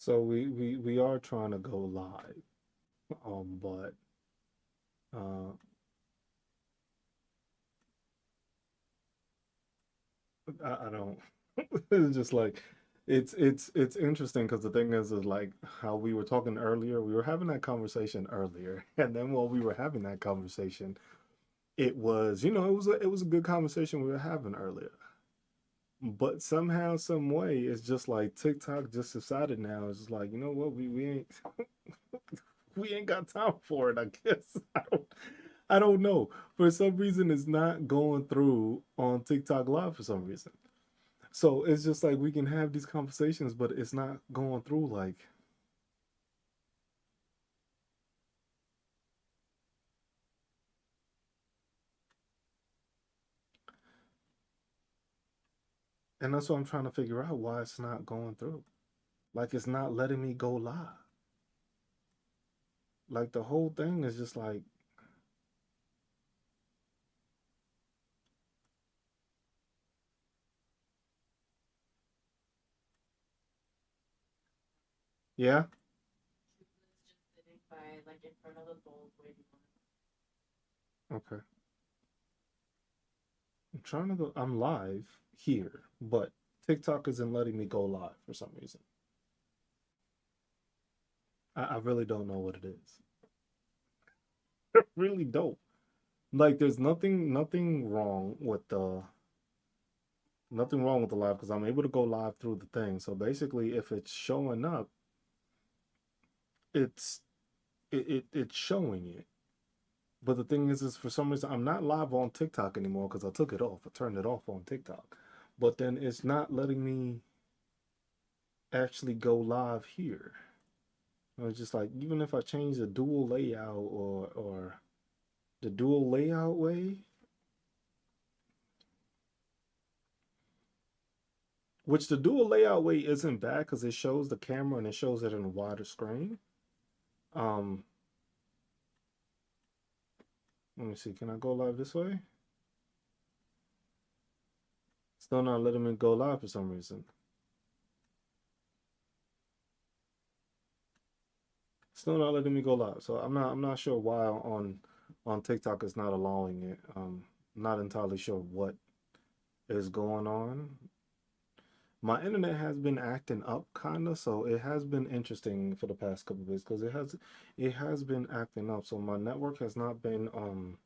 So we are trying to go live, but uh, I don't. It's just like it's interesting because the thing is like how we were talking earlier. We were having that conversation earlier, and then while we were having that conversation, it was it was a good conversation we were having earlier. But somehow, some way, it's just like TikTok just decided now. It's just like you know what we ain't we ain't got time for it. I guess I don't know. For some reason, it's not going through on TikTok Live for some reason. So it's just like we can have these conversations, but it's not going through. Like, and that's what I'm trying to figure out why it's not going through. Like, it's not letting me go live. Like, the whole thing is just like, yeah, okay. I'm trying to go. I'm live here, but TikTok isn't letting me go live for some reason. I really don't know what it is. I really don't. Like, there's nothing wrong with the live because I'm able to go live through the thing. So basically, if it's showing up, it's it's showing it. But the thing is for some reason I'm not live on TikTok anymore because I took it off. I turned it off on TikTok. But then it's not letting me actually go live here. It's just like even if I change the dual layout or the dual layout way, which the dual layout way isn't bad because it shows the camera and it shows it in a wider screen. Um, Let me see. Can I go live this way? Still not letting me go live for some reason. Still not letting me go live. So I'm not sure why on TikTok it's not allowing it. Not entirely sure what is going on. My internet has been acting up kinda, so it has been interesting for the past couple of days because it has been acting up. So my network has not been I'm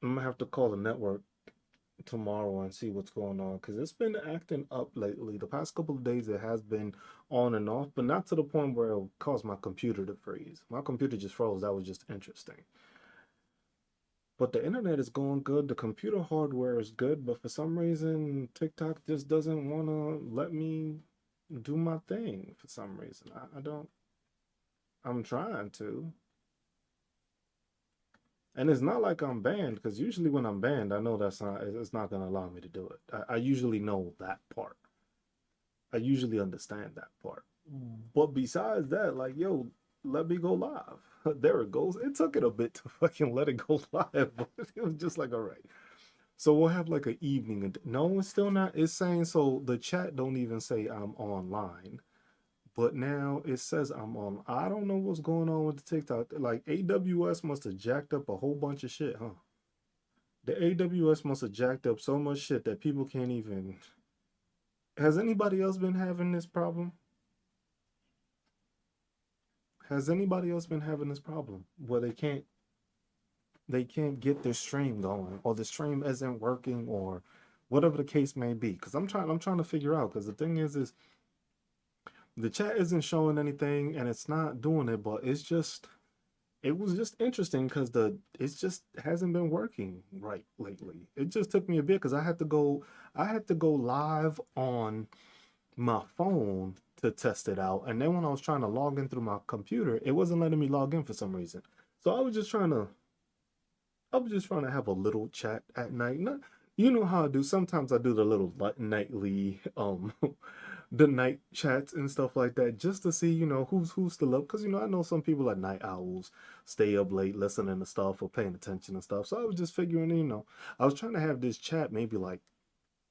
gonna have to call the network tomorrow and see what's going on because it's been acting up lately. The past couple of days it has been on and off, but not to the point where it caused my computer to freeze. My computer just froze. That was just interesting. But the internet is going good. The computer hardware is good, but for some reason TikTok just doesn't want to let me do my thing for some reason. I don't. I'm trying to. And it's not like I'm banned because usually when I'm banned, I know it's not going to allow me to do it. I usually know that part. I usually understand that part. But besides that, like, yo, let me go live. There it goes. It took it a bit to fucking let it go live, but it was just like, all right. So we'll have like an evening. No, it's still not. It's saying so. The chat don't even say I'm online, but now it says I'm on. I don't know what's going on with the TikTok. Like AWS must have jacked up a whole bunch of shit, huh? The AWS must have jacked up so much shit that people can't even. Has anybody else been having this problem? Has anybody else been having this problem where they can't get their stream going or the stream isn't working or whatever the case may be? Because I'm trying to figure out because the thing is the chat isn't showing anything and it's not doing it, but it was just interesting because the it's just hasn't been working right lately. It just took me a bit because I had to go live on my phone to test it out. And then when I was trying to log in through my computer, it wasn't letting me log in for some reason. So I was just trying to have a little chat at night. Not, you know how I do. Sometimes I do the little nightly the night chats and stuff like that just to see, who's still up because I know some people are night owls, stay up late listening to stuff or paying attention and stuff. So I was just figuring, I was trying to have this chat maybe like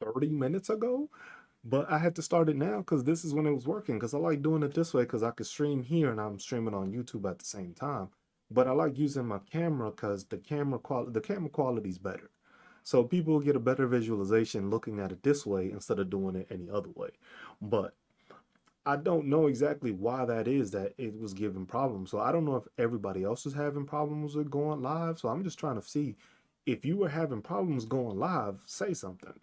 30 minutes ago. But I had to start it now because this is when it was working. Because I like doing it this way because I could stream here and I'm streaming on YouTube at the same time. But I like using my camera because the camera quality is better. So people get a better visualization looking at it this way instead of doing it any other way. But I don't know exactly why that is that it was giving problems. So I don't know if everybody else is having problems with going live. So I'm just trying to see if you were having problems going live, say something.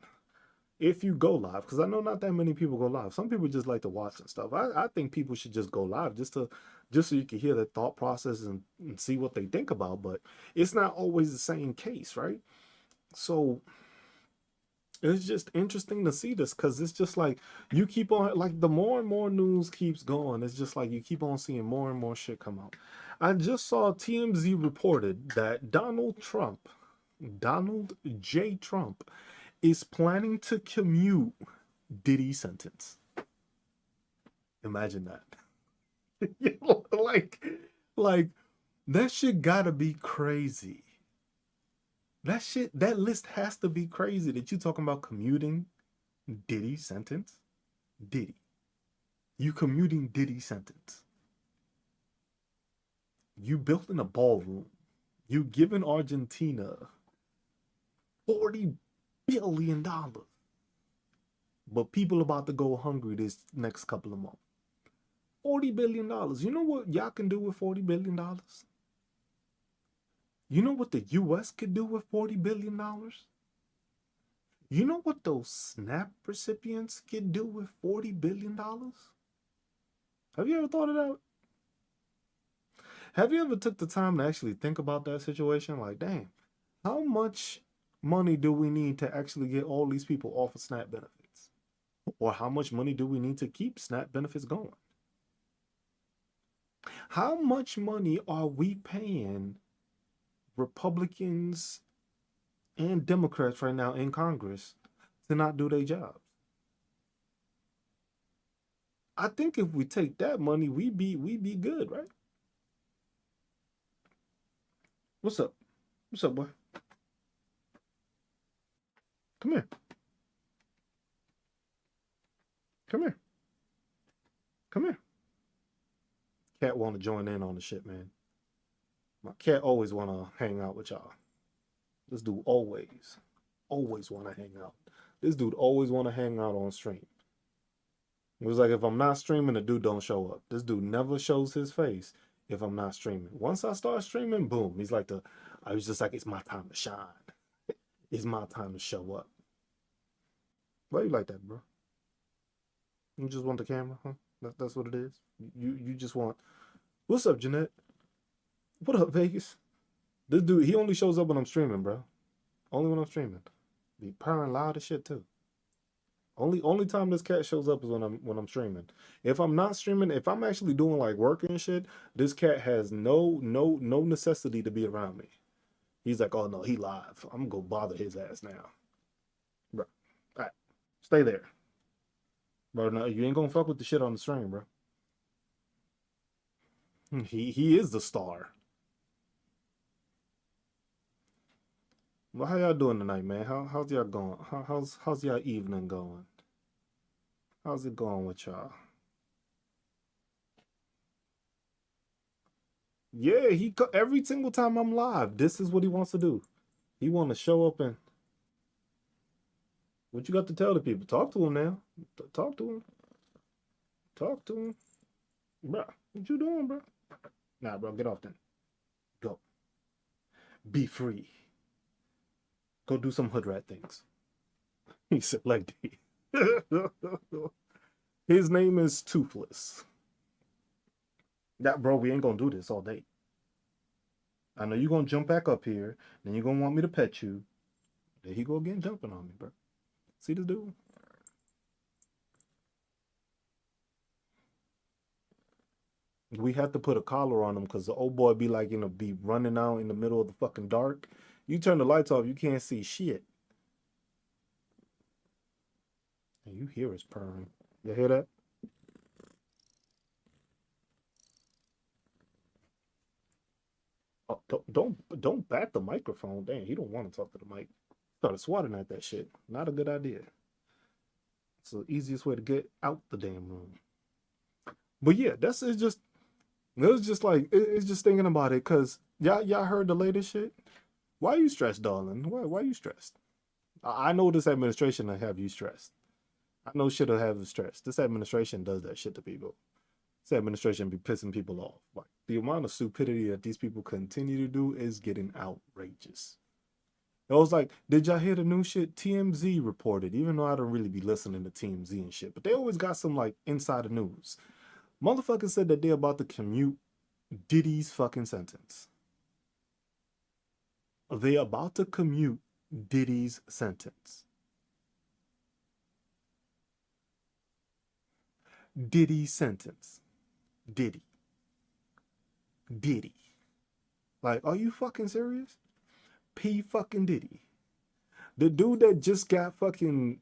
If you go live, because I know not that many people go live. Some people just like to watch and stuff. I think people should just go live just so you can hear their thought process and see what they think about. But it's not always the same case, right? So it's just interesting to see this because it's just like you keep on like the more and more news keeps going, it's just like you keep on seeing more and more shit come out. I just saw TMZ reported that Donald J. Trump, is planning to commute Diddy sentence. Imagine that. like, like that shit gotta be crazy. That list has to be crazy that you talking about commuting Diddy sentence. Diddy, you commuting Diddy sentence. You built in a ballroom. You giving Argentina $40 billion, but people about to go hungry this next couple of months. $40 billion. You know what y'all can do with $40 billion? You know what the U.S. could do with $40 billion? You know what those SNAP recipients could do with $40 billion? Have you ever thought of that? Have you ever took the time to actually think about that situation? Like, damn, how much money do we need to actually get all these people off of SNAP benefits? Or how much money do we need to keep SNAP benefits going? How much money are we paying Republicans and Democrats right now in Congress to not do their jobs? I think if we take that money, we be good, right? What's up? What's up, boy? Come here. Come here. Come here. Cat want to join in on the shit, man. My cat always want to hang out with y'all. This dude always want to hang out. This dude always want to hang out on stream. It was like if I'm not streaming, the dude don't show up. This dude never shows his face if I'm not streaming. Once I start streaming, boom, he's like I was just like, it's my time to shine. It's my time to show up. Why you like that, bro? You just want the camera, huh? That's what it is. You just want. What's up, Jeanette? What up, Vegas? This dude, he only shows up when I'm streaming, bro. Only when I'm streaming. Be purring loud as shit too. Only time this cat shows up is when I'm streaming. If I'm not streaming, if I'm actually doing like work and shit, this cat has no necessity to be around me. He's like, oh no, he live. I'm gonna go bother his ass now, bro. All right, stay there, bro. No, you ain't gonna fuck with the shit on the stream, bro. He is the star. Well, how y'all doing tonight, man? How's y'all going? How's y'all evening going? How's it going with y'all? Yeah, every single time I'm live, this is what he wants to do. He want to show up and what you got to tell the people? Talk to him now. Talk to him. Talk to him, bro. What you doing, bro? Nah, bro, get off then. Go. Be free. Go do some hood rat things. He said like his name is Toothless. That bro, we ain't gonna do this all day. I know you're gonna jump back up here, then you're gonna want me to pet you. There he go again jumping on me, bro. See this dude? We have to put a collar on him because the old boy be like, be running out in the middle of the fucking dark. You turn the lights off, you can't see shit. And you hear his purring. You hear that? Oh, don't bat the microphone. Damn, he don't want to talk to the mic. Started swatting at that shit. Not a good idea. It's the easiest way to get out the damn room. But yeah, that's it's just it was just like it's just thinking about it because y'all heard the latest shit. Why are you stressed, darling? Why are you stressed? I know this administration will have you stressed. I know shit'll have you stressed. This administration does that shit to people. This administration be pissing people off. Like the amount of stupidity that these people continue to do is getting outrageous. It was like, did y'all hear the new shit? TMZ reported, even though I don't really be listening to TMZ and shit, but they always got some like insider news. Motherfuckers said that they're about to commute Diddy's fucking sentence. They're about to commute Diddy's sentence. Diddy's sentence. Diddy. Diddy. Like, are you fucking serious? P fucking Diddy. The dude that just got fucking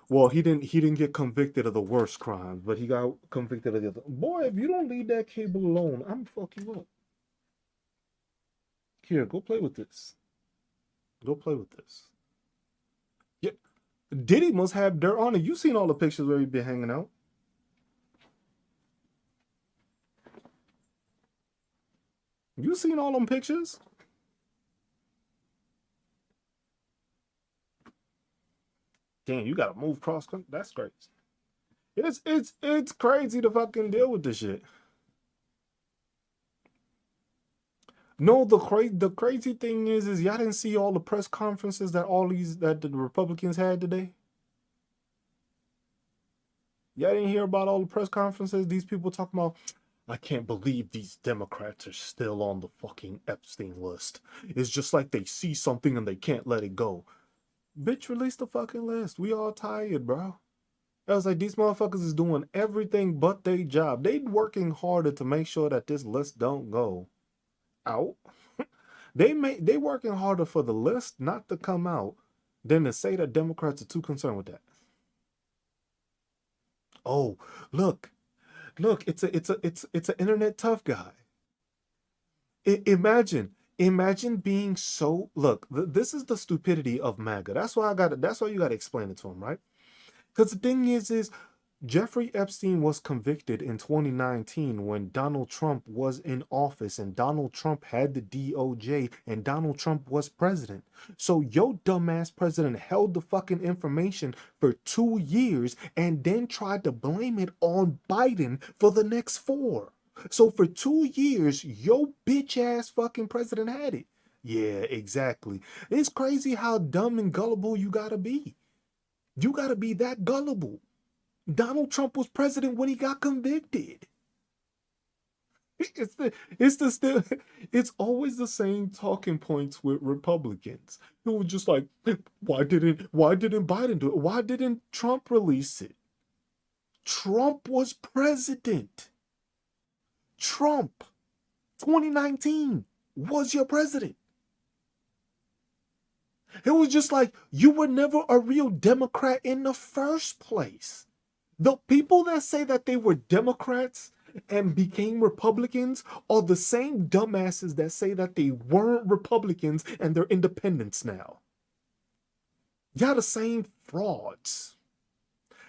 well, he didn't get convicted of the worst crimes, but he got convicted of the other. Boy, if you don't leave that cable alone, I'm fuck you up. Here, go play with this. Go play with this. Yeah. Diddy must have dirt on it. You seen all the pictures where he been hanging out. You seen all them pictures? Damn, you gotta move cross country. That's crazy. It's crazy to fucking deal with this shit. No, the crazy thing is y'all didn't see all the press conferences that the Republicans had today. Y'all didn't hear about all the press conferences these people talking about. I can't believe these Democrats are still on the fucking Epstein list. It's just like they see something and they can't let it go. Bitch, release the fucking list. We all tired, bro. I was like, these motherfuckers is doing everything but their job. They working harder to make sure that this list don't go out. They working harder for the list not to come out than to say that Democrats are too concerned with that. Oh, look, it's an internet tough guy. Imagine being so look. This is the stupidity of MAGA. That's why you got to explain it to him, right? Because the thing is Jeffrey Epstein was convicted in 2019 when Donald Trump was in office and Donald Trump had the DOJ and Donald Trump was president. So your dumbass president held the fucking information for 2 years and then tried to blame it on Biden for the next 4. So for 2 years, your bitch ass fucking president had it. Yeah, exactly. It's crazy how dumb and gullible you gotta be. You gotta be that gullible. Donald Trump was president when he got convicted. It's always the same talking points with Republicans who were just like, why didn't Biden do it? Why didn't Trump release it? Trump was president. Trump, 2019, was your president. It was just like you were never a real Democrat in the first place. The people that say that they were Democrats and became Republicans are the same dumbasses that say that they weren't Republicans and they're independents now. Y'all the same frauds.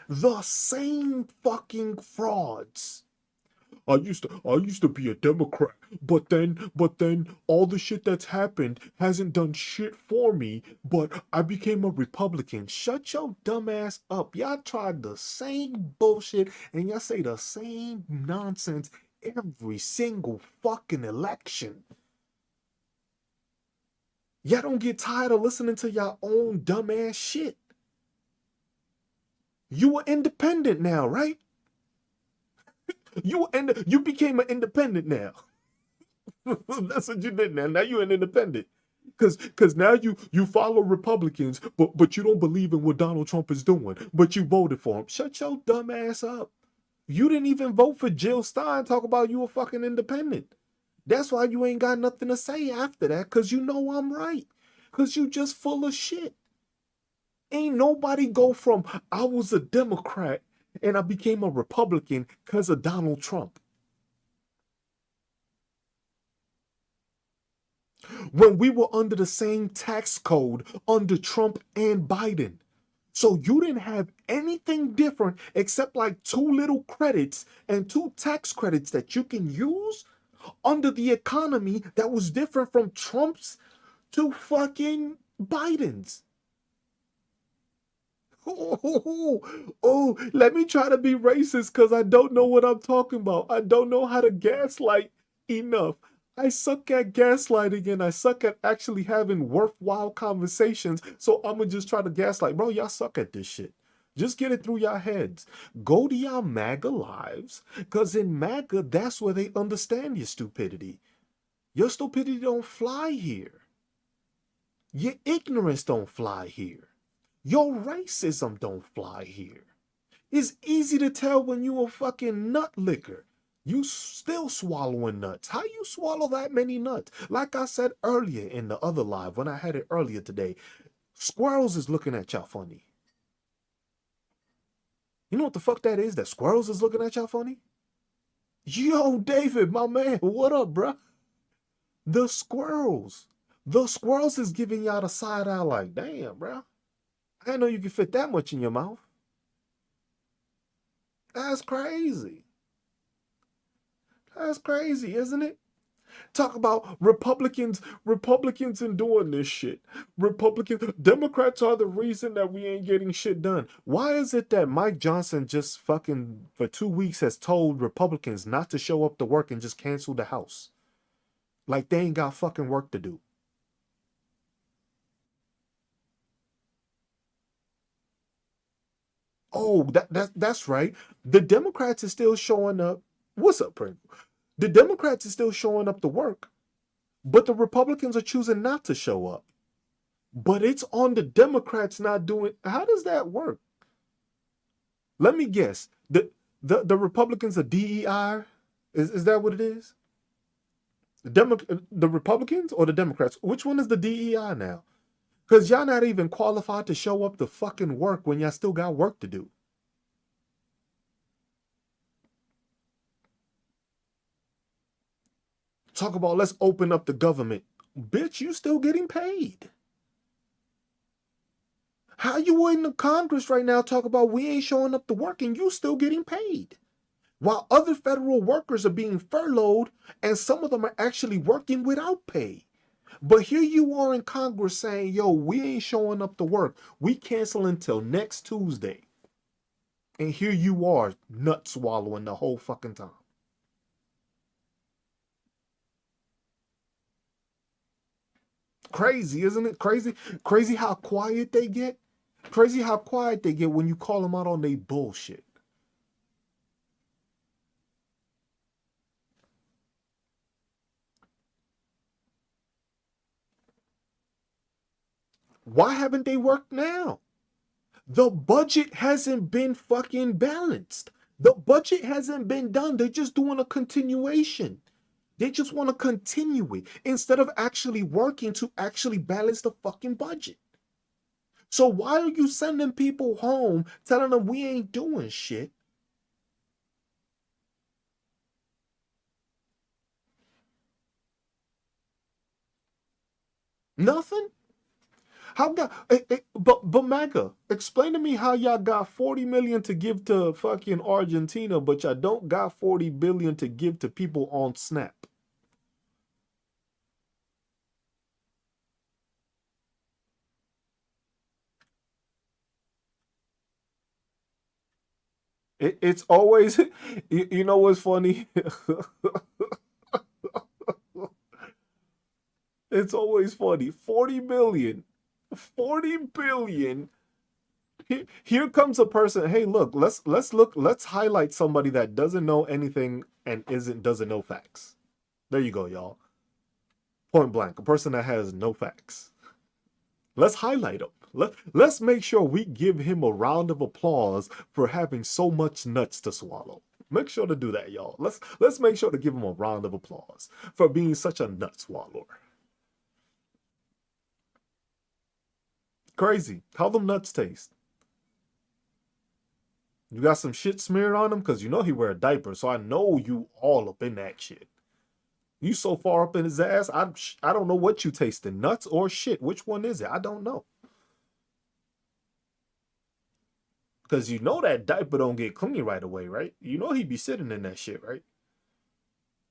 The same fucking frauds. I used to be a Democrat, but then all the shit that's happened hasn't done shit for me, but I became a Republican. Shut your dumb ass up. Y'all tried the same bullshit and y'all say the same nonsense every single fucking election. Y'all don't get tired of listening to your own dumb ass shit. You are independent now, right? You became an independent now. That's what you did now. Now you're an independent. Cause now you follow Republicans, but you don't believe in what Donald Trump is doing, but you voted for him. Shut your dumb ass up. You didn't even vote for Jill Stein. Talk about you a fucking independent. That's why you ain't got nothing to say after that, cause you know I'm right. Cause you just full of shit. Ain't nobody go from I was a Democrat and I became a Republican because of Donald Trump. When we were under the same tax code under Trump and Biden. So you didn't have anything different except like two little credits and two tax credits that you can use under the economy that was different from Trump's to fucking Biden's. Oh, let me try to be racist because I don't know what I'm talking about. I don't know how to gaslight enough. I suck at gaslighting and I suck at actually having worthwhile conversations. So I'm gonna just try to gaslight. Bro, y'all suck at this shit. Just get it through your heads. Go to y'all MAGA lives because in MAGA, that's where they understand your stupidity. Your stupidity don't fly here. Your ignorance don't fly here. Your racism don't fly here. It's easy to tell when you a fucking nut licker. You still swallowing nuts. How you swallow that many nuts? Like I said earlier in the other live when I had it earlier today, squirrels is looking at y'all funny. You know what the fuck that is? That squirrels is looking at y'all funny? Yo, David, my man, what up, bruh? The squirrels. The squirrels is giving y'all the side eye like, damn, bruh. I didn't know you could fit that much in your mouth. That's crazy. That's crazy, isn't it? Talk about Republicans and doing this shit. Democrats are the reason that we ain't getting shit done. Why is it that Mike Johnson just fucking for 2 weeks has told Republicans not to show up to work and just cancel the House? Like they ain't got fucking work to do. Oh, that's right. The Democrats are still showing up. What's up, Pringle? The Democrats are still showing up to work, but the Republicans are choosing not to show up. But it's on the Democrats not doing. How does that work? Let me guess. The Republicans are DEI. Is that what it is? The Republicans or the Democrats? Which one is the DEI now? Because y'all not even qualified to show up to fucking work when y'all still got work to do. Talk about let's open up the government. Bitch, you still getting paid. How you in the Congress right now talk about we ain't showing up to work and you still getting paid? While other federal workers are being furloughed and some of them are actually working without pay. But here you are in Congress saying, yo, we ain't showing up to work. We cancel until next Tuesday. And here you are, nut swallowing the whole fucking time. Crazy, isn't it? Crazy, crazy how quiet they get. Crazy how quiet they get when you call them out on their bullshit. Why haven't they worked now? The budget hasn't been fucking balanced. The budget hasn't been done. They're just doing a continuation. They just want to continue it instead of actually working to actually balance the fucking budget. So why are you sending people home telling them we ain't doing shit? Nothing? How got but MAGA, explain to me how y'all got 40 million to give to fucking Argentina, but y'all don't got 40 billion to give to people on Snap. It's always you know what's funny? It's always funny. 40 billion. 40 billion. Here comes a person. Hey, look, let's highlight somebody that doesn't know anything and doesn't know facts. There you go, y'all. Point blank. A person that has no facts. Let's highlight him. Let's make sure we give him a round of applause for having so much nuts to swallow. Make sure to do that, y'all. Let's make sure to give him a round of applause for being such a nut swallower. Crazy. How them nuts taste? You got some shit smeared on him? Because you know he wear a diaper, so I know you all up in that shit. You so far up in his ass, I don't know what you tasting, nuts or shit. Which one is it? I don't know. Because you know that diaper don't get clean right away, right? You know he be sitting in that shit, right?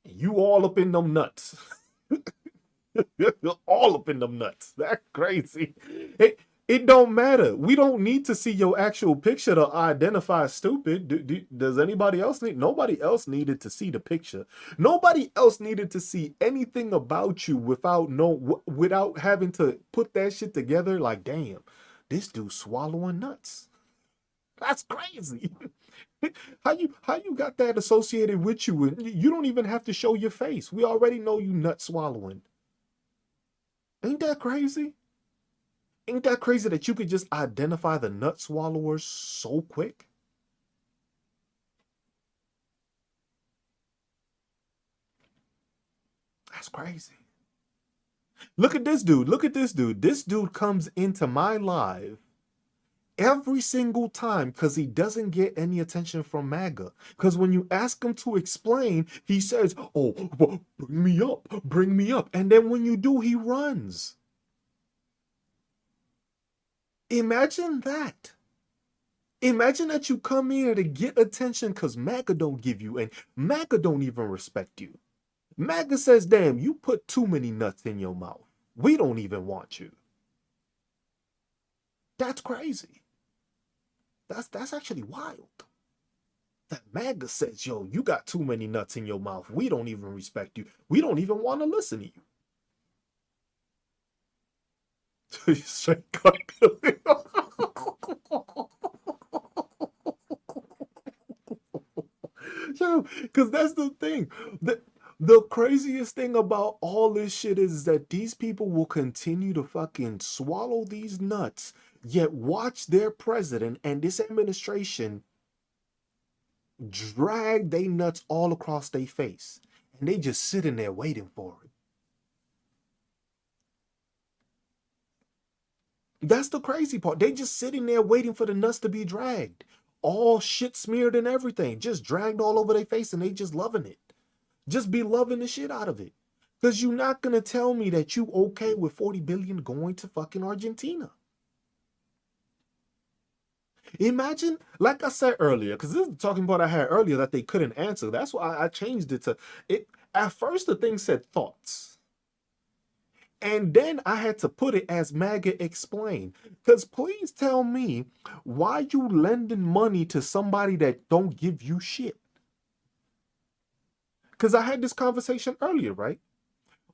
And you all up in them nuts. All up in them nuts. That's crazy. It don't matter. We don't need to see your actual picture to identify stupid. Does anybody else need? Nobody else needed to see the picture. Nobody else needed to see anything about you without having to put that shit together. Like, damn, this dude swallowing nuts. That's crazy. How you got that associated with you, and you don't even have to show your face. We already know you nut swallowing. Ain't that crazy? Ain't that crazy that you could just identify the nut swallowers so quick? That's crazy. Look at this dude. Look at this dude. This dude comes into my live every single time because he doesn't get any attention from MAGA. Because when you ask him to explain, he says, "Oh, bring me up, bring me up." And then when you do, he runs. Imagine that. Imagine that you come here to get attention because MAGA don't give you, and MAGA don't even respect you. MAGA says, damn, you put too many nuts in your mouth. We don't even want you. That's crazy. That's actually wild. That MAGA says, yo, you got too many nuts in your mouth. We don't even respect you. We don't even want to listen to you. Straight cut. Yo, because that's the thing. The craziest thing about all this shit is that these people will continue to fucking swallow these nuts, yet watch their president and this administration drag they nuts all across their face. And they just sitting there waiting for it. That's the crazy part. They just sitting there waiting for the nuts to be dragged. All shit smeared and everything. Just dragged all over their face and they just loving it. Just be loving the shit out of it. Because you're not going to tell me that you okay with 40 billion going to fucking Argentina. Imagine, like I said earlier, because this is the talking point I had earlier that they couldn't answer. That's why I changed it to it. At first, the thing said thoughts. And then I had to put it as MAGA explained. Because please tell me why you lending money to somebody that don't give you shit. Because I had this conversation earlier, right?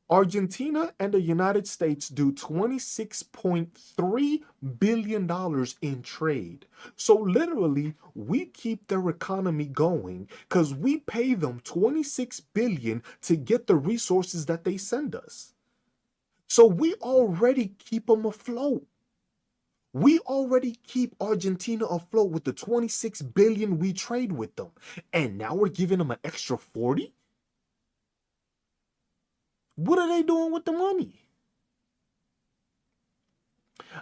Argentina and the United States do $26.3 billion in trade. So literally, we keep their economy going because we pay them $26 billion to get the resources that they send us. So we already keep them afloat. We already keep Argentina afloat with the 26 billion we trade with them. And now we're giving them an extra 40? What are they doing with the money?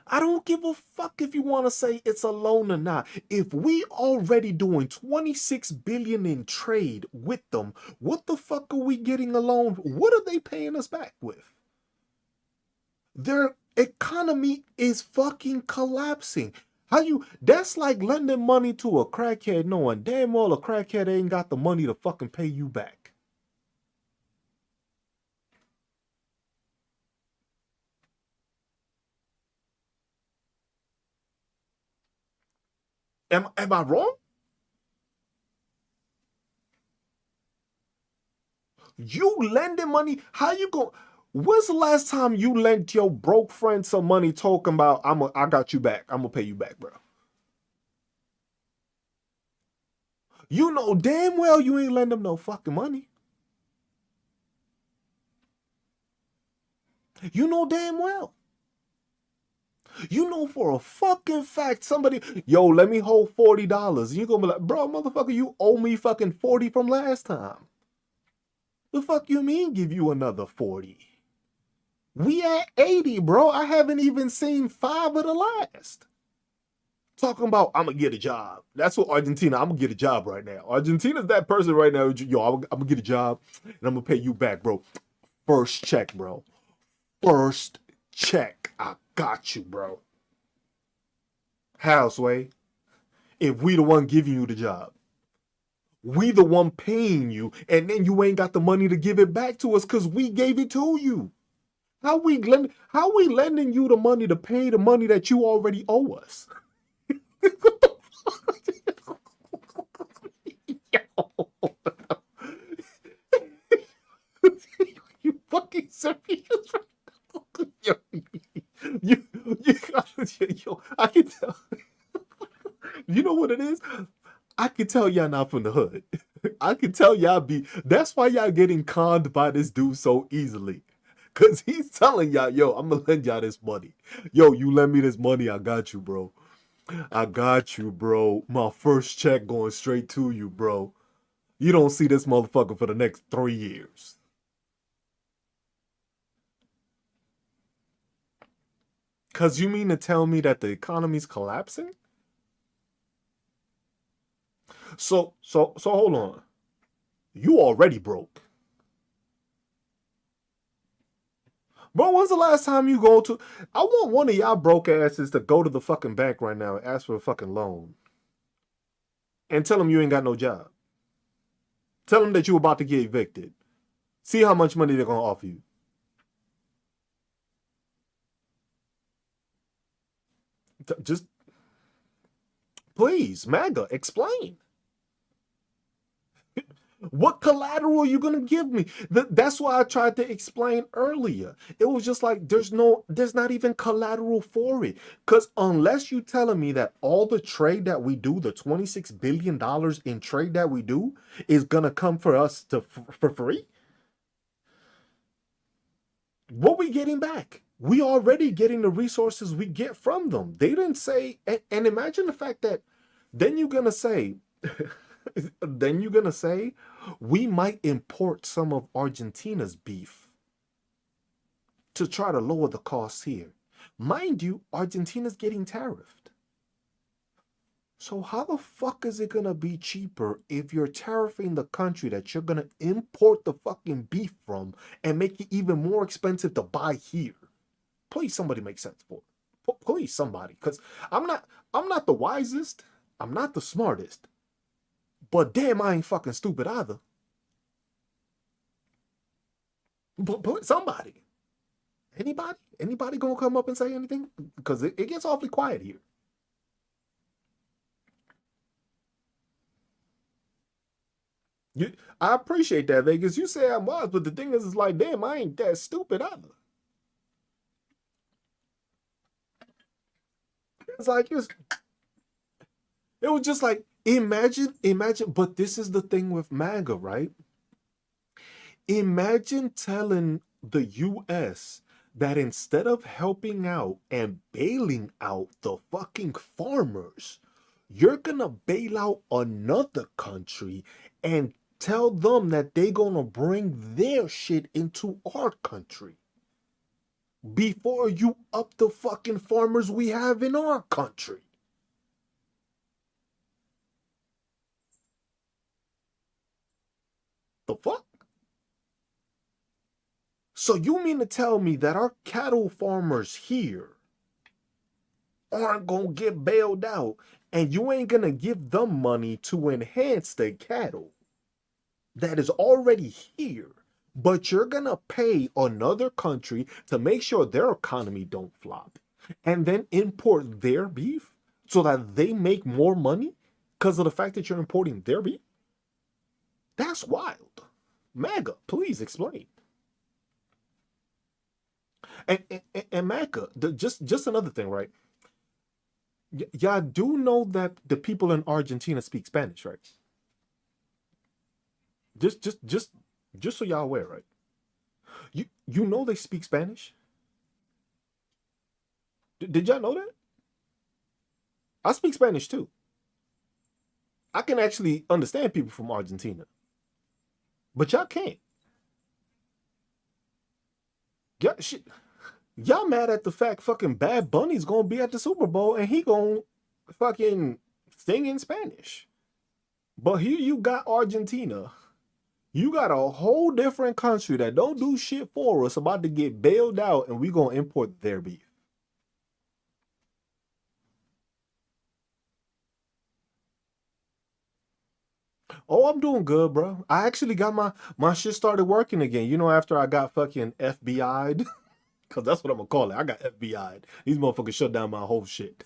I don't give a fuck if you want to say it's a loan or not. If we already doing 26 billion in trade with them, what the fuck are we getting a loan? What are they paying us back with? Their economy is fucking collapsing. That's like lending money to a crackhead knowing damn well a crackhead ain't got the money to fucking pay you back. Am I wrong? You lending money? How you go? When's the last time you lent your broke friend some money talking about I got you back. I'm gonna pay you back, bro. You know damn well you ain't lend them no fucking money. You know damn well. You know for a fucking fact somebody, yo, let me hold $40. And you gonna be like, bro, motherfucker, you owe me fucking 40 from last time. The fuck you mean give you another 40? We at 80, bro. I haven't even seen 5 of the last. Talking about I'm gonna get a job. That's what Argentina. I'm gonna get a job right now. Argentina's that person right now. Yo, I'm gonna get a job and I'm gonna pay you back, bro. First check, bro. First check. I got you, bro. Houseway. if we the one giving you the job. We the one paying you, and then you ain't got the money to give it back to us because we gave it to you. How we lending you the money to pay the money that you already owe us? You fucking serious? Yo, you, yo, I can tell. You know what it is? I can tell y'all not from the hood. I can tell y'all be. That's why y'all getting conned by this dude so easily. Cause he's telling y'all, yo, I'm gonna lend y'all this money. Yo, you lend me this money, I got you, bro. I got you, bro. My first check going straight to you, bro. You don't see this motherfucker for the next 3 years. Cause you mean to tell me that the economy's collapsing? So hold on. You already broke. Bro, when's the last time you go to I want one of y'all broke asses to go to the fucking bank right now and ask for a fucking loan. And tell them you ain't got no job. Tell them that you about to get evicted. See how much money they're gonna offer you. Just please, MAGA, explain. What collateral are you gonna give me? That's why I tried to explain earlier. It was just like there's not even collateral for it. Cause unless you telling me that all the trade that we do, the $26 billion in trade that we do, is gonna come for us for free, what we getting back? We already getting the resources we get from them. They didn't say, and imagine the fact that then you're gonna say, then you're gonna say, we might import some of Argentina's beef to try to lower the costs here. Mind you, Argentina's getting tariffed. So how the fuck is it gonna be cheaper if you're tariffing the country that you're gonna import the fucking beef from and make it even more expensive to buy here? Please, somebody make sense for it. Please, somebody, because I'm not the wisest, I'm not the smartest, but damn, I ain't fucking stupid either. But somebody, anybody gonna come up and say anything? Because it gets awfully quiet here. I appreciate that, Vegas. You say I'm wise, but the thing is, it's like, damn, I ain't that stupid either. It's like it was just like imagine. But this is the thing with MAGA, right? Imagine telling the U.S. that instead of helping out and bailing out the fucking farmers, you're gonna bail out another country and tell them that they gonna bring their shit into our country before you up the fucking farmers we have in our country. The fuck? So you mean to tell me that our cattle farmers here aren't gonna get bailed out and you ain't gonna give them money to enhance the cattle that is already here, but you're gonna pay another country to make sure their economy don't flop and then import their beef so that they make more money because of the fact that you're importing their beef? That's wild. MAGA, please explain. And MAGA, just another thing, right? Y'all do know that the people in Argentina speak Spanish, right? Just so y'all aware, right? You know they speak Spanish. Did y'all know that? I speak Spanish too. I can actually understand people from Argentina, but y'all can't. Y'all, shit, y'all mad at the fact fucking Bad Bunny's gonna be at the Super Bowl and he gonna fucking sing in Spanish. But here you got Argentina. You got a whole different country that don't do shit for us about to get bailed out and we gonna import their beef. Oh, I'm doing good, bro. I actually got my shit started working again. You know, after I got fucking FBI'd, because that's what I'm gonna call it. I got FBI'd. These motherfuckers shut down my whole shit.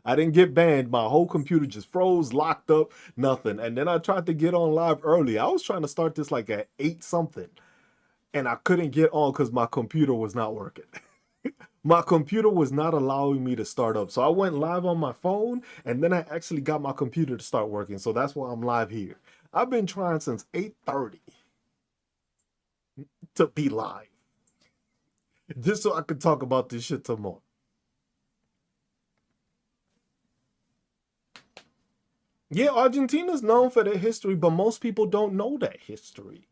I didn't get banned. My whole computer just froze, locked up, nothing. And then I tried to get on live early. I was trying to start this like at 8 something, and I couldn't get on because my computer was not working. My computer was not allowing me to start up. So I went live on my phone, and then I actually got my computer to start working. So that's why I'm live here. I've been trying since 8:30 to be live, just so I could talk about this shit tomorrow. Yeah, Argentina's known for their history, but most people don't know that history.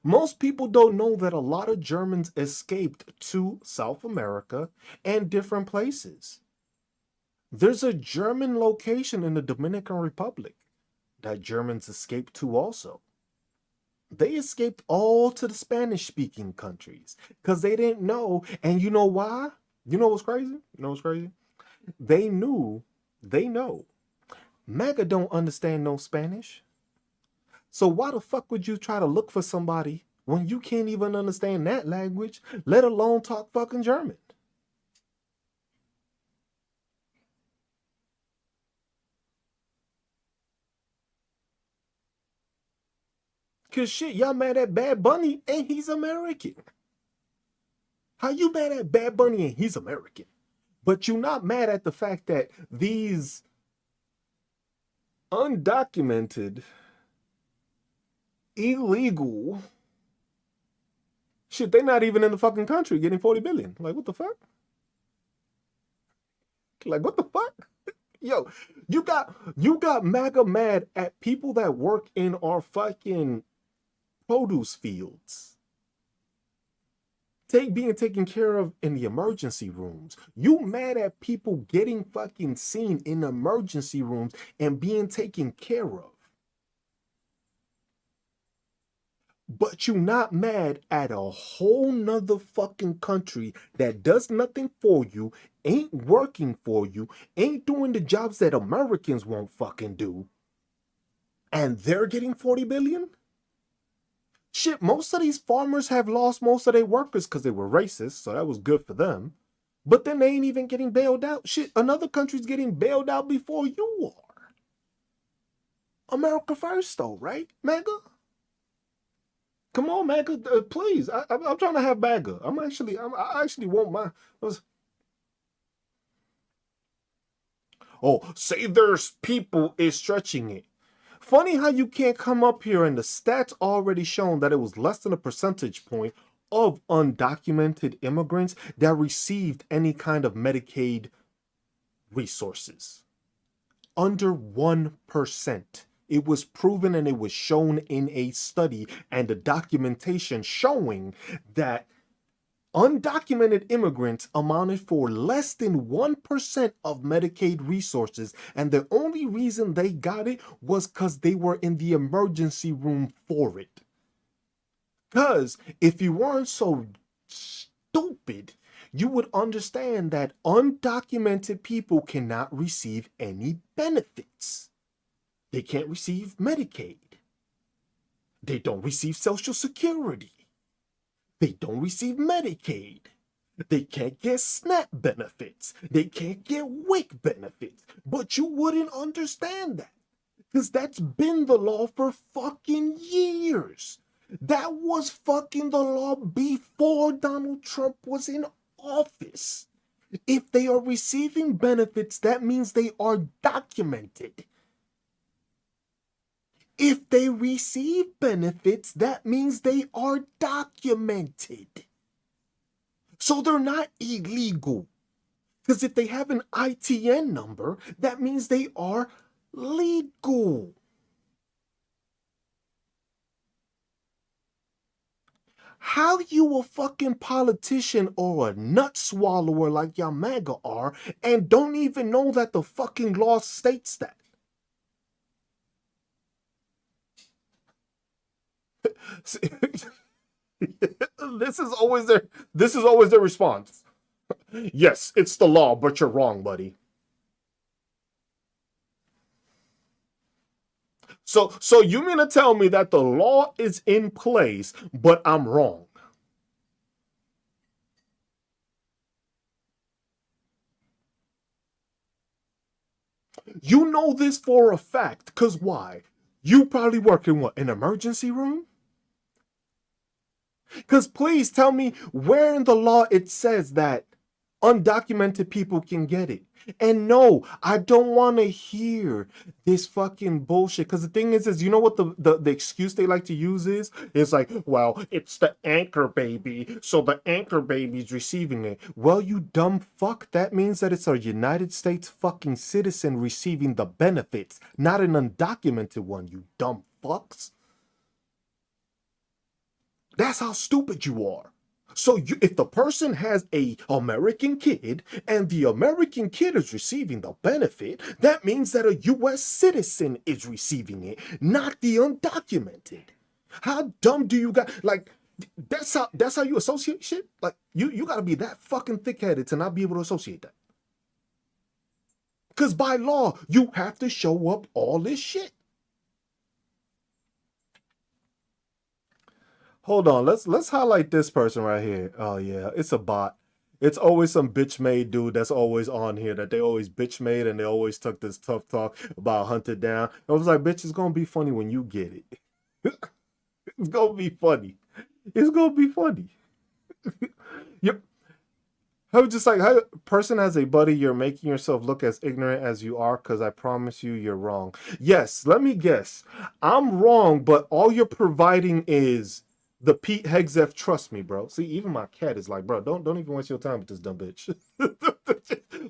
Most people don't know that a lot of Germans escaped to South America and different places. There's a German location in the Dominican Republic that Germans escaped to also. They escaped all to the Spanish speaking countries because they didn't know. And you know why? You know what's crazy? You know what's crazy? They knew, they know. MAGA don't understand no Spanish. So why the fuck would you try to look for somebody when you can't even understand that language, let alone talk fucking German? Cause shit, y'all mad at Bad Bunny and he's American. How you mad at Bad Bunny and he's American? But you're not mad at the fact that these undocumented, illegal shit, they not even in the fucking country getting 40 billion. Like, what the fuck? Like, what the fuck? Yo, you got MAGA mad at people that work in our fucking produce fields. Being taken care of in the emergency rooms. You mad at people getting fucking seen in emergency rooms and being taken care of. But you not mad at a whole nother fucking country that does nothing for you, ain't working for you, ain't doing the jobs that Americans won't fucking do, and they're getting 40 billion? Shit, most of these farmers have lost most of their workers because they were racist, so that was good for them. But then they ain't even getting bailed out. Shit, another country's getting bailed out before you are. America first, though, right, MAGA? Come on, MAGA, please. I'm trying to have MAGA. I actually want my. Oh, say there's people is stretching it. Funny how you can't come up here and the stats already shown that it was less than a percentage point of undocumented immigrants that received any kind of Medicaid resources. Under 1%. It was proven and it was shown in a study and the documentation showing that undocumented immigrants amounted for less than 1% of Medicaid resources, and the only reason they got it was because they were in the emergency room for it. Because if you weren't so stupid, you would understand that undocumented people cannot receive any benefits. They can't receive Medicaid. They don't receive Social Security. They don't receive Medicaid. They can't get SNAP benefits. They can't get WIC benefits. But you wouldn't understand that. Because that's been the law for fucking years. That was fucking the law before Donald Trump was in office. If they are receiving benefits, that means they are documented. If they receive benefits, that means they are documented. So they're not illegal. Because if they have an ITN number, that means they are legal. How you a fucking politician or a nut swallower like y'all MAGA are and don't even know that the fucking law states that? This is always their response. Yes, it's the law, but you're wrong, buddy. So you mean to tell me that the law is in place, but I'm wrong? You know this for a fact, cause why? You probably work in what, an emergency room? Because please tell me where in the law it says that undocumented people can get it. And no, I don't want to hear this fucking bullshit. Because the thing is, you know what the excuse they like to use is? It's like, well, it's the anchor baby. So the anchor baby's receiving it. Well, you dumb fuck. That means that it's a United States fucking citizen receiving the benefits, not an undocumented one, you dumb fucks. That's how stupid you are. So if the person has a American kid and the American kid is receiving the benefit, that means that a U.S. citizen is receiving it, not the undocumented. How dumb do you got? Like that's how you associate shit. Like you got to be that fucking thick-headed to not be able to associate that. Because by law, you have to show up all this shit. Hold on, let's highlight this person right here. Oh yeah, it's a bot. It's always some bitch made dude that's always on here that they always bitch made and they always took this tough talk about hunted down. I was like, bitch, it's gonna be funny when you get it. It's gonna be funny. It's gonna be funny. Yep. I was just like, how person as a buddy, you're making yourself look as ignorant as you are, because I promise you, you're wrong. Yes, let me guess. I'm wrong, but all you're providing is the Pete Hegseth. Trust me, bro. See, even my cat is like, bro, don't even waste your time with this dumb bitch.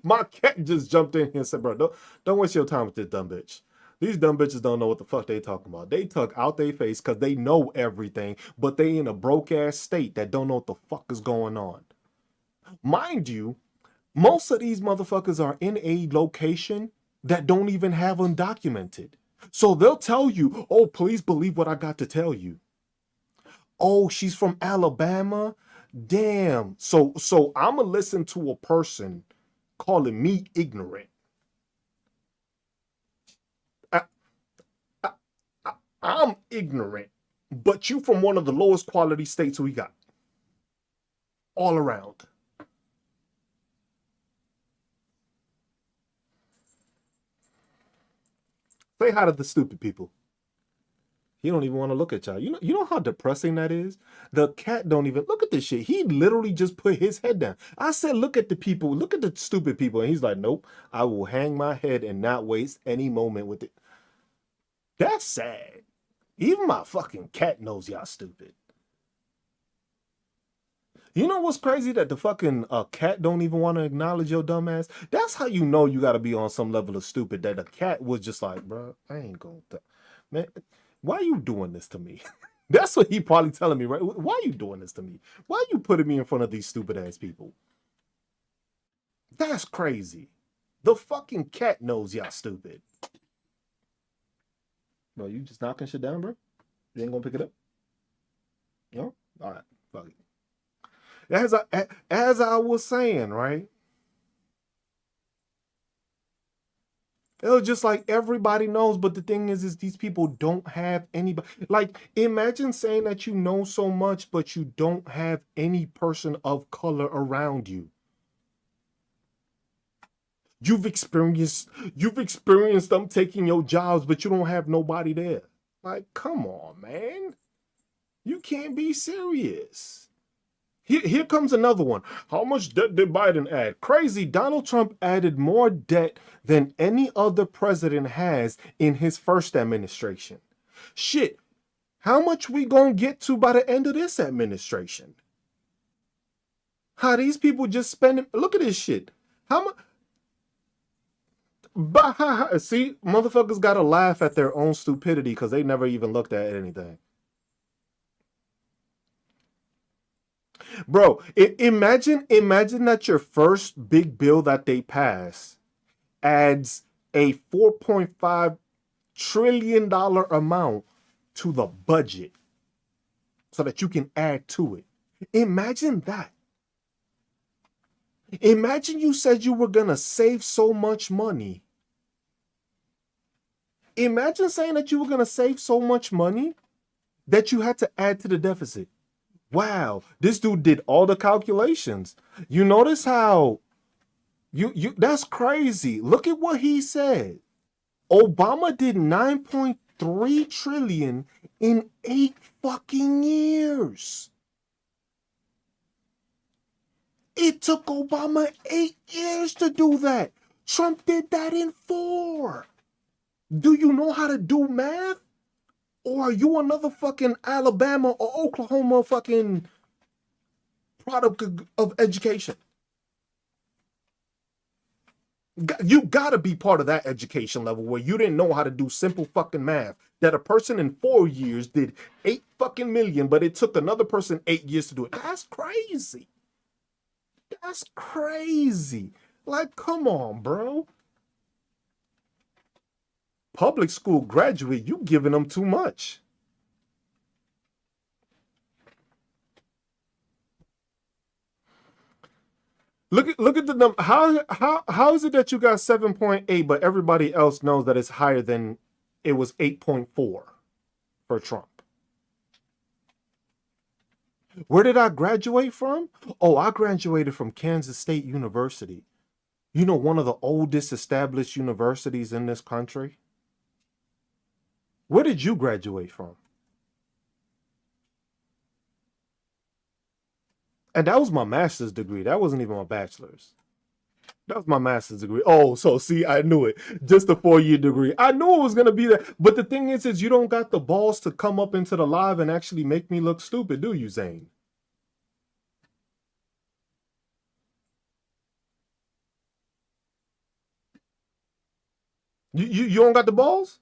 My cat just jumped in here and said, bro, don't waste your time with this dumb bitch. These dumb bitches don't know what the fuck they talking about. They tuck out their face because they know everything, but they in a broke ass state that don't know what the fuck is going on. Mind you, most of these motherfuckers are in a location that don't even have undocumented. So they'll tell you, oh, please believe what I got to tell you. Oh, she's from Alabama? Damn. So I'ma listen to a person calling me ignorant. I, I, I'm ignorant, but you from one of the lowest quality states we got all around. Say hi to the stupid people. He don't even want to look at y'all. You know how depressing that is? The cat don't even look at this shit. He literally just put his head down. I said, look at the people, look at the stupid people. And he's like, nope, I will hang my head and not waste any moment with it. That's sad. Even my fucking cat knows y'all stupid. You know what's crazy? That the fucking cat don't even want to acknowledge your dumb ass. That's how you know you got to be on some level of stupid. That the cat was just like, bro, I ain't gonna, man. Why are you doing this to me? That's what he probably telling me, right? Why are you doing this to me? Why are you putting me in front of these stupid ass people? That's crazy. The fucking cat knows y'all stupid. Bro, you just knocking shit down, bro? You ain't gonna pick it up? No? All right, fuck it. As I was saying, right? It was just like everybody knows, but the thing is these people don't have anybody. Like, imagine saying that you know so much, but you don't have any person of color around you. You've experienced them taking your jobs, but you don't have nobody there. Like, come on, man. You can't be serious. Here comes another one. How much debt did Biden add? Crazy. Donald Trump added more debt than any other president has in his first administration. Shit. How much we gonna get to by the end of this administration? How these people just spending? Look at this shit. How much? See, motherfuckers gotta laugh at their own stupidity because they never even looked at anything. Bro, imagine that your first big bill that they pass adds a $4.5 trillion amount to the budget so that you can add to it. Imagine that. Imagine you said you were gonna save so much money Imagine saying that you were going to save so much money that you had to add to the deficit. Wow, this dude did all the calculations. You notice how you that's crazy. Look at what he said. Obama did 9.3 trillion in 8 fucking years. It took Obama 8 years to do that. Trump did that in 4. Do you know how to do math? Or are you another fucking Alabama or Oklahoma fucking product of education? You gotta be part of that education level where you didn't know how to do simple fucking math. That a person in 4 years did 8 fucking million, but it took another person 8 years to do it. That's crazy. That's crazy. Like, come on, bro. Public school graduate, you giving them too much. Look at the number. How is it that you got 7.8, but everybody else knows that it's higher than it was 8.4 for Trump? Where did I graduate from? Oh, I graduated from Kansas State University. You know, one of the oldest established universities in this country. Where did you graduate from? And that was my master's degree. That wasn't even my bachelor's. That was my master's degree. Oh, so see, I knew it. Just a 4-year degree. I knew it was going to be that. But the thing is you don't got the balls to come up into the live and actually make me look stupid, do you, Zane? You don't got the balls?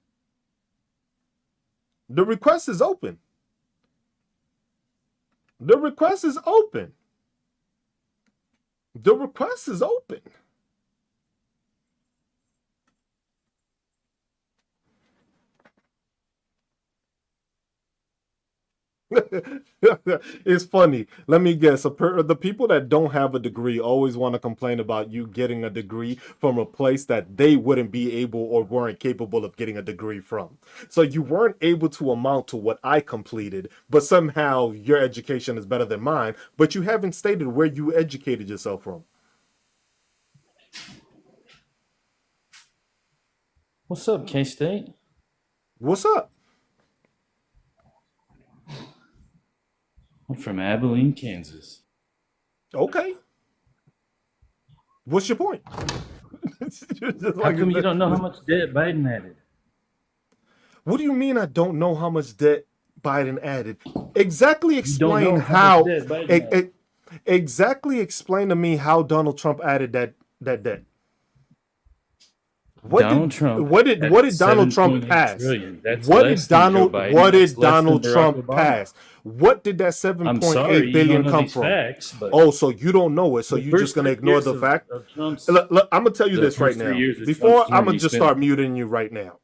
The request is open. The request is open. The request is open. It's funny. Let me guess. The people that don't have a degree always want to complain about you getting a degree from a place that they wouldn't be able or weren't capable of getting a degree from. So you weren't able to amount to what I completed, but somehow your education is better than mine, but you haven't stated where you educated yourself from. What's up, K-State? What's up? I'm from Abilene, Kansas. Okay. What's your point? How come you don't know how much debt Biden added? What do you mean I don't know how much debt Biden added? Exactly You don't explain know how how. much debt Biden added. Exactly explain to me how Donald Trump added that debt. Donald Trump What did added Donald Trump 7.8 pass? trillion. That's What less did than Joe Donald Biden. what That's did less than Donald Barack Trump Obama. pass? What did that I'm sorry 7.8 you don't billion know come these from? facts, but Oh, so you don't know it. So the you just first gonna 3 ignore years the fact? of Trump's Look, I'm gonna tell you the this right first 3 now. years of Before Trump's I'm term, gonna he just spent. start muting you right now.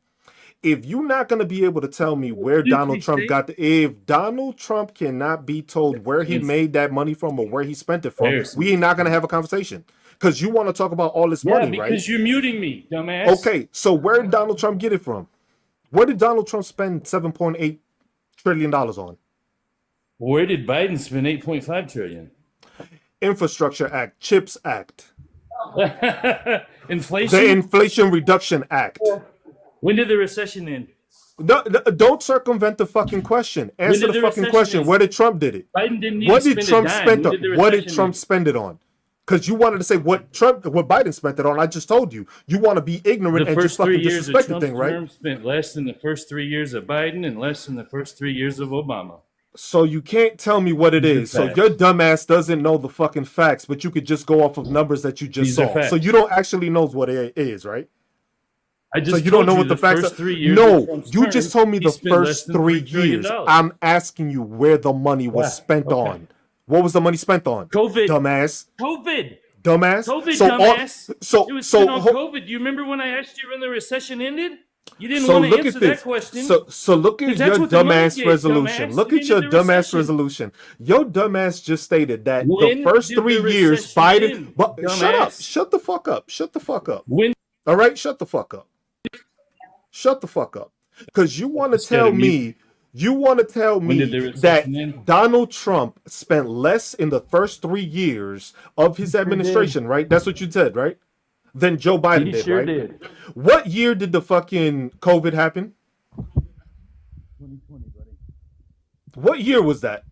If you're not gonna be able to tell me where Do Donald Trump K-State? got if Donald Trump cannot be told That's where he offensive. made that money from or where he spent it from, we ain't Embarrassment. not gonna have a conversation. Because you want to talk about all this Yeah, money, right? because you're muting me, dumbass. Okay, so where did Donald Trump get it from? Where did Donald Trump spend $7.8 trillion on? Where did Biden spend 8.5 trillion? Infrastructure Act, CHIPS Act, the Inflation? Inflation Reduction Act. When did the recession end? Don't circumvent the fucking question. When Answer did the the fucking recession question. end? Where did Trump did it? Biden didn't even What did spend a Trump dime. spend When on? did the What did recession Trump end? spend it on? Because you wanted to say what Biden spent it on. I just told you. You want to be ignorant The and just first 3 fucking years of disrespect the Trump's thing, right? term spent less than the first 3 years of Biden and less than the first 3 years of Obama. So you can't tell me what it These are is. So your facts. dumbass doesn't know the fucking facts, but you could just go off of numbers that you just These are saw. So you facts. don't actually know what it is, right? I So just you don't told know you what the the facts are. first 3 years of No, Trump's you term, just told me he the spent less first than three $3 trillion. years. I'm asking you where the money was Yeah, spent okay. on. What was the money spent on? COVID. Dumbass. COVID. Dumbass. COVID, So dumbass. so It was so spent on ho- COVID. Do you remember when I asked you when the recession ended? You didn't so want to look answer at that this. question. So look at Because that's your what the money dumbass did, resolution. dumbass. Look It at your ended the dumbass recession. resolution. Your dumbass just stated that the When first did 3 the years recession Biden. end, But shut up. dumbass? Shut the fuck up. Shut the fuck up. When All right. Shut the fuck up. Shut the fuck up. Because Scared of me. you want to tell When did me the that recession end? Donald Trump spent less in the first 3 years of He his sure did. administration, right? That's what you said, right? Than Joe Biden He did, sure right? did. What year did the fucking COVID happen? 2020, buddy. What year was that?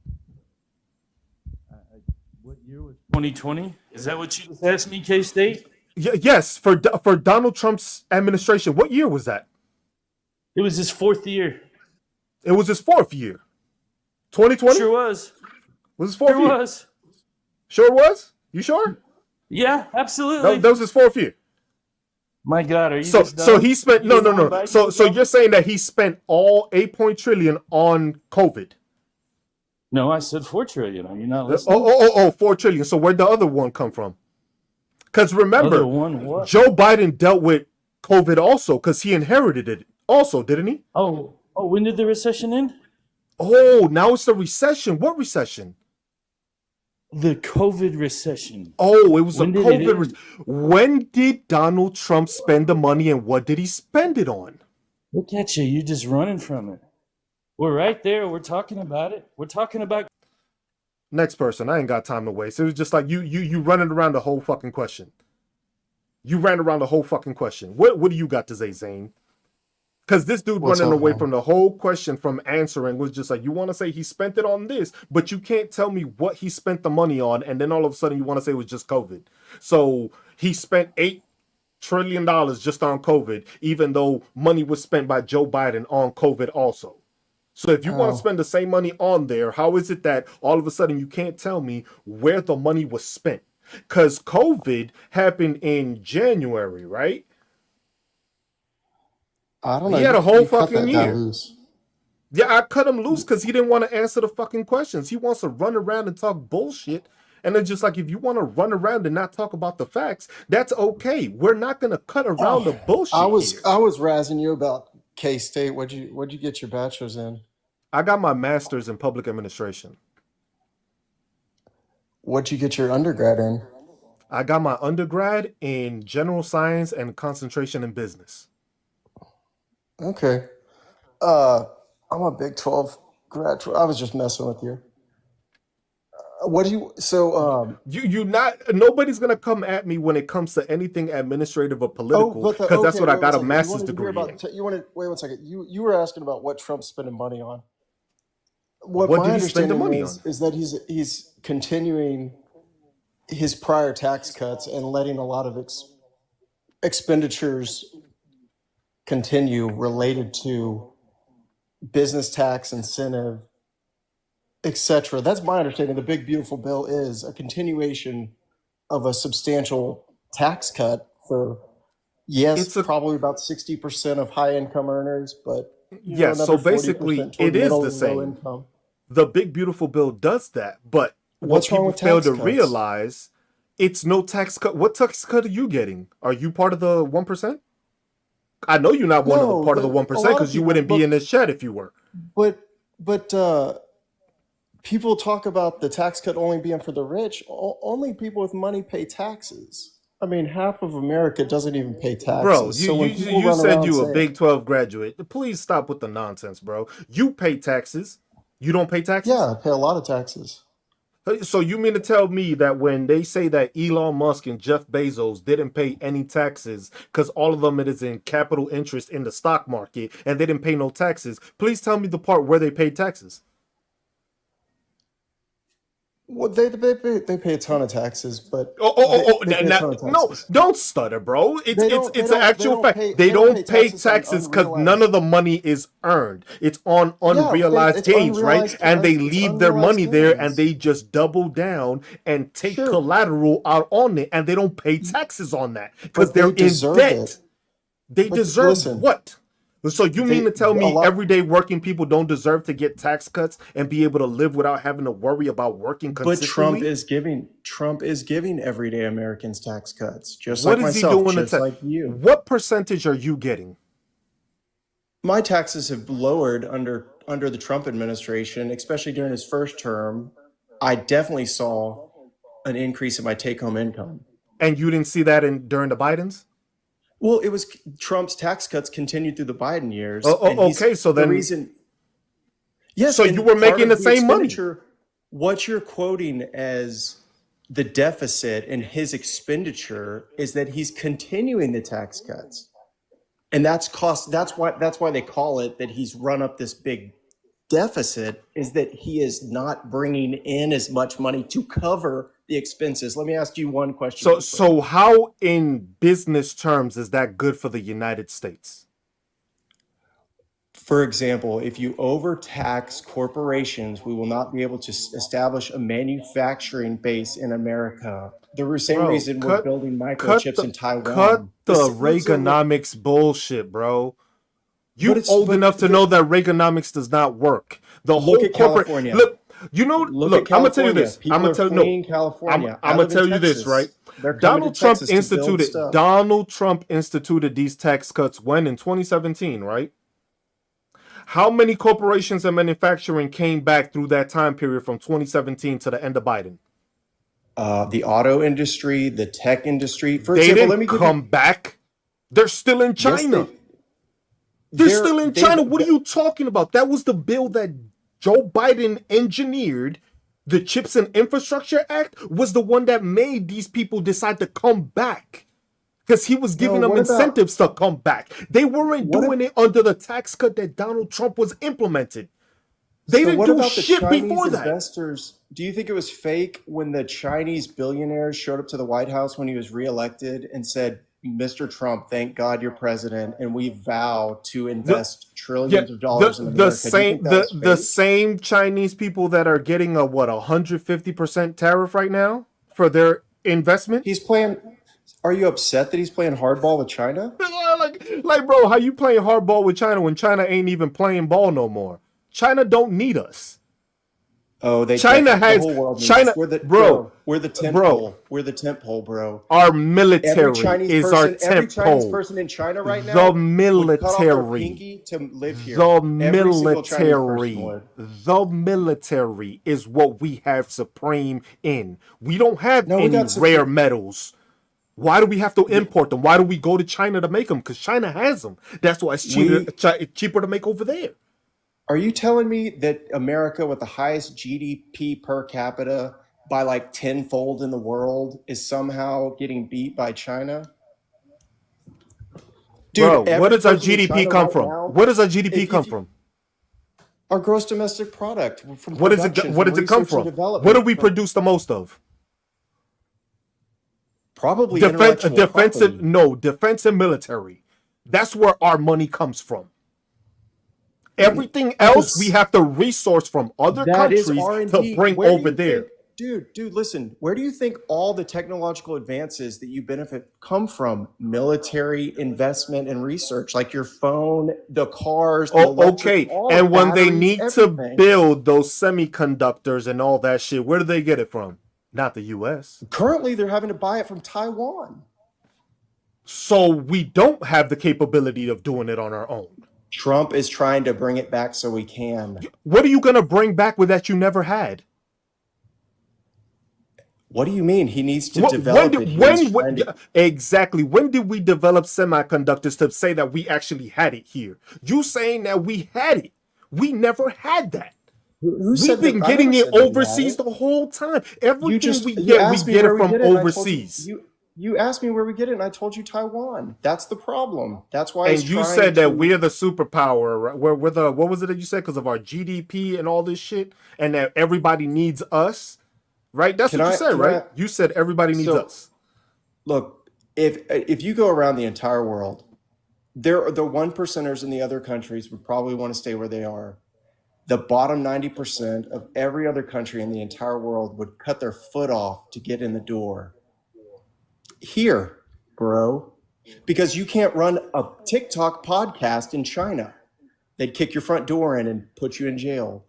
What year was 2020? Is that what you just asked me, K State? Yes, for Donald Trump's administration. What year was that? It was his fourth year. It was his fourth year. 2020 Sure was. was his Sure fourth year. was. Sure was? You sure? Yeah, That, absolutely. that was his fourth year. My God, are you So just so dumb? he spent You no just no want no. Biden to So be so dumb? you're saying that he spent all 8 trillion on COVID? No, I said 4 trillion. Are you not Oh listening? oh oh oh 4 trillion. So where'd the other one come from? Because Other remember, one, what? Joe Biden dealt with COVID also because he inherited it also, didn't he? Oh, when did the recession end? Oh, now it's the recession. What recession? The COVID recession. Oh, it was a When did it COVID. end? When did Donald Trump spend the money and what did he spend it on? Look at you. You're just running from it. We're right there. We're talking about it. We're talking about. Next person. I ain't got time to waste. It was just like you running around the whole fucking question. You ran around the whole fucking question. What do you got to say, Zane? Because this dude What's running up, away man? from the whole question from answering was just like, you want to say he spent it on this, but you can't tell me what he spent the money on, and then all of a sudden you want to say it was just COVID. So he spent $8 trillion just on COVID, even though money was spent by Joe Biden on COVID also. So if you want to Oh, spend the same money on there, how is it that all of a sudden you can't tell me where the money was spent? Because COVID happened in January, right? I don't know. He had You a whole you cut fucking that guy year. loose. Yeah, I cut him loose because he didn't want to answer the fucking questions. He wants to run around and talk bullshit. And it's just like, if you want to run around and not talk about the facts, that's okay. We're not going to cut around the Oh, I bullshit was here. I was razzing you about K State. What'd you get your bachelor's in? I got my master's in public administration. What'd you get your undergrad in? I got my undergrad in general science and concentration in business. Okay. Uh, I'm a Big 12 graduate. I was just messing with you. What do you? So, You not nobody's gonna come at me when it comes to anything administrative or oh, political but because that's okay. what I Wait one got a second. You master's wanted to hear degree about? in. You wanted. Wait one second. You were asking about what Trump's spending money on. What What my did he spend the understanding money is on? is that he's continuing his prior tax cuts and letting a lot of expenditures continue related to business tax incentive, etc. That's my understanding. The big beautiful bill is a continuation of a substantial tax cut for, yes, It's a probably about 60% of high income earners, but Yes, so another basically 40% toward it is middle the and low same. income. The big beautiful bill does that, but what What's wrong people with fail tax to cuts? realize, it's no tax cut. What tax cut are you getting? Are you part of the 1%? I know you're not one of the No, part of the a 1% lot of because you people, wouldn't be in this chat if you were. but people talk about the tax cut only being for the rich. Only people with money pay taxes. I mean, half of America doesn't even pay Bro, taxes. you So you when people you run said around you a saying, Big 12 graduate. Please stop with the nonsense, bro. You pay taxes. You don't pay taxes? yeah, I pay a lot of taxes. So you mean to tell me that when they say that Elon Musk and Jeff Bezos didn't pay any taxes because all of them it is in capital interest in the stock market and they didn't pay no taxes, please tell me the part where they paid taxes. Well, they pay a ton of taxes, but Oh, oh, they oh, oh, they pay a ton of no, taxes. don't stutter, bro. It's They it's don't they it's an don't they actual don't fact. pay They they don't pay don't pay taxes on taxes because none of unrealized. the money is earned. It's on Yeah, unrealized it's gains, right? And they it's leave their unrealized money there and gains. they just double down and take Sure, collateral out on it and they don't pay taxes on that because but they they're in deserve debt. it. They But deserve listen, what? So you mean they to tell a me lot. everyday working people don't deserve to get tax cuts and be able to live without having to worry about working But consistently? Trump is giving everyday Americans tax cuts, just What like is he myself, doing to just like you. what percentage are you getting? My taxes have lowered under the Trump administration, especially during his first term. I definitely saw an increase in my take home income. And you didn't see that in during the Bidens? Well, it was Trump's tax cuts continued through the Biden years, and Okay, so the then, reason. Yes, so you and were part making the of the same money. expenditure, what you're quoting as the deficit in his expenditure is that he's continuing the tax cuts. And that's why they call it that he's run up this big deficit, is that he is not bringing in as much money to cover the expenses. Let me ask you one question So, real quick. so how in business terms is that good for the United States? For example, if you overtax corporations, we will not be able to establish a manufacturing base in America. The same Bro, reason we're building cut microchips the in cut Taiwan. the So look, Reaganomics bullshit, bro. but You old enough to the know that Reaganomics does not work. The look whole at corporate California. look, you know, Look at look, I'm gonna tell you California. this. I'm People gonna are tell no. fleeing California. I I'm gonna live in tell you this, right? Texas. They're coming to Texas to build stuff. Donald Trump instituted these tax cuts when in 2017, right? How many corporations and manufacturing came back through that time period from 2017 to the end of Biden? The auto industry, the tech industry. For They example, let me didn't give you. come back. They're still in Yes, China. They're still in they've. China. What are you talking about? That was the bill that Joe Biden engineered. The Chips and Infrastructure Act was the one that made these people decide to come back because he was No, giving them what about incentives to come back. They weren't what? doing it under the tax cut that Donald Trump was implemented. They So didn't what do about the shit Chinese before that. investors? Do you think it was fake when the Chinese billionaires showed up to the White House when he was reelected and said, "Mr. Trump, thank God you're president, and we vow to The invest yeah trillions of dollars in America"? Do you think that was the fake? same Chinese people that are getting a what 150% tariff right now for their investment. He's playing. Are you upset that he's playing hardball with China? Like, bro, how you playing hardball with China when China ain't even playing ball no more? China don't need us. Oh, they China definitely. The has whole world needs us. China, bro, We're the tent bro. pole. We're the tent pole, bro. Our Every military Chinese is our person, every tent Chinese pole. person in China right The now would cut off their military, pinky to live here. the Every single Chinese person military, would. the military is what we have supreme in. We don't have No, we any got rare supreme. metals. Why do we have to import them? Why do we go to China to make them? Because China has them. That's why it's We cheaper to make over there. Are you telling me that America with the highest GDP per capita by like tenfold in the world is somehow getting beat by China? Bro, Dude, where every does our person in GDP China come right from? now, Where does our GDP come if you from? our gross domestic product from What is it? production, What from does it come research and from? What do development, we from produce the most of? probably intellectual Defensive, property. no, defense and military. That's where our money comes from. Everything else we Because have to resource from other that is countries to R&D. bring Where do over you think, there. dude, listen, where do you think all the technological advances that you benefit come from? Military investment and research, like your phone, the cars, the Oh, electric, okay. all the And when they batteries, need to everything. build those semiconductors and all that shit, where do they get it from? Not the US. Currently, they're having to buy it from Taiwan. So we don't have the capability of doing it on our own. Trump is trying to bring it back so we can. What are you going to bring back with that you never had? What do you mean? He needs to When develop it. did He is trying to. exactly when did we develop semiconductors to say that we actually had it here? You saying that we had it? We never had that. Who We've said been that? I never getting it said that you had overseas it. the whole time. You Everything just we you get asked me it where we from get it, and I told you overseas. you asked me where we get it, and I told you Taiwan. That's the problem. That's why And he's you trying said that to. we're the superpower, right? We're the what was it that you said? Because of our GDP and all this shit, and that everybody needs us, right? That's Can what you I? said, Can right? I? You said everybody needs So us. look, if you go around the entire world, there are the one percenters in the other countries would probably want to stay where they are. The bottom 90% of every other country in the entire world would cut their foot off to get in the door. Here, bro, because you can't run a TikTok podcast in China. They'd kick your front door in and put you in jail.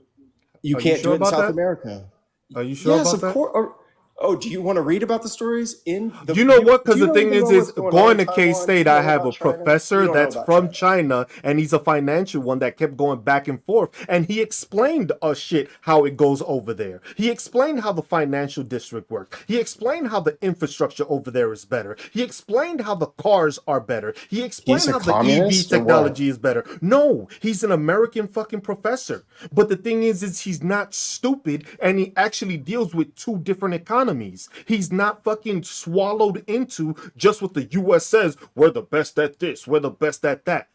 You Are you can't do sure it in about South that? America. Are you sure Yes, about of that? course. Oh, do you want to read about the stories in the? You know what? Do Because you the don't thing even know is what's going on going in to K Taiwan? Do State, you I know have a about China? You professor don't know that's about from China. China, and he's a financial one that kept going back and forth, and he explained us shit how it goes over there. He explained how the financial district works. He explained how the infrastructure over there is better. He explained how the cars are better. He He's explained a how the EV communist or what? technology is better. No, he's an American fucking professor. But the thing is he's not stupid, and he actually deals with two different economies. He's not fucking swallowed into just what the US says, we're the best at this, we're the best at that.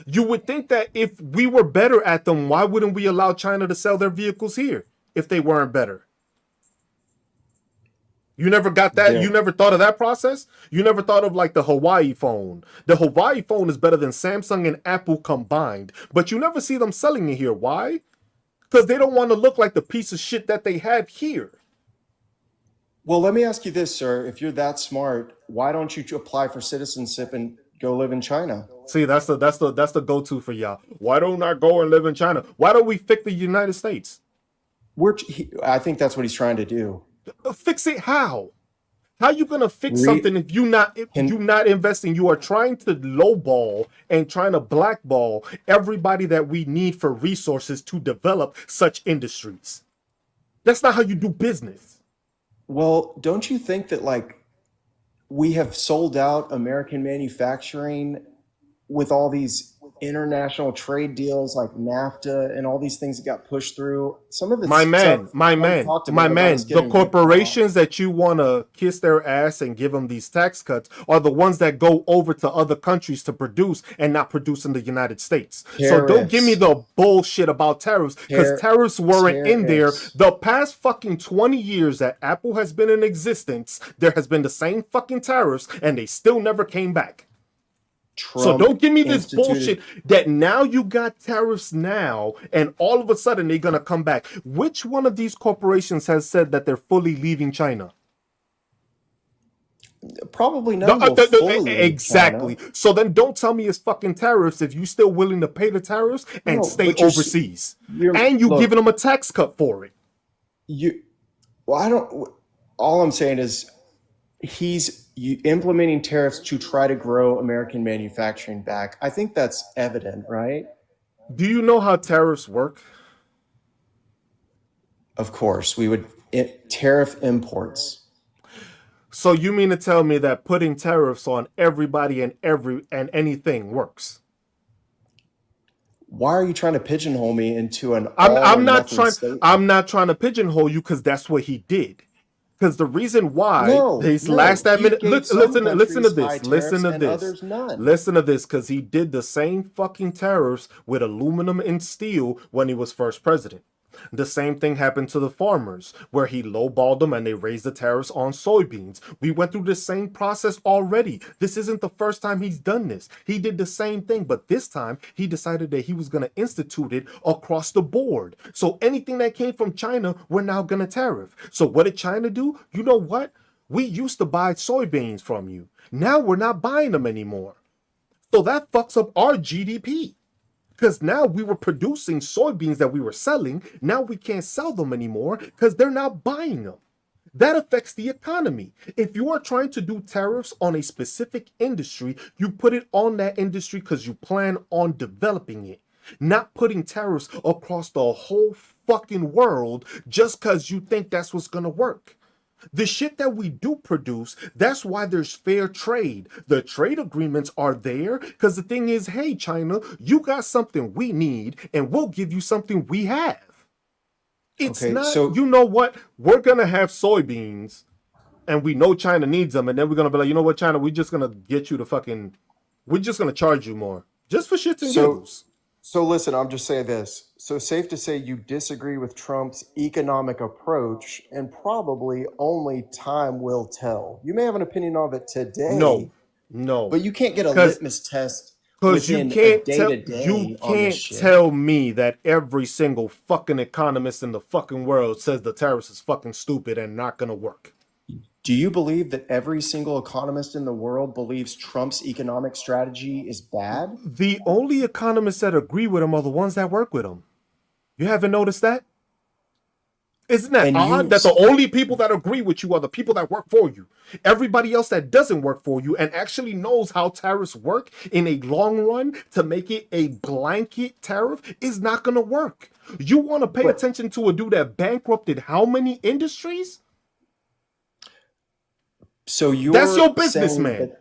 You would think that if we were better at them, why wouldn't we allow China to sell their vehicles here if they weren't better? You never got that? You There. never thought of that process? You never thought of like the Hawaii phone? The Hawaii phone is better than Samsung and Apple combined, but you never see them selling it here. Why? Because they don't want to look like the piece of shit that they have here. Well, let me ask you this, sir. If you're that smart, why don't you apply for citizenship and go live in China? See, that's the go-to for y'all. Why don't I go and live in China? Why don't we fix the United States? I think that's what he's trying to do. Fix it how? How you gonna fix Re, something if you can not investing? You are trying to lowball and trying to blackball everybody that we need for resources to develop such industries. That's not how you do business. Well, don't you think that like we have sold out American manufacturing with all these international trade deals like NAFTA and all these things that got pushed through? Some of it's My stuff man, my man, untalked my about us man. The getting ripped off. corporations that you want to kiss their ass and give them these tax cuts are the ones that go over to other countries to produce and not produce in the United States. So don't give me Tariffs, the bullshit about tariffs because tar- tariffs weren't in there. tariffs. The past fucking 20 years that Apple has been in existence, there has been the same fucking tariffs and they still never came back. So Trump don't give me this instituted. bullshit that now you got tariffs now and all of a sudden they're going to come back. Which one of these corporations has said that they're fully leaving China? Probably none will fully leave China. Exactly. So then don't tell me it's fucking tariffs if you're still willing to pay the tariffs and No, stay but overseas. you're And you giving look, them a tax cut for it. you. Well, I don't. All I'm saying is implementing tariffs to try to grow American manufacturing back. I think that's evident, right? Do you know how tariffs work? Of course, we would tariff imports. So you mean to tell me that putting tariffs on everybody and anything works? Why are you trying to pigeonhole me into an I'm all or I'm not nothing trying statement? I'm not trying to pigeonhole you because that's what he did. Because the reason why No, his no. last He minute gave some listen to countries high this, tariffs and others none. listen to this, because he did the same fucking tariffs with aluminum and steel when he was first president. The same thing happened to the farmers, where he lowballed them and they raised the tariffs on soybeans. We went through the same process already. This isn't the first time he's done this. He did the same thing, but this time he decided that he was going to institute it across the board. So anything that came from China, we're now going to tariff. So what did China do? You know what? We used to buy soybeans from you. Now we're not buying them anymore. So that fucks up our GDP. Because now we were producing soybeans that we were selling. Now we can't sell them anymore because they're not buying them. That affects the economy. If you are trying to do tariffs on a specific industry, you put it on that industry because you plan on developing it, not putting tariffs across the whole fucking world just because you think that's what's going to work. The shit that we do produce, that's why there's fair trade. The trade agreements are there because the thing is, hey, China, you got something we need and we'll give you something we have. It's Okay, not, so you know what? We're going to have soybeans and we know China needs them. And then we're going to be like, you know what, China, we're just going to get you to fucking, we're just going to charge you more just for shits and so giggles. so listen, I'm just saying this. So safe to say you disagree with Trump's economic approach, and probably only time will tell. You may have an opinion of it No, today, no. but you can't get a Because litmus test Because within a day to day on this shit. tell me that every single fucking economist in the fucking world says the tariffs is fucking stupid and not gonna work. Do you believe that every single economist in the world believes Trump's economic strategy is bad? The only economists that agree with him are the ones that work with him. You haven't noticed that? Isn't that And odd that the only people that agree with you are the people that work for you? Everybody else that doesn't work for you and actually knows how tariffs work in a long run to make it a blanket tariff is not going to work. You want to pay but attention to a dude that bankrupted how many industries? so That's you're your saying businessman. that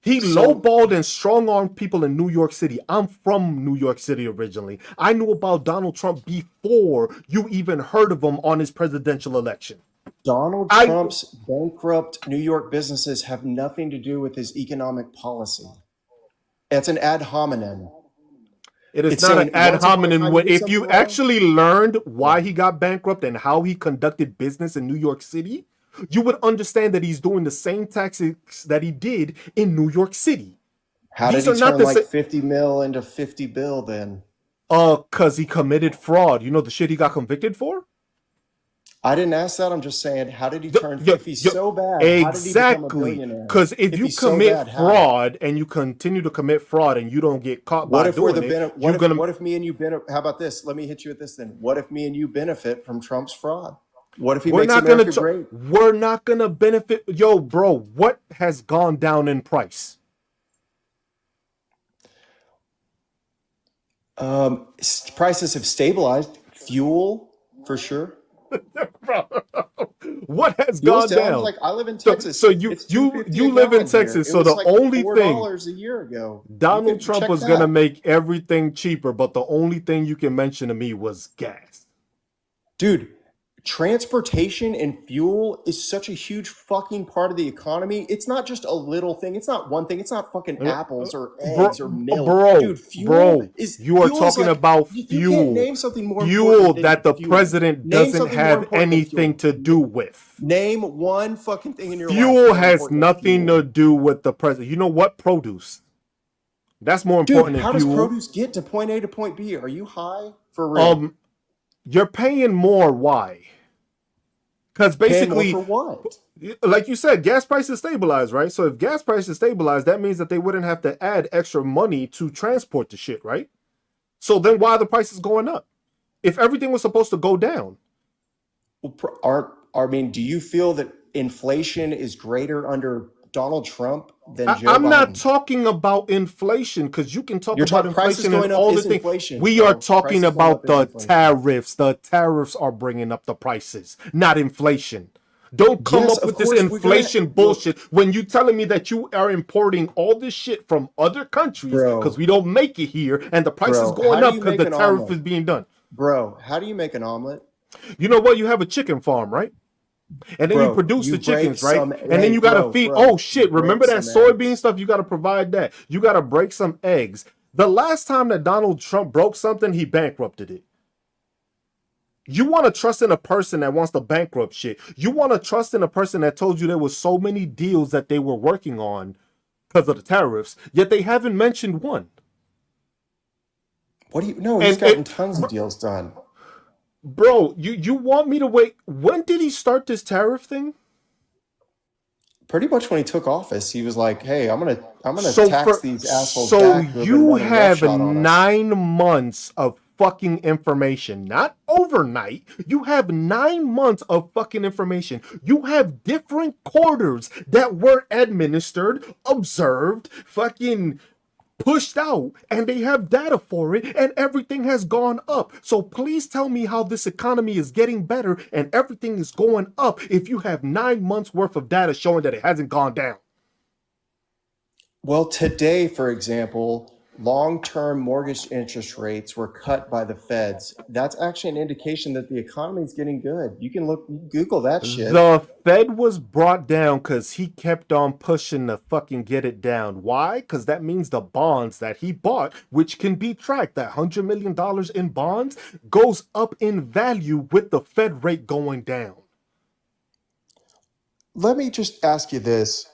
He so lowballed and strong armed people in New York City. I'm from New York City originally. I knew about Donald Trump before you even heard of him on his presidential election. Donald I Trump's bankrupt New York businesses have nothing to do with his economic policy. It's an ad hominem. It is It's not an saying ad once upon a hominem. time you did If something you wrong. actually learned Yeah. why he got bankrupt and how he conducted business in New York City, you would understand that he's doing the same tactics that he did in New York City. How did These he are not turn the like same. 50 mil into 50 bill then? Cause he committed fraud. You know the shit he got convicted for? I didn't ask that. I'm just saying, how did he turn? Yo, If he's yo, so bad, how did he become a exactly. billionaire? Because if If you he's so commit bad, how? fraud and you continue to commit fraud and you don't get caught What by if we're doing the it, you're gonna. what if me and you benefit? How about this? Let me hit you with this then. What if me and you benefit from Trump's fraud? What if he We're makes not gonna. America great? We're not gonna benefit. Yo, bro, what has gone down in price? Prices have stabilized. Fuel, for sure. Bro, what has Fuel's gone down. down? Like I live in So, Texas. so you It's two you fifty a you live in gallon here. Texas. It So was the like only thing $4 a year ago. You Donald can Trump check was gonna that. make everything cheaper, but the only thing you can mention to me was gas. Dude, transportation and fuel is such a huge fucking part of the economy. It's not just a little thing. It's not one thing. It's not fucking Uh, apples or Bro, eggs or milk. bro, Dude, bro, you are fuel is talking like about you can't fuel. name something more Fuel important than that the fuel. president Name doesn't something more have important than anything fuel. to do with. Name one fucking thing in your life Fuel more has important than nothing to fuel. do with the president. You know what? Produce. That's more Dude, important than how does fuel. produce get to point A to point B? Are you high? For real? Um, you're paying more. Why? Because Paying more for basically, what? like you said, gas prices stabilize, right? So if gas prices stabilize, that means that they wouldn't have to add extra money to transport the shit, right? So then why are the prices going up? If everything was supposed to go down. I mean, do you feel that inflation is greater under Donald Trump than I, Joe I'm not Biden? talking about inflation because you can talk You're about talking prices inflation and going up all the is things. inflation, We are bro. talking Prices going about up is the inflation. tariffs. The tariffs are bringing up the prices, not inflation. Don't come Yes, up of with this course we're gonna inflation bullshit when you telling me that you are importing all this shit from other countries because bro, we don't make it here and the price is how going do up you because make the an tariff omelet? is being done. Bro, how do you make an omelet? You know what? You have a chicken farm, right? And then you Bro, produce you the break chickens, right? some, And then hey, you gotta feed. Oh you shit! break Remember that some soybean eggs. stuff? You gotta provide that. You gotta break some eggs. The last time that Donald Trump broke something, he bankrupted it. You want to trust in a person that wants to bankrupt shit. You want to trust in a person that told you there was so many deals that they were working on because of the tariffs, yet they haven't mentioned one. What do you no, he's And gotten tons of deals done. bro, you want me to wait? When did he start this tariff thing? Pretty much when he took office, he was like, "Hey, I'm gonna So tax for these assholes so back who have been you running have roughshod on us." 9 months of fucking information, not overnight. You have 9 months of fucking information. You have different quarters that were administered, observed, fucking pushed out, and they have data for it, and everything has gone up. So please tell me how this economy is getting better and everything is going up if you have 9 months worth of data showing that it hasn't gone down. Well, today, for example, long-term mortgage interest rates were cut by the feds. That's actually an indication that the economy is getting good. You can Google that shit. The Fed was brought down because he kept on pushing to fucking get it down. Why? Because that means the bonds that he bought, which can be tracked, that $100 million in bonds, goes up in value with the Fed rate going down. Let me just ask you this.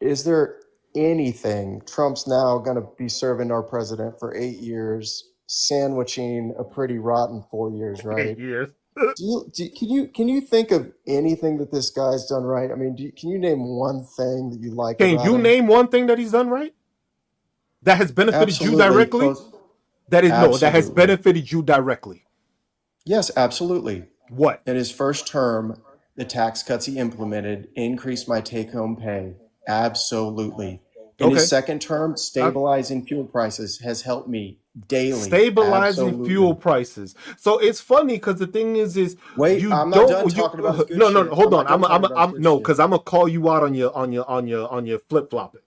Is there anything Trump's now going to be serving our president for 8 years, sandwiching a pretty rotten 4 years, right? Years. Can you think of anything that this guy's done right? I mean, can you name one thing that you like Can about you him? name one thing that he's done right? That has benefited you Absolutely. directly? That has Absolutely. benefited you directly. Yes, absolutely. What? In his first term, the tax cuts he implemented increased my take-home pay. Absolutely. In his Okay. second term, I, stabilizing fuel prices has helped me daily. stabilizing fuel Absolutely. prices. So it's funny because the thing is Wait, you I'm not done don't you talking about his good no no no, shit. I'm hold on. not done talking about his I'm good no, shit. because I'm gonna call you out on your flip flopping.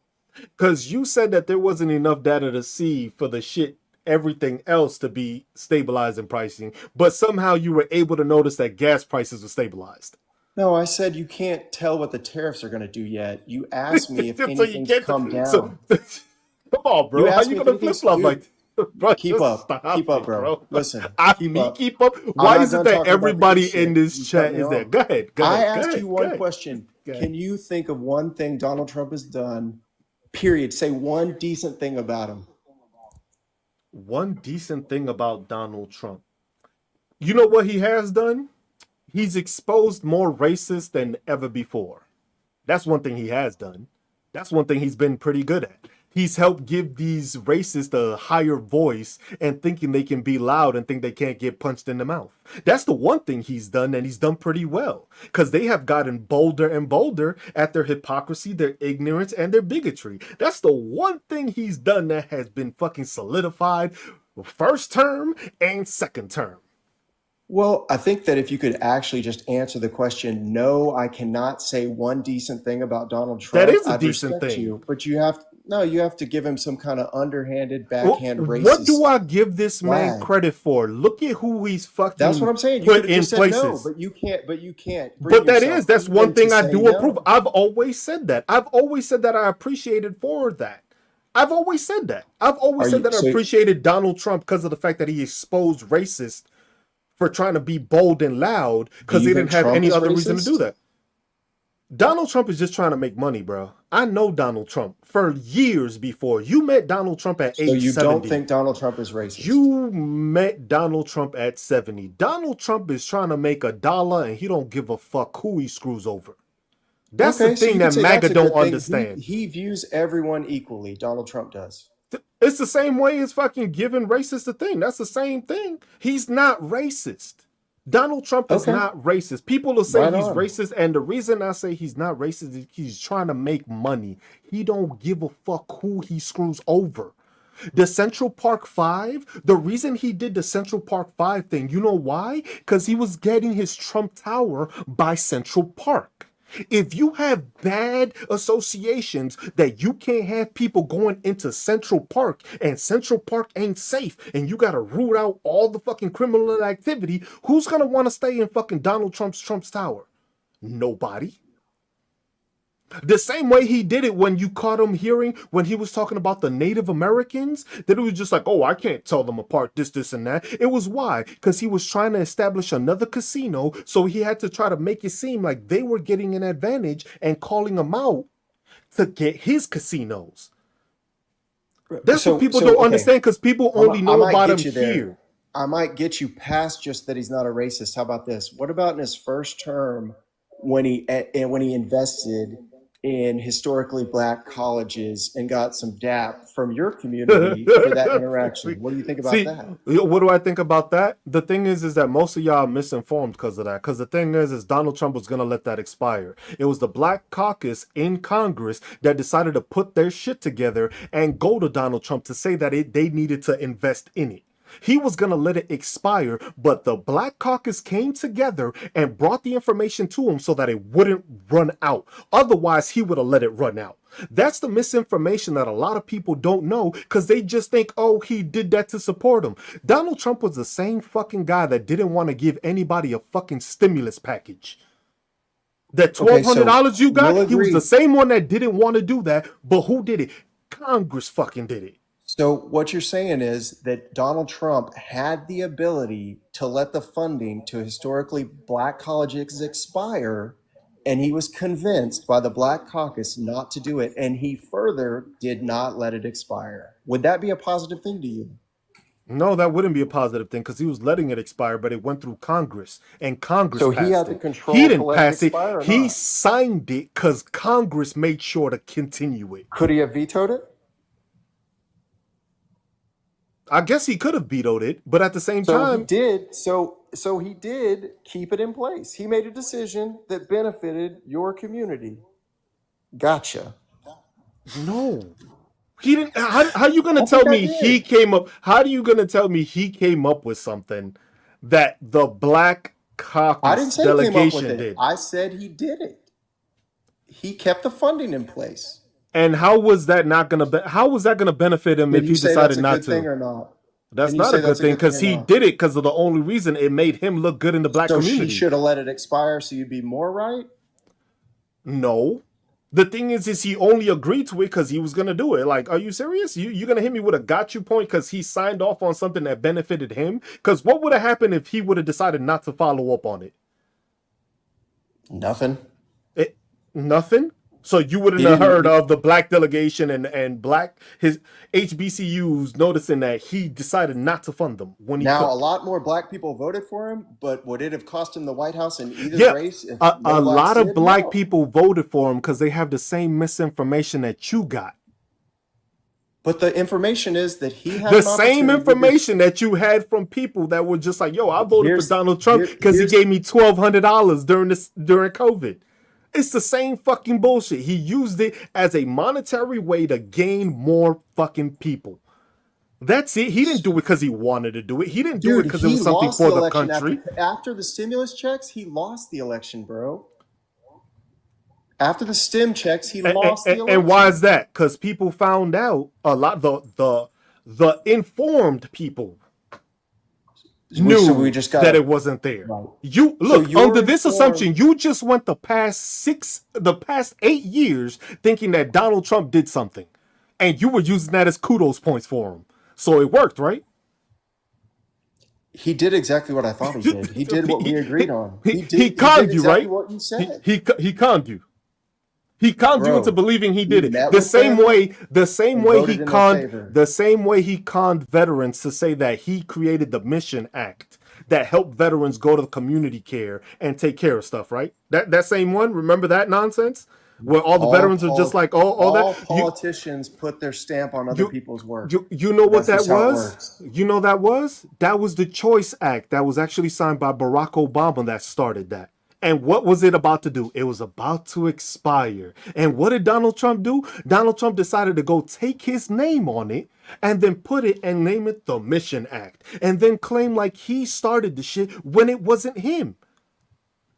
Because you said that there wasn't enough data to see for the shit everything else to be stabilized in pricing, but somehow you were able to notice that gas prices were stabilized. No, I said you can't tell what the tariffs are going to do yet. You asked me if So you anything's get come so down. come on, You bro. How asked you me if gonna flip anything's, flop like dude. that? Bro, Keep just up, stop it, bro. bro. Listen, I keep me up. keep up. I'm Why not is it done that talking about the good everybody in shit. this You cut chat me is there? off. Go ahead, go I ahead, go asked ahead, you go one ahead, question. go ahead. Can you think of one thing Donald Trump has done? Period. Say one decent thing about him. One decent thing about Donald Trump. You know what he has done? He's exposed more racists than ever before. That's one thing he has done. That's one thing he's been pretty good at. He's helped give these racists a higher voice and thinking they can be loud and think they can't get punched in the mouth. That's the one thing he's done, and he's done pretty well. Because they have gotten bolder and bolder at their hypocrisy, their ignorance, and their bigotry. That's the one thing he's done that has been fucking solidified first term and second term. Well, I think that if you could actually just answer the question, no, I cannot say one decent thing about Donald That Trump, is a I'd decent respect thing. you. But you have to give him some kind of underhanded, Well, backhand, what do racist I give this man flag. credit for? Look at who he's That's what fucking I'm saying. You put could have in just said no, places. but you can't bring But yourself that's one even to thing I say do approve. no. I've always said that. I've always said that I appreciated for that. I've always said that. I've Are always said you that I so appreciated Donald Trump because of the fact that he exposed racists for trying to be bold and loud do because you they think didn't have Trump any is other reason to do racist? that. Donald Trump is just trying to make money, bro. I know Donald Trump for years before. You met Donald Trump at So age you don't 70. think Donald Trump is racist? You met Donald Trump at 70. Donald Trump is trying to make a dollar and he don't give a fuck who he screws over. That's the Okay, so thing you could that say that's MAGA a don't good thing. understand. He views everyone equally. Donald Trump does. It's the same way as fucking giving racist a thing. That's the same thing. He's not racist. Donald Trump is Okay, not racist. People will say right he's on. racist, and the reason I say he's not racist is he's trying to make money. He don't give a fuck who he screws over. The Central Park Five, the reason he did the Central Park Five thing, you know why? Because he was getting his Trump Tower by Central Park. If you have bad associations that you can't have people going into Central Park and Central Park ain't safe and you gotta root out all the fucking criminal activity, who's gonna want to stay in fucking Donald Trump's Tower? Nobody. The same way he did it when you caught him hearing when he was talking about the Native Americans, that it was just like, oh, I can't tell them apart, this, and that. It was why? Because he was trying to establish another casino, so he had to try to make it seem like they were getting an advantage and calling them out to get his casinos. That's what people don't Okay, understand because people only I know might about him get you there. here. I might get you past just that he's not a racist. How about this? What about in his first term when he invested in historically black colleges and got some DAP from your community for that interaction? What do you think about See, that? what do I think about that? The thing is that most of y'all are misinformed because of that. Because the thing is Donald Trump was gonna let that expire. It was the Black Caucus in Congress that decided to put their shit together and go to Donald Trump to say that they needed to invest in it. He was going to let it expire, but the Black Caucus came together and brought the information to him so that it wouldn't run out. Otherwise, he would have let it run out. That's the misinformation that a lot of people don't know because they just think, oh, he did that to support him. Donald Trump was the same fucking guy that didn't want to give anybody a fucking stimulus package. That Okay, so $1,200 you we'll got, he was the agree. same one that didn't want to do that, but who did it? Congress fucking did it. So what you're saying is that Donald Trump had the ability to let the funding to historically black colleges expire, and he was convinced by the Black Caucus not to do it, and he further did not let it expire. Would that be a positive thing to you? No, that wouldn't be a positive thing because he was letting it expire, but it went through Congress and Congress So he passed had the it. He control to didn't let it pass it. expire or He not? signed it because Congress made sure to continue it. Could he have vetoed it? I guess he could have vetoed it, but at the same So he time, did. so he did keep it in place. He made a decision that benefited your community. Gotcha. No. He didn't. How you gonna I tell think I me he did. came up? How are you gonna tell me he came up with something that the Black I Caucus didn't say he came up with delegation it. did? I said he did it. He kept the funding in place. And how was that not gonna? How was that gonna benefit him Can if you he say that's decided a not good thing to? or not? Can That's you not a say good that's a thing good thing because or he not? did it because of the only reason it made him look good in the black So he community. should have let it expire so you'd be more right? No. The thing is he only agreed to it because he was gonna do it. Like, are you serious? You gonna hit me with a got you point because he signed off on something that benefited him? Because what would have happened if he would have decided not to follow up on it? Nothing. Nothing. So you wouldn't He have heard didn't. of the black delegation and black his HBCUs noticing that he decided not to fund them when he Now, a could. lot more black people voted for him, but would it have cost him the White House in either Yeah, race if a no blacks lot of did? black No. people voted for him because they have the same misinformation that you got. But the information is that he had The an same opportunity to. information that you had from people that were just like, "Yo, I voted for Here's Donald Trump here because he here's gave me $1,200 during COVID." It's the same fucking bullshit. He used it as a monetary way to gain more fucking people. That's it. He didn't do it because he wanted to do it. He didn't do it dude. because it He was something lost the for the election country. after the stimulus checks. He lost the election, bro. After the stim checks, he lost the And why is election. that? Because people found out a lot. The informed people So we knew just that gotta it wasn't there. right. You So look under you're this informed. assumption. You just went the past 8 years thinking that Donald Trump did something, and you were using that as kudos points for him. So it worked, right? He did exactly what I thought he did. He did what we he, agreed on. he, He he did. He did conned you, exactly right? what you said, He conned you. He conned you into bro. believing he He did it. met The with same them way, the same and way he voted in their conned, favor. the same way he conned veterans to say that he created the Mission Act that helped veterans go to community care and take care of stuff, right? That same one, remember that nonsense? Where all the All veterans are just like, all that. all politicians put their stamp on other You people's work. you know what That's that just how it was? works. You know that was the Choice Act that was actually signed by Barack Obama that started that. And what was it about to do? It was about to expire. And what did Donald Trump do? Donald Trump decided to go take his name on it and then put it and name it the Mission Act. And then claim like he started the shit when it wasn't him.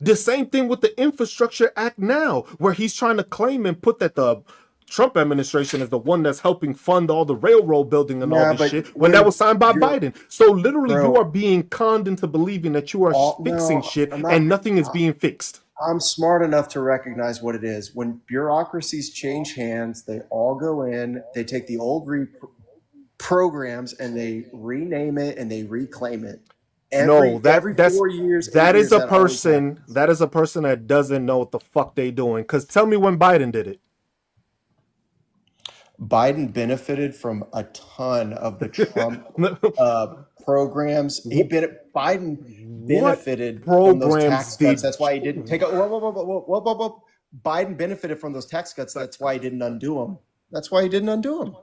The same thing with the Infrastructure Act now, where he's trying to claim and put that the Trump administration is the one that's helping fund all the railroad building and all Nah, this but shit when that when was signed by you're Biden. So literally you are bro, being conned into believing that you are all fixing no, shit I'm not. and nothing is being fixed. I'm smart enough to recognize what it is. When bureaucracies change hands, they all go in. They take the old programs and they rename it and they reclaim it. No, Every 4 years, 8 years, that always happens. that is a person that doesn't know what the fuck they doing. Cause tell me when Biden did it. Biden benefited from a ton of the Trump programs. Biden What benefited from those programs tax cuts. did That's why he didn't take. Biden benefited from those tax cuts. That's why he didn't undo them. That's why he didn't undo them.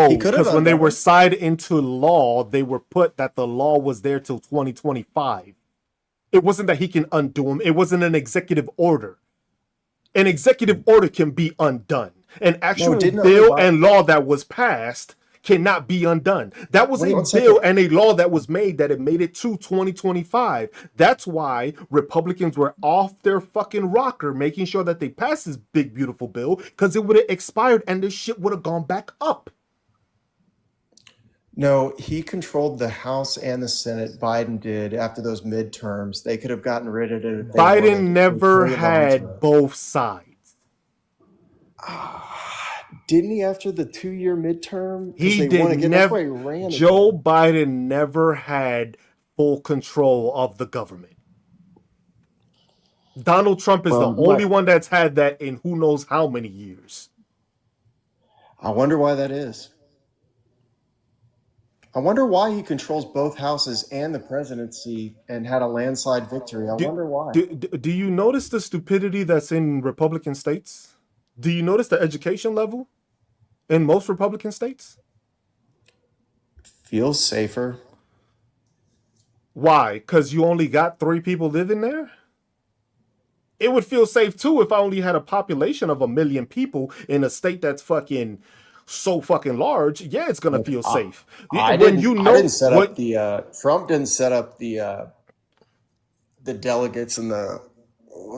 He no, could have because when they undone were them. signed into law, they were put that the law was there till 2025. It wasn't that he can undo them. It wasn't an executive order. An executive order can be undone. An No, it actual didn't undo bill Biden. and law that was passed cannot be undone. That was Wait a one bill second. and a law that was made that it made it to 2025. That's why Republicans were off their fucking rocker making sure that they passed this big beautiful bill because it would have expired and this shit would have gone back up. No, he controlled the House and the Senate. Biden did after those midterms. They could have gotten rid of it if they Biden wanted. never It's very long had term. both sides. Didn't he after the 2 year midterm? Because He they won did again. That's never. why he ran Joe again. Biden never had full control of the government. Donald Trump is the Well, only one that's had that in who knows how many years. I wonder why that is. I wonder why he controls both houses and the presidency and had a landslide victory. I Do, wonder why. do you notice the stupidity that's in Republican states? Do you notice the education level in most Republican states? Feels safer. Why? Because you only got 3 people living there? It would feel safe too if I only had a population of 1 million people in a state that's fucking so fucking large. Yeah, it's gonna Look, feel safe. I When didn't you I didn't know set up what Trump didn't set up the delegates in the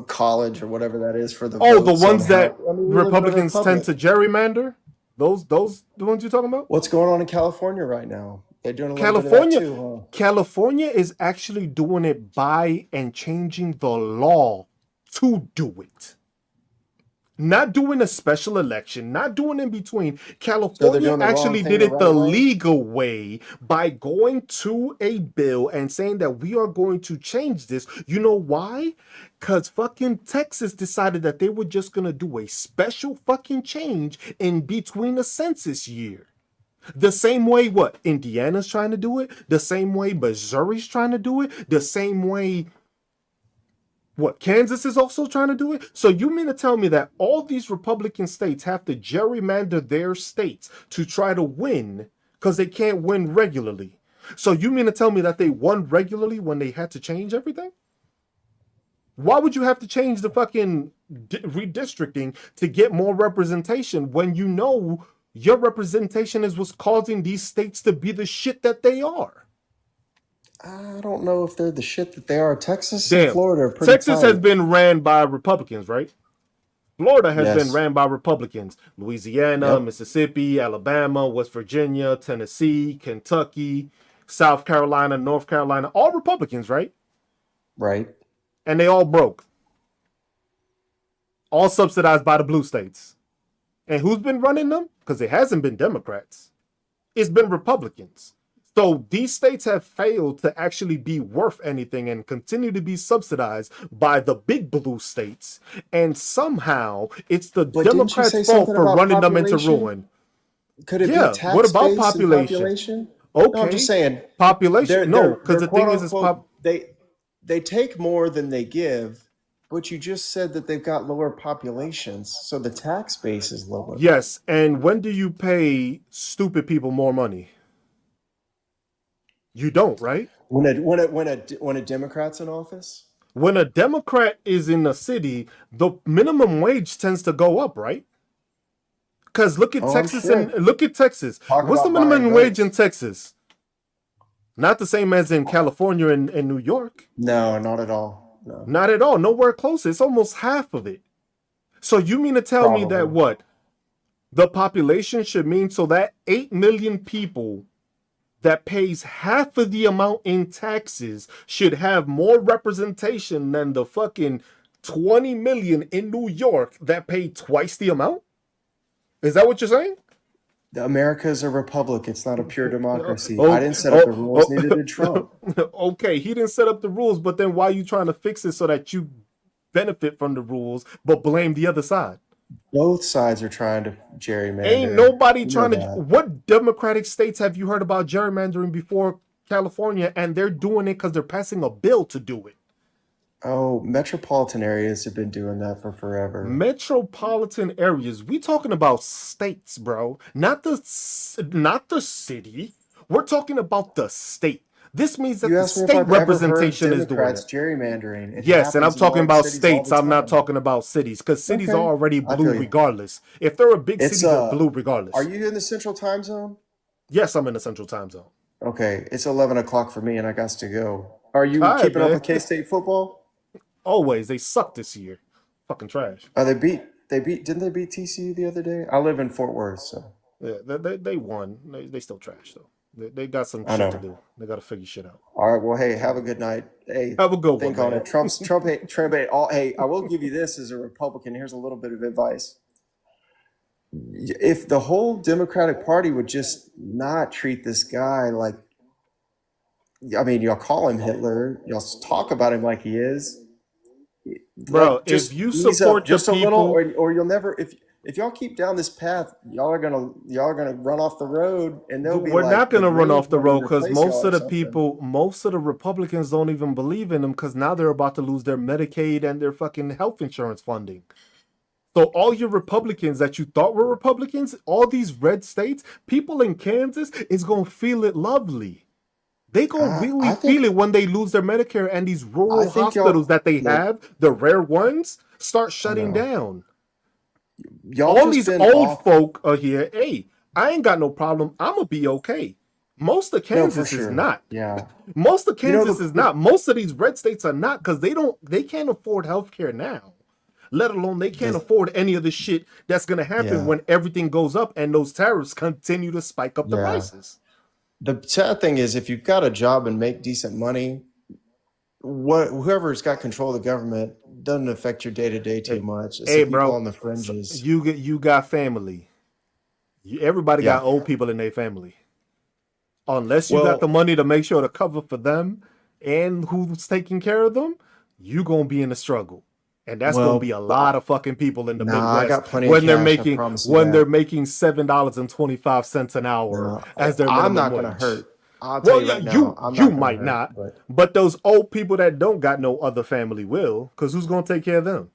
college or whatever that is for the oh, the votes on ones how. that I mean, we live in a Republicans tend republic. to gerrymander? Those the ones you're talking about? What's going on in California right now? They're doing a little bit of that California too, California is actually doing it by and changing the law to do it. Not doing a special election, not doing in between. so they're California doing the wrong actually thing did the it the right way. legal way by going to a bill and saying that we are going to change this. You know why? Because fucking Texas decided that they were just going to do a special fucking change in between the census year. The same way what Indiana's trying to do it, the same way Missouri's trying to do it, the same way what Kansas is also trying to do it. So you mean to tell me that all these Republican states have to gerrymander their states to try to win because they can't win regularly? So you mean to tell me that they won regularly when they had to change everything? Why would you have to change the fucking redistricting to get more representation when you know your representation is what's causing these states to be the shit that they are? I don't know if they're the shit that they are. Texas and Damn. Florida are pretty Texas has tight. been ran by Republicans, right? Florida has been Yes. ran by Republicans. Louisiana, Yep. Mississippi, Alabama, West Virginia, Tennessee, Kentucky, South Carolina, North Carolina, all Republicans, right? Right. And they all broke. All subsidized by the blue states. And who's been running them? Because it hasn't been Democrats. It's been Republicans. So these states have failed to actually be worth anything and continue to be subsidized by the big blue states. And somehow it's the But didn't you Democrats' say fault something for about running them into population? ruin. Could it be Yeah, what tax about base and population? population? No, I'm just Okay, saying population. No, because they're the quote thing is unquote they take more than they give, but you just said that they've got lower populations, so the tax base is lower. yes. And when do you pay stupid people more money? You don't, right? When a Democrat's in office. When a Democrat is in a city, the minimum wage tends to go up, right? Because look at Oh, I'm Texas and sure. look at Texas. Talk What's the about buying minimum wage in votes. Texas? Not the same as in California and New York. No, not at all. No, Not at all. Nowhere close. It's almost half of it. So you mean to tell me that probably. what? The population should mean so that 8 million people that pays half of the amount in taxes should have more representation than the fucking 20 million in New York that pay twice the amount? Is that what you're saying? America is a republic. It's not a pure democracy. I Oh, didn't set up the rules. oh, Neither did Trump. okay, he didn't set up the rules, but then why are you trying to fix it so that you benefit from the rules but blame the other side? Both sides are trying to Ain't gerrymander. nobody You know trying to. that. What Democratic states have you heard about gerrymandering before California? And they're doing it because they're passing a bill to do it. Oh, metropolitan areas have been doing that for forever. Metropolitan areas. We talking about states, bro. Not the city. We're talking about the state. This means that You the asked me if state I've ever heard representation is doing Democrats it. gerrymandering. It Yes, and I'm happens in talking large about cities all states. the I'm not time. talking about cities because cities are Okay, already I blue feel you. regardless. If they're a big It's city, they're blue Are regardless. you in the Central Time Zone? Yes, I'm in the Central Time Zone. Okay, it's 11 o'clock for me, and I got to go. Are you All right, keeping up with man. K-State football? Always, they suck this year. Fucking trash. Didn't they beat TCU the other day? I live in Fort Worth, so Yeah, they won. They still trash though. They got some I shit to know. do. They got to figure shit out. All right, well, hey, have a good night. Hey, Have a good one, think on man. it. Trump ain't all. Hey, I will give you this as a Republican. Here's a little bit of advice. If the whole Democratic Party would just not treat this guy like, I mean, y'all call him Hitler, y'all talk about him like he is, Bro, like if just you ease up support the just a little, people, or you'll never. If y'all keep down this path, y'all are gonna run off the road, and they'll be we're not like the gonna run Greens off the when we road because replace y'all or something. most of the Republicans don't even believe in them because now they're about to lose their Medicaid and their fucking health insurance funding. So all your Republicans that you thought were Republicans, all these red states, people in Kansas is gonna feel it lovely. They gonna really I feel think it when they lose their Medicare and these I rural think hospitals y'all that they look. have, the rare ones, start I shutting know down. y'all All just these been old off. folk are here. Hey, I ain't got no problem. I'ma be okay. Most of No, for Kansas is sure. not. Yeah. Most of You know Kansas is the not. Most of these red states are not because they can't afford health care now. Let alone they can't the afford any of the shit that's gonna happen yeah when everything goes up and those tariffs continue to spike up the yeah. prices. The sad thing is, if you've got a job and make decent money, whoever's got control of the government doesn't affect your day to day too Hey, much. It's the hey, people bro, on the so fringes. you got family. Everybody Yeah. got old people in their family. Unless you got the Well, money to make sure to cover for them and who's taking care of them, you gonna be in a struggle. And that's gonna be well, a lot of fucking people in the nah, I Midwest got plenty of cash. I promise you when they're that. making $7.25 an hour No, as their I'm minimum not gonna wage. hurt. I'll tell Well, you yeah, right now, I'm you not gonna might hurt. not, But but those old people that don't got no other family will, because who's gonna take care of them?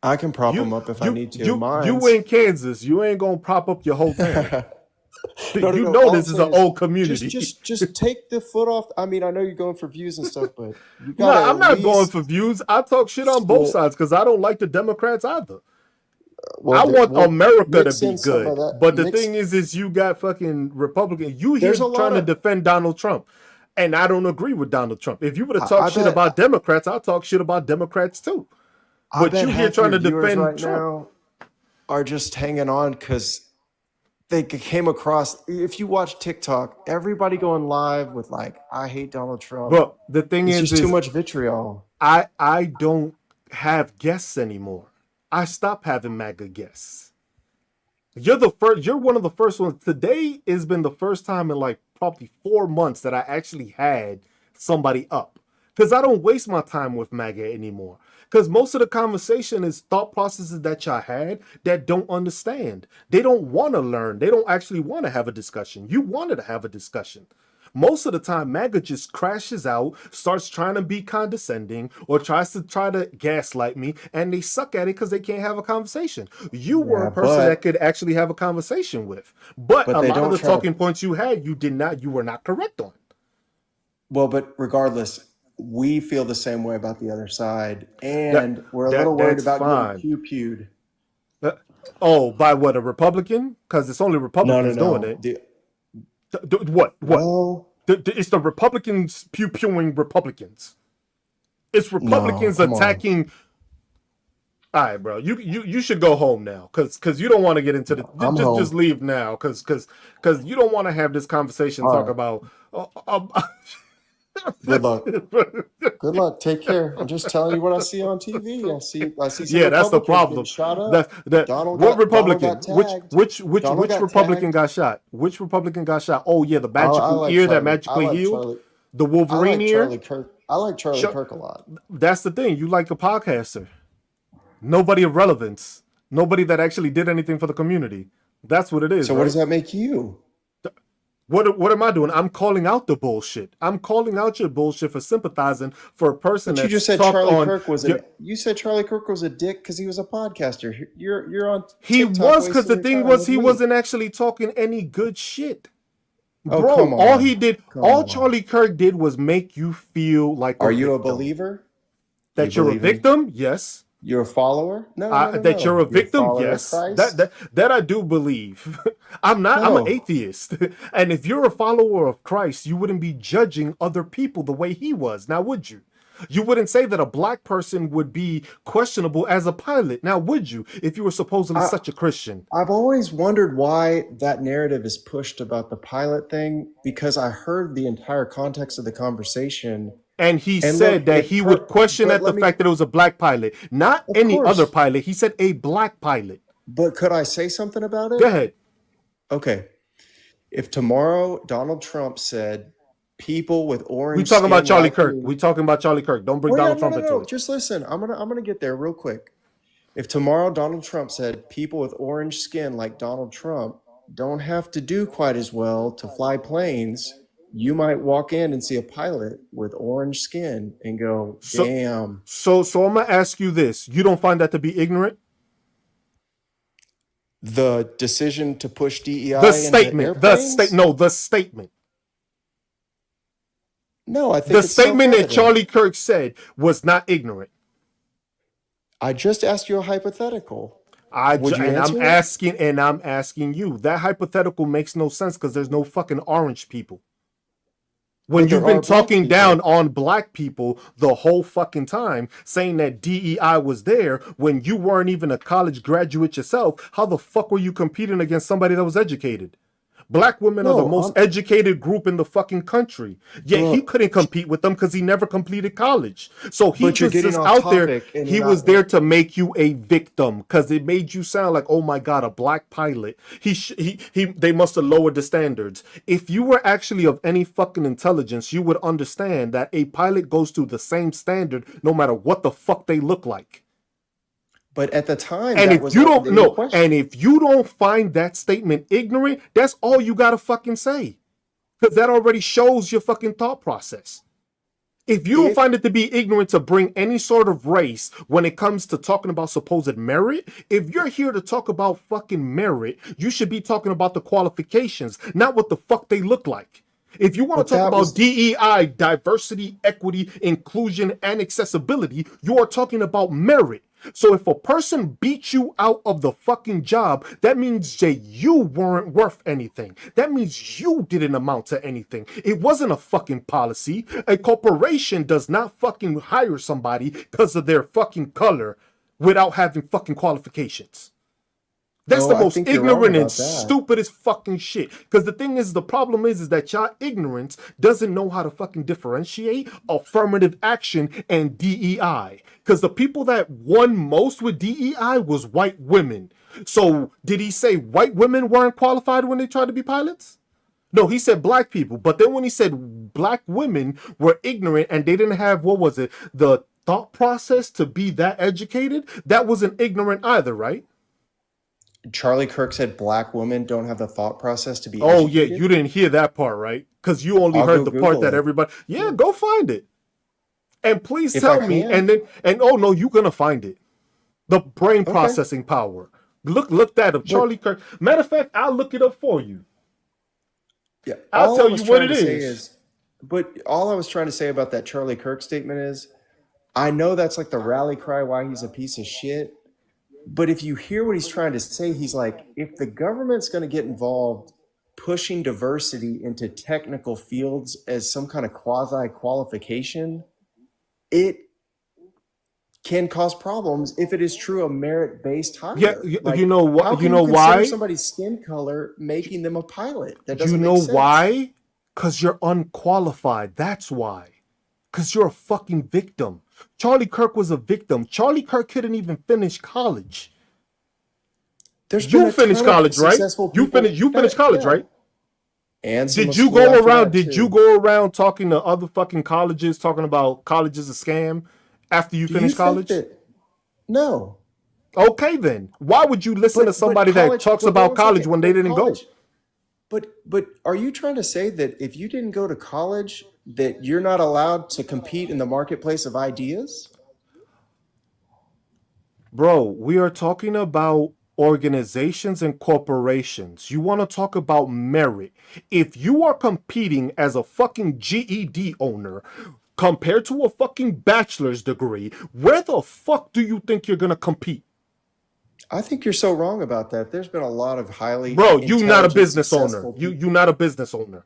I can prop You them up if I need to. you Mine's in Kansas, you ain't gonna prop up your whole town. no, no, You no. know All I'm this is an saying is old community. just take the foot off. I mean, I know you're going for views and stuff, but you No, gotta I'm at not going least for views. I talk shit on both split. sides because I don't like the Democrats either. Well, I want well, America to mix be in some of good, that. but the thing Mix. is you got fucking Republican. You There's here a lot trying to of. defend Donald Trump, and I don't agree with Donald Trump. If you would have talked I shit bet. about Democrats, I'll talk shit about Democrats too. I But bet you here half trying your to viewers defend right Trump, now are just hanging on because they came across. If you watch TikTok, everybody going live with like, "I hate Donald Trump." but the thing It's just too is much vitriol. I don't have guests anymore. I stopped having MAGA guests. You're the first. You're one of the first ones. Today has been the first time in like probably 4 months that I actually had somebody up because I don't waste my time with MAGA anymore. Because most of the conversation is thought processes that y'all had that don't understand. They don't want to learn. They don't actually want to have a discussion. You wanted to have a discussion. Most of the time, MAGA just crashes out, starts trying to be condescending, or try to gaslight me, and they suck at it because they can't have a conversation. You were a Yeah, person that could actually have a conversation with, but a they lot of don't the try to. talking points you had, you were not correct on. Well, but regardless, we feel the same way about the other side, That and we're a little worried that's about getting fine. pew-pewed. Uh, oh, by what, a Republican? Because it's only No, no, Republicans doing no. it. What? Well, It's the Republicans pew pewing Republicans. It's no, Republicans come on. attacking. All right, bro. You should go home now, cause you don't want to get into the. No, I'm Just home. leave now, cause you don't want to have this conversation. All Talk right. about. Good luck. Good luck. Take care. I'm just telling you what I see on TV. I see some Yeah, that's the Republicans getting problem. shot up. That what Donald got Republican? tagged. Donald Which got Republican tagged. got shot? Which Republican got shot? Oh yeah, the I magical like ear that Charlie. magically healed, the I Wolverine like ear. Charlie Kirk. I like Charlie Kirk a lot. That's the thing. You like a podcaster. Nobody of relevance. Nobody that actually did anything for the community. That's what it is, So what does right? that make you? What am I doing? I'm calling out the bullshit. I'm calling out your bullshit for sympathizing for a person But you just that's said talked Charlie on Kirk was your. an. You said Charlie Kirk was a dick because he was a podcaster. You're on He TikTok was, because wasting the your thing time was with he me. wasn't actually talking any good shit. Oh, come Bro, on, come all on. Charlie Kirk did was make you feel like a Are you a victim. believer? Do you That you're a believe in? victim, yes. You're a follower? No, no, no, no, That you're a no. You're a victim, follower of yes. Christ? That I do believe. I'm an No. atheist. And if you're a follower of Christ, you wouldn't be judging other people the way he was. Now, would you? You wouldn't say that a black person would be questionable as a pilot. Now, would you, if you were supposedly I, such a Christian? I've always wondered why that narrative is pushed about the pilot thing because I heard the entire context of the conversation. And he And look, said that he would question but at the let me, fact that it was a black pilot, not of any other course, pilot. He said a black pilot. but could I say something about Go it? ahead. Okay. If tomorrow Donald Trump said people with We orange talking about skin Charlie like Kirk. me, We talking about Charlie Kirk. Don't bring well, yeah, Donald no, Trump no, into no. it. Just listen. I'm gonna get there real quick. If tomorrow Donald Trump said people with orange skin like Donald Trump don't have to do quite as well to fly planes, you might walk in and see a pilot with orange skin and go, So, damn. so I'm gonna ask you this: you don't find that to be ignorant? The decision to push The DEI into statement, airplanes? no, the statement. No, I The think it's statement that self-evident. Charlie Kirk said was not ignorant. I just asked you a hypothetical. I Would you and answer it? I'm asking you. That hypothetical makes no sense because there's no fucking orange people. When But you've there been are black talking down people. on black people the whole fucking time, saying that DEI was there when you weren't even a college graduate yourself, how the fuck were you competing against somebody that was educated? Black women are the No, most educated group in the fucking country. Yet he bro, couldn't compete with them because he never completed college. So he but you're was getting just off out there. topic and you're He was not. there to make you a victim because it made you sound like, oh my god, a black pilot. They must have lowered the standards. If you were actually of any fucking intelligence, you would understand that a pilot goes through the same standard no matter what the fuck they look like. But at the time, And that if was you not don't in know, and question. if you don't find that statement ignorant, that's all you gotta fucking say. Because that already shows your fucking thought process. If you don't If find it to be ignorant to bring any sort of race when it comes to talking about supposed merit, if you're here to talk about fucking merit, you should be talking about the qualifications, not what the fuck they look like. If you want but to talk that about was DEI, diversity, equity, inclusion, and accessibility, you are talking about merit. So if a person beats you out of the fucking job, that means that you weren't worth anything. That means you didn't amount to anything. It wasn't a fucking policy. A corporation does not fucking hire somebody because of their fucking color without having fucking qualifications. That's the no, I most think you're wrong ignorant and about that. stupidest fucking shit. Because the thing is, the problem is that y'all ignorance doesn't know how to fucking differentiate affirmative action and DEI. Because the people that won most with DEI was white women. So did he say white women weren't qualified when they tried to be pilots? No, he said black people. But then when he said black women were ignorant and they didn't have, what was it, the thought process to be that educated, that wasn't ignorant either, right? Charlie Kirk said black women don't have the thought process to be Oh yeah, you educated. didn't hear that part, right? Because you only I'll heard go the part Google that it everybody. Yeah, go find it, and please if I tell me. can. And oh no, you're gonna find it. The brain Okay, processing power. Look that up, but Charlie Kirk. Matter of fact, I'll look it up for you. yeah, I'll all I tell was you what trying it to say is. is, but all I was trying to say about that Charlie Kirk statement is, I know that's like the rally cry why he's a piece of shit. But if you hear what he's trying to say, he's like, if the government's going to get involved pushing diversity into technical fields as some kind of quasi qualification, it can cause problems if it is true a merit based Yeah, hire. you Like, know what? how You can know you consider why? somebody's skin color making them a pilot? That You doesn't know make sense. why? Because you're unqualified. That's why. Because you're a fucking victim. Charlie Kirk was a victim. Charlie Kirk couldn't even finish college. There's been You a finished ton of college, right? successful You finished. people You finished that, college, yeah, right? and some Did of you school go after around? that Did you too. go around talking to other fucking colleges, talking about college is a scam after you Do you finish think college? that, no, Okay, then why would you listen to but somebody that college, talks but wait about one college second, when they but didn't go? college, but are you trying to say that if you didn't go to college, that you're not allowed to compete in the marketplace of ideas? Bro, we are talking about organizations and corporations. You want to talk about merit. If you are competing as a fucking GED owner compared to a fucking bachelor's degree, where the fuck do you think you're going to compete? I think you're so wrong about that. There's been a lot of highly Bro, you not a intelligent, business owner. successful You people. not a business owner.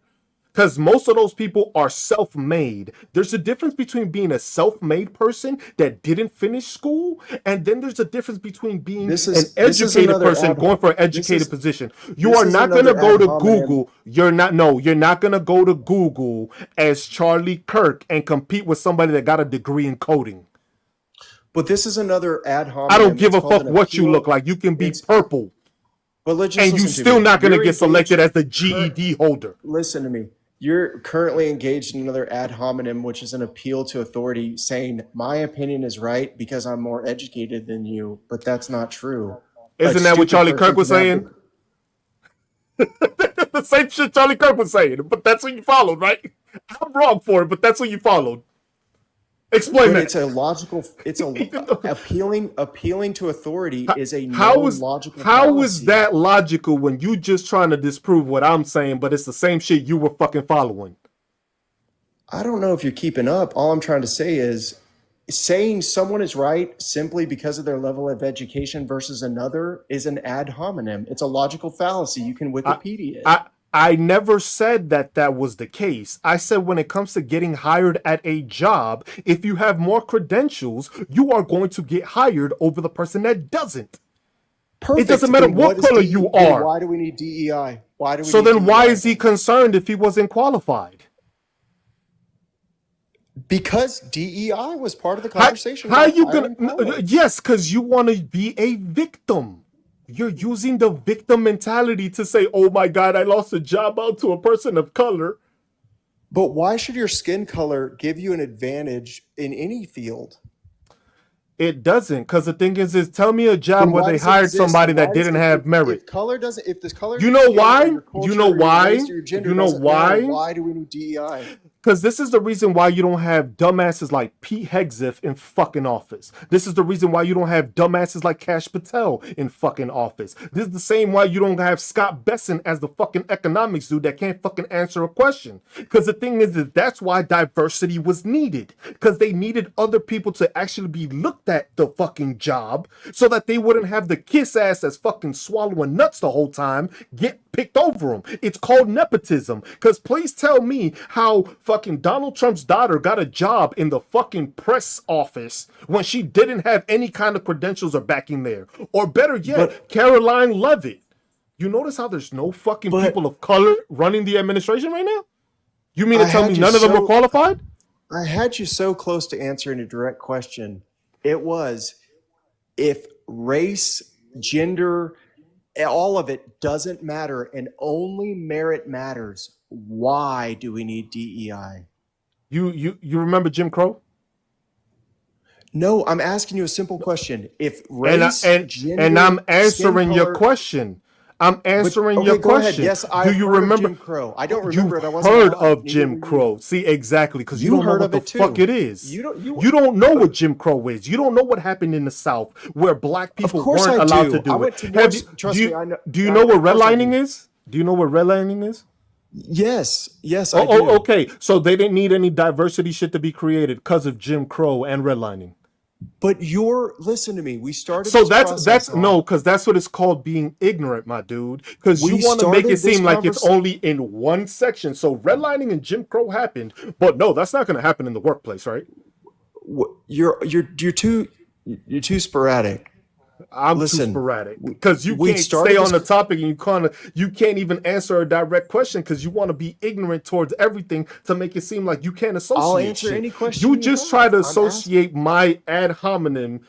Because most of those people are self-made. There's a difference between being a self-made person that didn't finish school, and then there's a difference between being an This is educated another person ad. going for an This educated is position. You this are is not gonna another go ad to hominem. Google. You're not no, you're not gonna go to Google as Charlie Kirk and compete with somebody that got a degree in coding. But this is another ad I don't hominem. give It's a called fuck an what you look appeal. like. You can be It's purple, but let's just and you listen to still me. not gonna You're get selected engaged. as the Cur- GED holder. Listen to me. You're currently engaged in another ad hominem, which is an appeal to authority, saying my opinion is right because I'm more educated than you. But that's not true. A Isn't that what stupid Charlie Kirk person was can have saying? the. The same shit Charlie Kirk was saying, but that's what you followed, right? I'm wrong for it, but that's what you followed. Explain But that. it's a logical. It's a appealing to authority is a how known is logical how is fallacy. that logical when you just trying to disprove what I'm saying, but it's the same shit you were fucking following? I don't know if you're keeping up. All I'm trying to say is saying someone is right simply because of their level of education versus another is an ad hominem. It's a logical fallacy. You can I, Wikipedia it. I never said that that was the case. I said when it comes to getting hired at a job, if you have more credentials, you are going to get hired over the person that doesn't. It doesn't Perfect. matter Then what what is color you Then are. why do we need DEI? Why do we So need then why DEI is he then? concerned if he wasn't qualified? Because DEI was part of the How, conversation how about you gonna? hiring pilots. Yes, because you want to be a victim. You're using the victim mentality to say, "Oh my God, I lost a job out to a person of color." But why should your skin color give you an advantage in any field? It doesn't, because the thing is tell me a job Then where why they does it hired exist? somebody Then that why does didn't have if merit. color doesn't if this color of You your know skin or why? your You culture know or your why? race or your gender You know doesn't matter, why? why do we need DEI? Because this is the reason why you don't have dumbasses like Pete Hegseth in fucking office. This is the reason why you don't have dumbasses like Kash Patel in fucking office. This is the same why you don't have Scott Besson as the fucking economics dude that can't fucking answer a question. Because the thing is that that's why diversity was needed. Because they needed other people to actually be looked at the fucking job so that they wouldn't have the kiss ass that's fucking swallowing nuts the whole time get picked over them. It's called nepotism. Because please tell me how fucking Donald Trump's daughter got a job in the fucking press office when she didn't have any kind of credentials or backing there. Or better But yet, Caroline Levitt. You notice how there's no fucking but people of color running the administration right now? You mean to I tell me had you none of them were so qualified? I had you so close to answering a direct question. It was if race, gender, all of it doesn't matter and only merit matters, why do we need DEI? You remember Jim Crow? No, I'm asking you a simple question. If And race, and I'm gender, skin answering your color, question. I'm but answering your okay, go ahead. question. Yes, Do I've you heard of remember? Jim Crow. I don't You've remember it. I wasn't heard alive. of Neither Jim were you. Crow. See, exactly, because you You don't know heard what of the it fuck too. it is. You don't You don't know what Jim Crow is. You don't know what happened in the South where black of people course weren't I allowed to do. I do it. went to Have you North, trust me, I know do you know what of course I redlining do. is? Do you know what redlining is? Yes, I Oh, do. okay. So they didn't need any diversity shit to be created because of Jim Crow and redlining. But listen to me. We started So this that's process off. no, because that's what it's called being ignorant, my dude. Because you We want to make it started this seem like it's conversation. only in one section. So redlining and Jim Crow happened, but no, that's not going to happen in the workplace, right? You're too sporadic. I'm too Listen, sporadic because you we can't stay started on this. the topic and you can't even answer a direct question because you want to be ignorant towards everything to make it seem like you can't I'll associate answer shit. any question You you just try have. to I'm asking. associate my ad hominem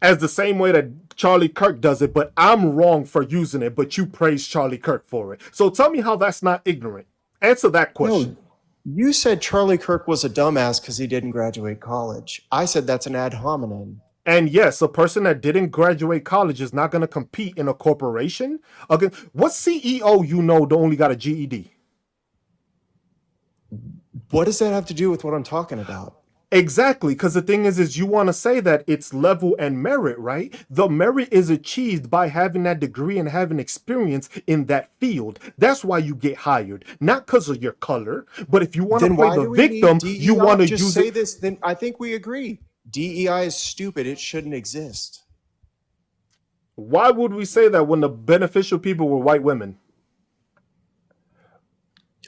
as the same way that Charlie Kirk does it, but I'm wrong for using it, but you praise Charlie Kirk for it. So tell me how that's not ignorant. Answer that question. No, you said Charlie Kirk was a dumbass because he didn't graduate college. I said that's an ad hominem. And yes, a person that didn't graduate college is not going to compete in a corporation. Again, what CEO you know only got a GED? What does that have to do with what I'm talking about? Exactly, because the thing is you want to say that it's level and merit, right? The merit is achieved by having that degree and having experience in that field. That's why you get hired, not because of your color. But if you want to Then play why the do we need victim, you want DEI? to Just use say it. this. Then I think we agree. DEI is stupid. It shouldn't exist. Why would we say that when the beneficial people were white women?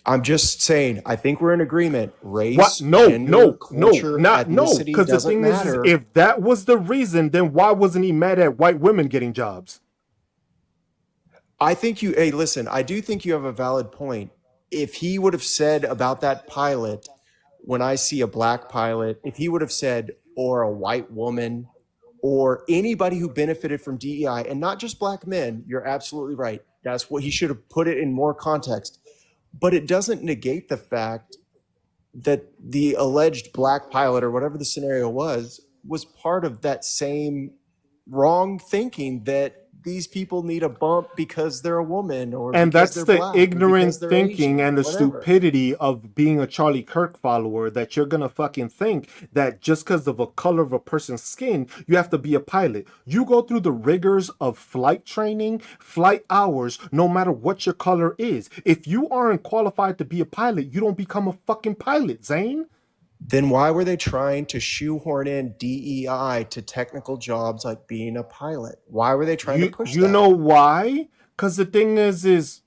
I'm just saying, I think we're in agreement. What? Race, No, gender, no, no, culture, not no. ethnicity Because the doesn't thing is matter. if that was the reason, then why wasn't he mad at white women getting jobs? Hey, listen, I do think you have a valid point. If he would have said about that pilot, when I see a black pilot, if he would have said, or a white woman, or anybody who benefited from DEI, and not just black men, you're absolutely right. That's what he should have put it in more context. But it doesn't negate the fact that the alleged black pilot or whatever the scenario was part of that same wrong thinking that these people need a bump because they're a woman or And because that's they're the black or ignorant because they're thinking Asian and or the whatever. stupidity of being a Charlie Kirk follower, that you're gonna fucking think that just because of a color of a person's skin, you have to be a pilot. You go through the rigors of flight training, flight hours, no matter what your color is. If you aren't qualified to be a pilot, you don't become a fucking pilot, Zane. Then why were they trying to shoehorn in DEI to technical jobs like being a pilot? Why were they trying to push You that? know why? Because the thing is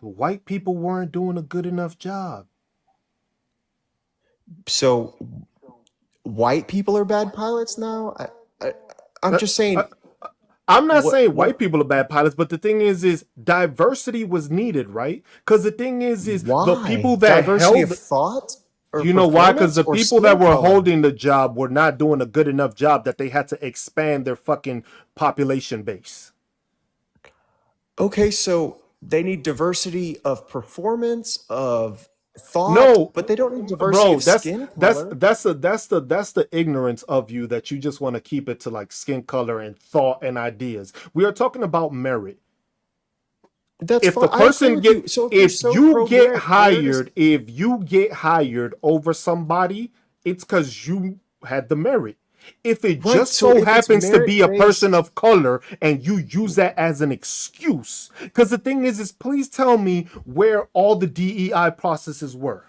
white people weren't doing a good enough job. So white people are bad pilots now? I'm Uh, just saying, I'm not saying white what, people are bad pilots, but the thing is diversity was needed, right? Because the thing is the people why? that Diversity of held, thought or you know why? Because performance the or people that skin were color? holding the job were not doing a good enough job that they had to expand their fucking population base. Okay, so they need diversity of performance, of thought, No, but they don't need diversity bro, of skin that's color. that's the ignorance of you, that you just want to keep it to like skin color and thought and ideas. We are talking about merit. That's If the fine. I agree person with you. get So if you're if so you pro get merit, where does hired if you get hired over somebody, it's because you had the merit. If it right? just So so if it's happens to be merit a person based, of color and you use that as an excuse, because the thing is please tell me where all the DEI processes were.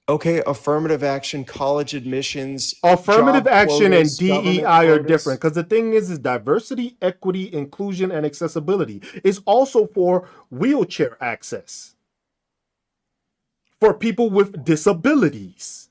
okay, affirmative action, college admissions, Affirmative job action and quotas, government DEI are different, quotas. because the thing is diversity, equity, inclusion, and accessibility is also for wheelchair access, for people with disabilities.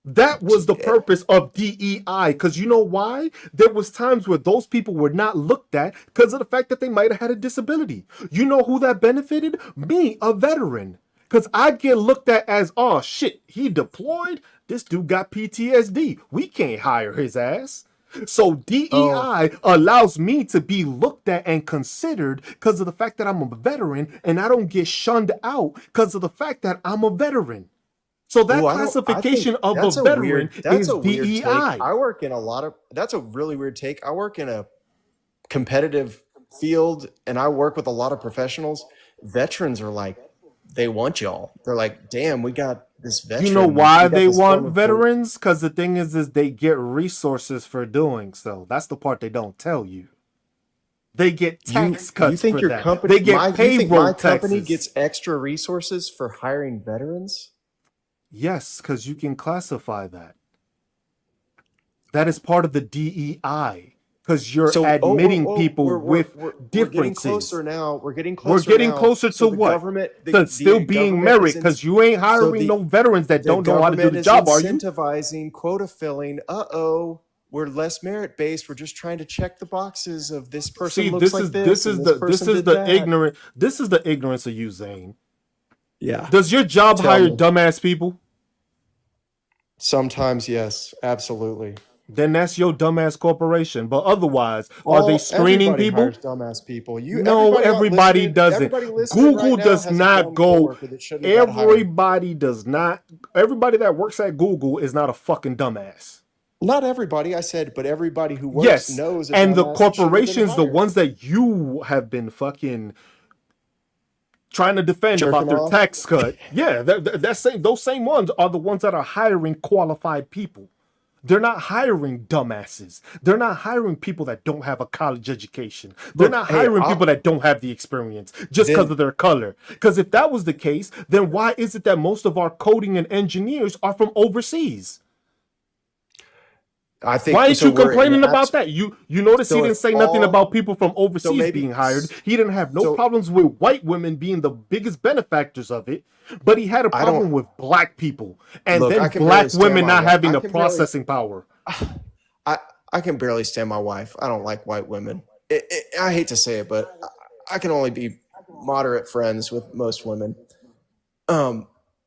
That was the purpose of DEI, because you know why? There was times where those people were not looked at because of the fact that they might have had a disability. You know who that benefited? Me, a veteran. Because I get looked at as, oh shit, he deployed? This dude got PTSD. We can't hire his ass. So Oh, DEI allows me to be looked at and considered because of the fact that I'm a veteran, and I don't get shunned out because of the fact that I'm a veteran. So oh, that I think classification of a veteran that's is a weird take. DEI. I work in a lot of, that's a really weird take. I work in a competitive field and I work with a lot of professionals. Veterans are like, they want y'all. They're like, damn, we got this You know veteran. why We got they this want former pro. veterans? Because the thing is they get resources for doing so. That's the part they don't tell you. They get tax You cuts think for your that. company, They get you think payroll my company taxes. gets extra resources for hiring veterans? Yes, because you can classify that. That is part of the DEI. Because you're So, admitting people with we're getting closer differences. now. We're getting We're closer getting now. closer So to the what? government, To still the being government merit, is in, because you ain't so hiring no veterans that the don't know how to do government the is job, are you? incentivizing quota filling. Uh-oh, we're less merit based. We're just trying to check the boxes of this person See, looks like this and this person did that. this is the ignorance of you, Zane. Yeah. Does your job Tell hire me. dumbass people? Sometimes, yes, absolutely. Then that's your dumbass corporation. But otherwise, are they screening Everybody people? hires dumbass people. No, everybody doesn't. Everybody listening right Google now does has a not dumb go. coworker that shouldn't have got hired. Everybody does not. Everybody that works at Google is not a fucking dumbass. Not everybody, I said, but everybody who works Yes, knows a and the dumbass that shouldn't have been corporations, the hired. ones that you have been fucking trying to defend about Jerking their off. tax cut. Yeah, those same ones are the ones that are hiring qualified people. They're not hiring dumbasses. They're not hiring people that don't have a college education. They're Look, not hey, hiring people that don't have the experience just because then of their color. Because if that was the case, then why is it that most of our coding and engineers are from overseas? I Why think ain't so. you We're in complaining about apps. that? You notice he So didn't if say nothing about all, people from so overseas maybe, being hired. He didn't have no so problems with white women being the biggest benefactors of it, but he had a I don't, problem with black people and look, then I can barely black stand women my not wife. having the processing power. I, I can barely stand my wife. I don't like white women. I hate to say it, but I can only be moderate friends with most women.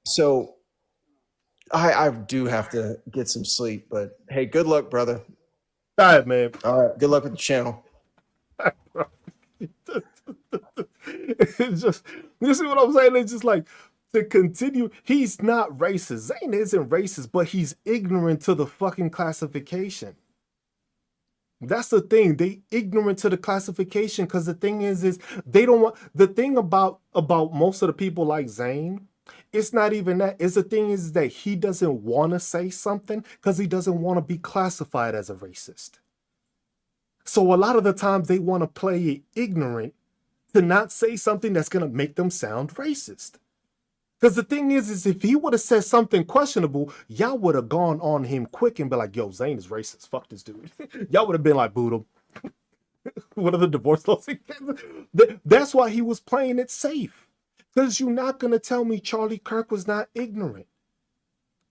So I do have to get some sleep, but hey, good luck, brother. All right, man. All right, good luck with the channel. It's just, you see what I'm saying? It's just like, to continue, he's not racist. Zane isn't racist, but he's ignorant to the fucking classification. That's the thing. They ignorant to the classification because the thing is they don't want the thing about most of the people like Zayn. It's not even that. It's the thing is that he doesn't want to say something because he doesn't want to be classified as a racist. So a lot of the times they want to play it ignorant to not say something that's gonna make them sound racist. Because the thing is if he would have said something questionable, y'all would have gone on him quick and be like, yo, Zayn is racist. Fuck this dude. Y'all would have been like, boot him. What are the divorce laws? That's why he was playing it safe. Because you're not going to tell me Charlie Kirk was not ignorant.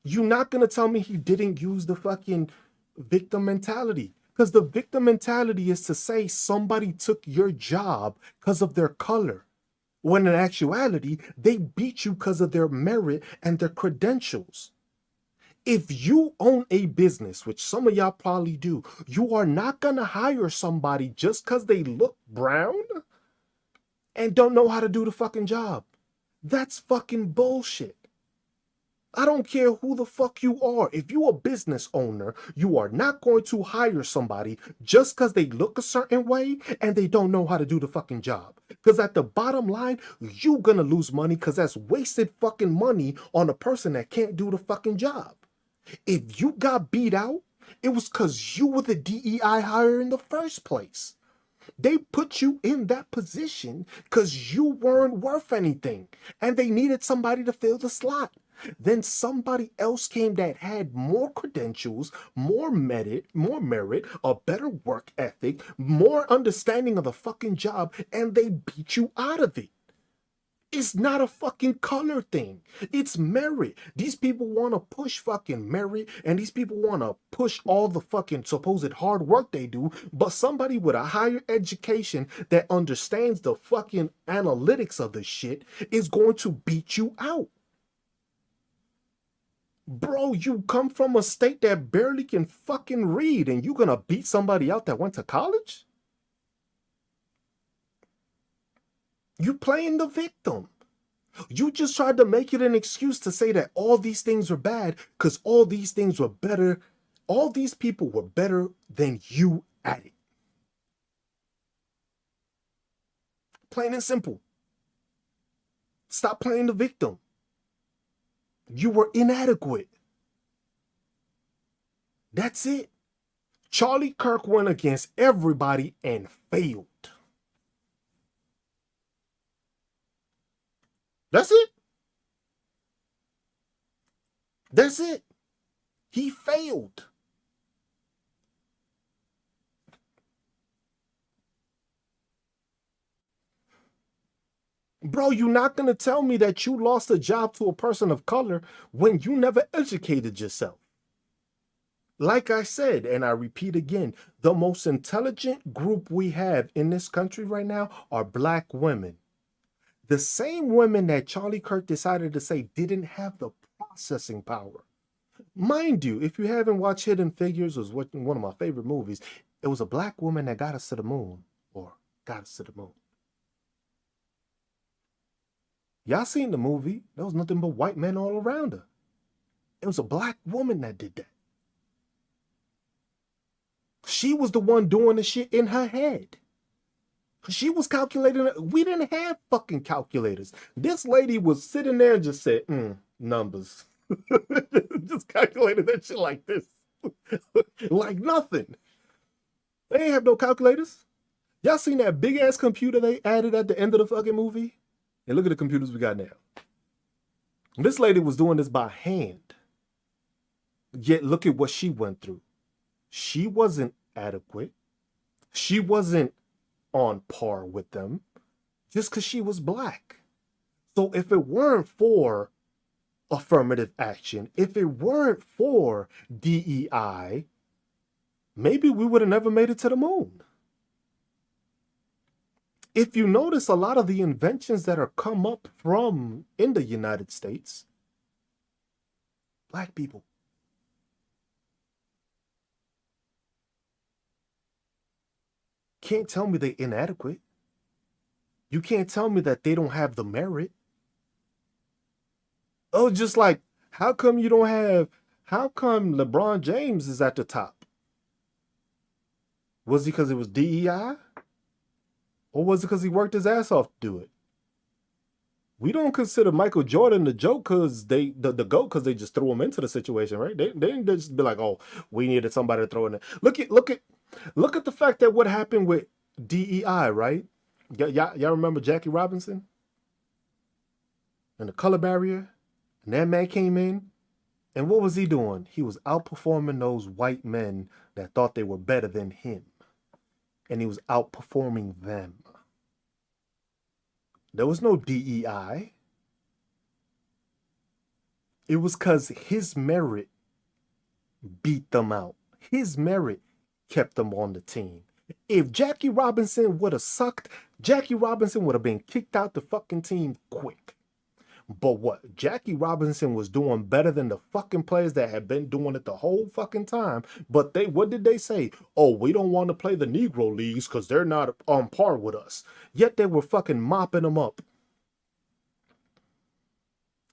You're not going to tell me he didn't use the fucking victim mentality. Because the victim mentality is to say somebody took your job because of their color. When in actuality, they beat you because of their merit and their credentials. If you own a business, which some of y'all probably do, you are not going to hire somebody just because they look brown and don't know how to do the fucking job. That's fucking bullshit. I don't care who the fuck you are. If you're a business owner, you are not going to hire somebody just because they look a certain way and they don't know how to do the fucking job. Because at the bottom line, you're going to lose money because that's wasted fucking money on a person that can't do the fucking job. If you got beat out, it was because you were the DEI hire in the first place. They put you in that position because you weren't worth anything and they needed somebody to fill the slot. Then somebody else came that had more credentials, more merit, a better work ethic, more understanding of the fucking job, and they beat you out of it. It's not a fucking color thing. It's merit. These people want to push fucking merit and these people want to push all the fucking supposed hard work they do, but somebody with a higher education that understands the fucking analytics of the shit is going to beat you out. Bro, you come from a state that barely can fucking read and you gonna beat somebody out that went to college? You playing the victim. You just tried to make it an excuse to say that all these things are bad because all these things were better. All these people were better than you at it. Plain and simple. Stop playing the victim. You were inadequate. That's it. Charlie Kirk went against everybody and failed. That's it. That's it. He failed. Bro, you're not going to tell me that you lost a job to a person of color when you never educated yourself. Like I said, and I repeat again, the most intelligent group we have in this country right now are black women. The same women that Charlie Kirk decided to say didn't have the processing power. Mind you, if you haven't watched Hidden Figures, it was one of my favorite movies. It was a black woman that got us to the moon, or got us to the moon. Y'all seen the movie? There was nothing but white men all around her. It was a black woman that did that. She was the one doing the shit in her head. She was calculating. We didn't have fucking calculators. This lady was sitting there and just said, numbers. Just calculated that shit like this. Like nothing. They ain't have no calculators. Y'all seen that big ass computer they added at the end of the fucking movie? And look at the computers we got now. This lady was doing this by hand. Yet look at what she went through. She wasn't adequate. She wasn't on par with them just because she was black. So if it weren't for affirmative action, if it weren't for DEI, maybe we would have never made it to the moon. If you notice, a lot of the inventions that are come up from in the United States, black people. Can't tell me they're inadequate. You can't tell me that they don't have the merit. Oh, just like, how come LeBron James is at the top? Was he because it was DEI? Or was it because he worked his ass off to do it? We don't consider Michael Jordan the joke because the GOAT because they just threw him into the situation, right? They didn't just be like, oh, we needed somebody to throw in there. Look at the fact that what happened with DEI, right? Y'all remember Jackie Robinson and the color barrier? And that man came in, and what was he doing? He was outperforming those white men that thought they were better than him. And he was outperforming them. There was no DEI. It was because his merit beat them out. His merit kept them on the team. If Jackie Robinson would have sucked, Jackie Robinson would have been kicked out the fucking team quick. But what? Jackie Robinson was doing better than the fucking players that had been doing it the whole fucking time. But what did they say? Oh, we don't want to play the Negro Leagues because they're not on par with us. Yet they were fucking mopping them up.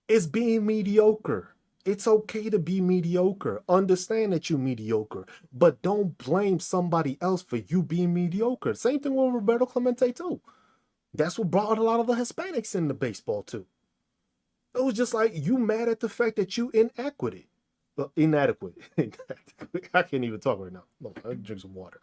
It's being mediocre. It's okay to be mediocre. Understand that you're mediocre. But don't blame somebody else for you being mediocre. Same thing with Roberto Clemente too. That's what brought a lot of the Hispanics into baseball too. It was just like, you mad at the fact that you inadequate. I can't even talk right now. No, I'll drink some water.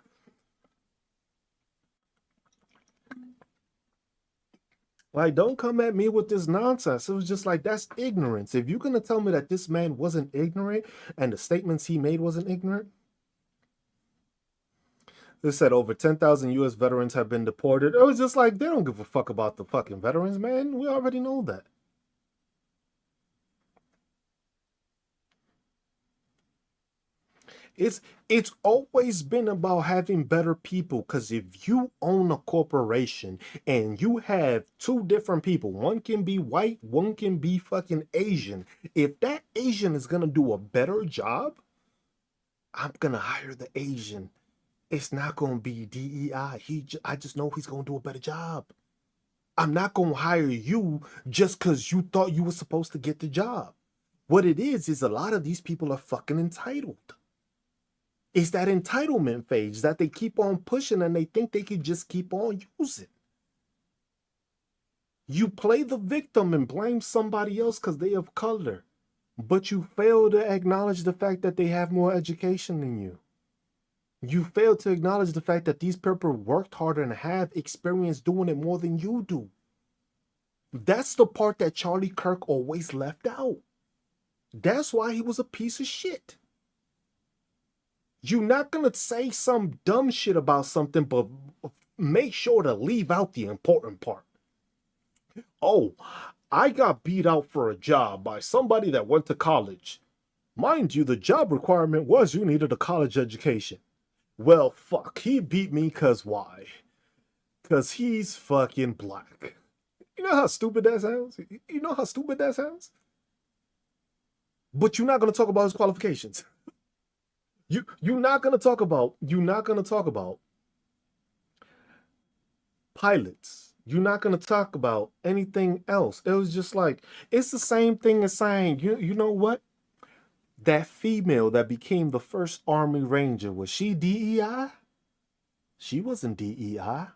Like, don't come at me with this nonsense. It was just like, that's ignorance. If you're going to tell me that this man wasn't ignorant and the statements he made wasn't ignorant. They said over 10,000 U.S. veterans have been deported. It was just like, they don't give a fuck about the fucking veterans, man. We already know that. It's always been about having better people, because if you own a corporation and you have two different people, one can be white, one can be fucking Asian. If that Asian is gonna do a better job, I'm gonna hire the Asian. It's not gonna be DEI. I just know he's gonna do a better job. I'm not gonna hire you just because you thought you were supposed to get the job. What it is a lot of these people are fucking entitled. It's that entitlement phase that they keep on pushing and they think they can just keep on using. You play the victim and blame somebody else because they have color, but you fail to acknowledge the fact that they have more education than you. You fail to acknowledge the fact that these people worked harder and have experience doing it more than you do. That's the part that Charlie Kirk always left out. That's why he was a piece of shit. You're not going to say some dumb shit about something, but make sure to leave out the important part. Oh, I got beat out for a job by somebody that went to college. Mind you, the job requirement was you needed a college education. Well, fuck, he beat me because why? Because he's fucking black. You know how stupid that sounds? You know how stupid that sounds? But you're not going to talk about his qualifications. You're not gonna talk about pilots. You're not gonna talk about anything else. It was just like, it's the same thing as saying, you know what? That female that became the first Army Ranger, was she DEI? She wasn't DEI.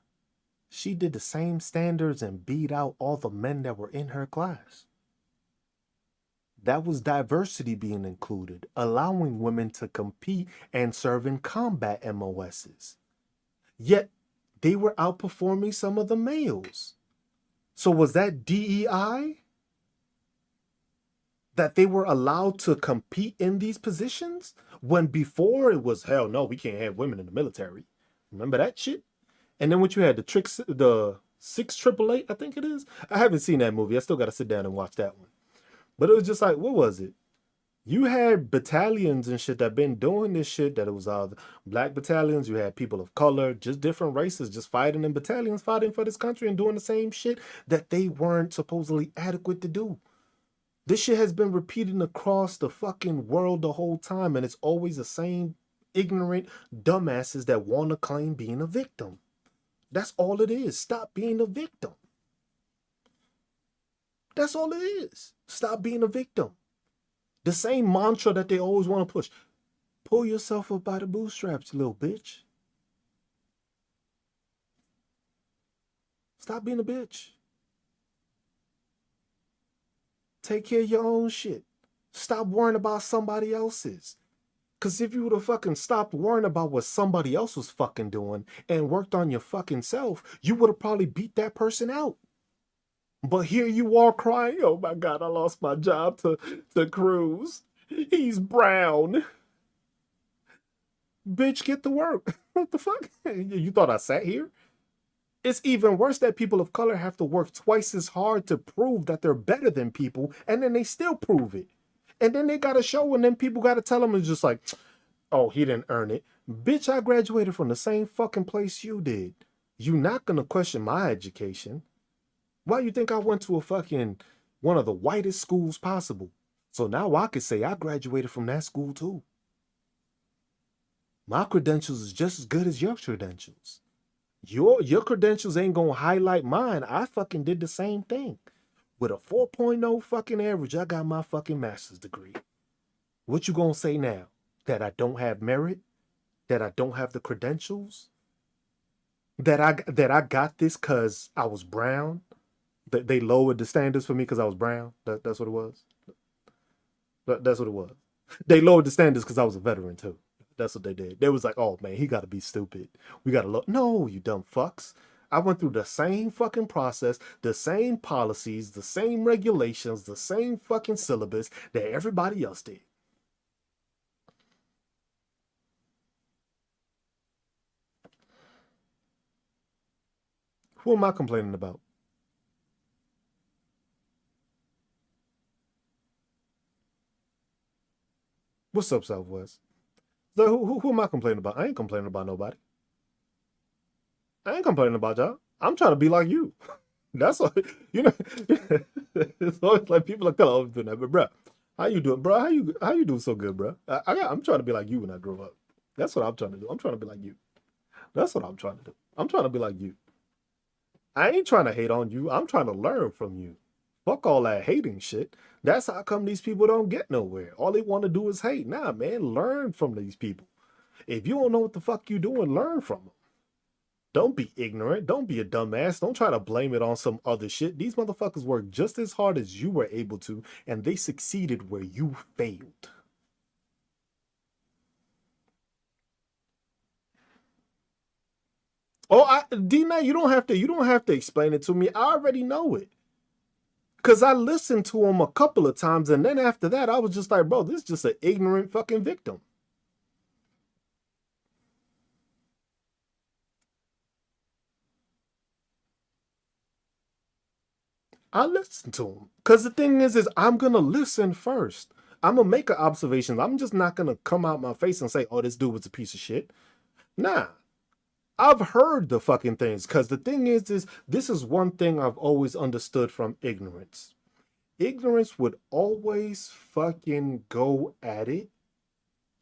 She did the same standards and beat out all the men that were in her class. That was diversity being included, allowing women to compete and serve in combat MOSs. Yet, they were outperforming some of the males. So was that DEI? That they were allowed to compete in these positions? When before it was, hell no, we can't have women in the military. Remember that shit? And then what you had, the 6888, I think it is? I haven't seen that movie. I still got to sit down and watch that one. But it was just like, what was it? You had battalions and shit that been doing this shit, that it was black battalions, you had people of color, just different races, just fighting in battalions, fighting for this country and doing the same shit that they weren't supposedly adequate to do. This shit has been repeated across the fucking world the whole time, and it's always the same ignorant dumbasses that want to claim being a victim. That's all it is. Stop being a victim. That's all it is. Stop being a victim. The same mantra that they always want to push. Pull yourself up by the bootstraps, you little bitch. Stop being a bitch. Take care of your own shit. Stop worrying about somebody else's. Because if you would have fucking stopped worrying about what somebody else was fucking doing and worked on your fucking self, you would have probably beat that person out. But here you are crying, oh my God, I lost my job to Cruz. He's brown. Bitch, get to work. What the fuck? You thought I sat here? It's even worse that people of color have to work twice as hard to prove that they're better than people, and then they still prove it. And then they got to show, and then people got to tell them, it's just like, oh, he didn't earn it. Bitch, I graduated from the same fucking place you did. You not gonna question my education. Why you think I went to a fucking one of the whitest schools possible? So now I could say I graduated from that school too. My credentials is just as good as your credentials. Your credentials ain't gonna highlight mine. I fucking did the same thing. With a 4.0 fucking average, I got my fucking master's degree. What you gonna say now? That I don't have merit? That I don't have the credentials? That I got this cause I was brown? That they lowered the standards for me because I was brown? That's what it was? That's what it was. They lowered the standards because I was a veteran too. That's what they did. They was like, oh man, he gotta be stupid. We gotta look. No, you dumb fucks. I went through the same fucking process, the same policies, the same regulations, the same fucking syllabus that everybody else did. Who am I complaining about? What's up, Southwest? So who am I complaining about? I ain't complaining about nobody. I ain't complaining about y'all. I'm trying to be like you. That's all, you know. It's always like people are kind of always doing that, but bro, how you doing, bro? How you doing so good, bro? I'm trying to be like you when I grow up. That's what I'm trying to do. I'm trying to be like you. That's what I'm trying to do. I'm trying to be like you. I ain't trying to hate on you. I'm trying to learn from you. Fuck all that hating shit. That's how come these people don't get nowhere. All they want to do is hate. Nah, man, learn from these people. If you don't know what the fuck you doing, learn from them. Don't be ignorant. Don't be a dumbass. Don't try to blame it on some other shit. These motherfuckers worked just as hard as you were able to, and they succeeded where you failed. Oh, D-Man, you don't have to explain it to me. I already know it. Cause I listened to him a couple of times, and then after that, I was just like, bro, this is just an ignorant fucking victim. I listened to him. Cause the thing is I'm gonna listen first. I'm gonna make an observation. I'm just not gonna come out my face and say, oh, this dude was a piece of shit. Nah. I've heard the fucking things. Cause the thing is this is one thing I've always understood from ignorance. Ignorance would always fucking go at it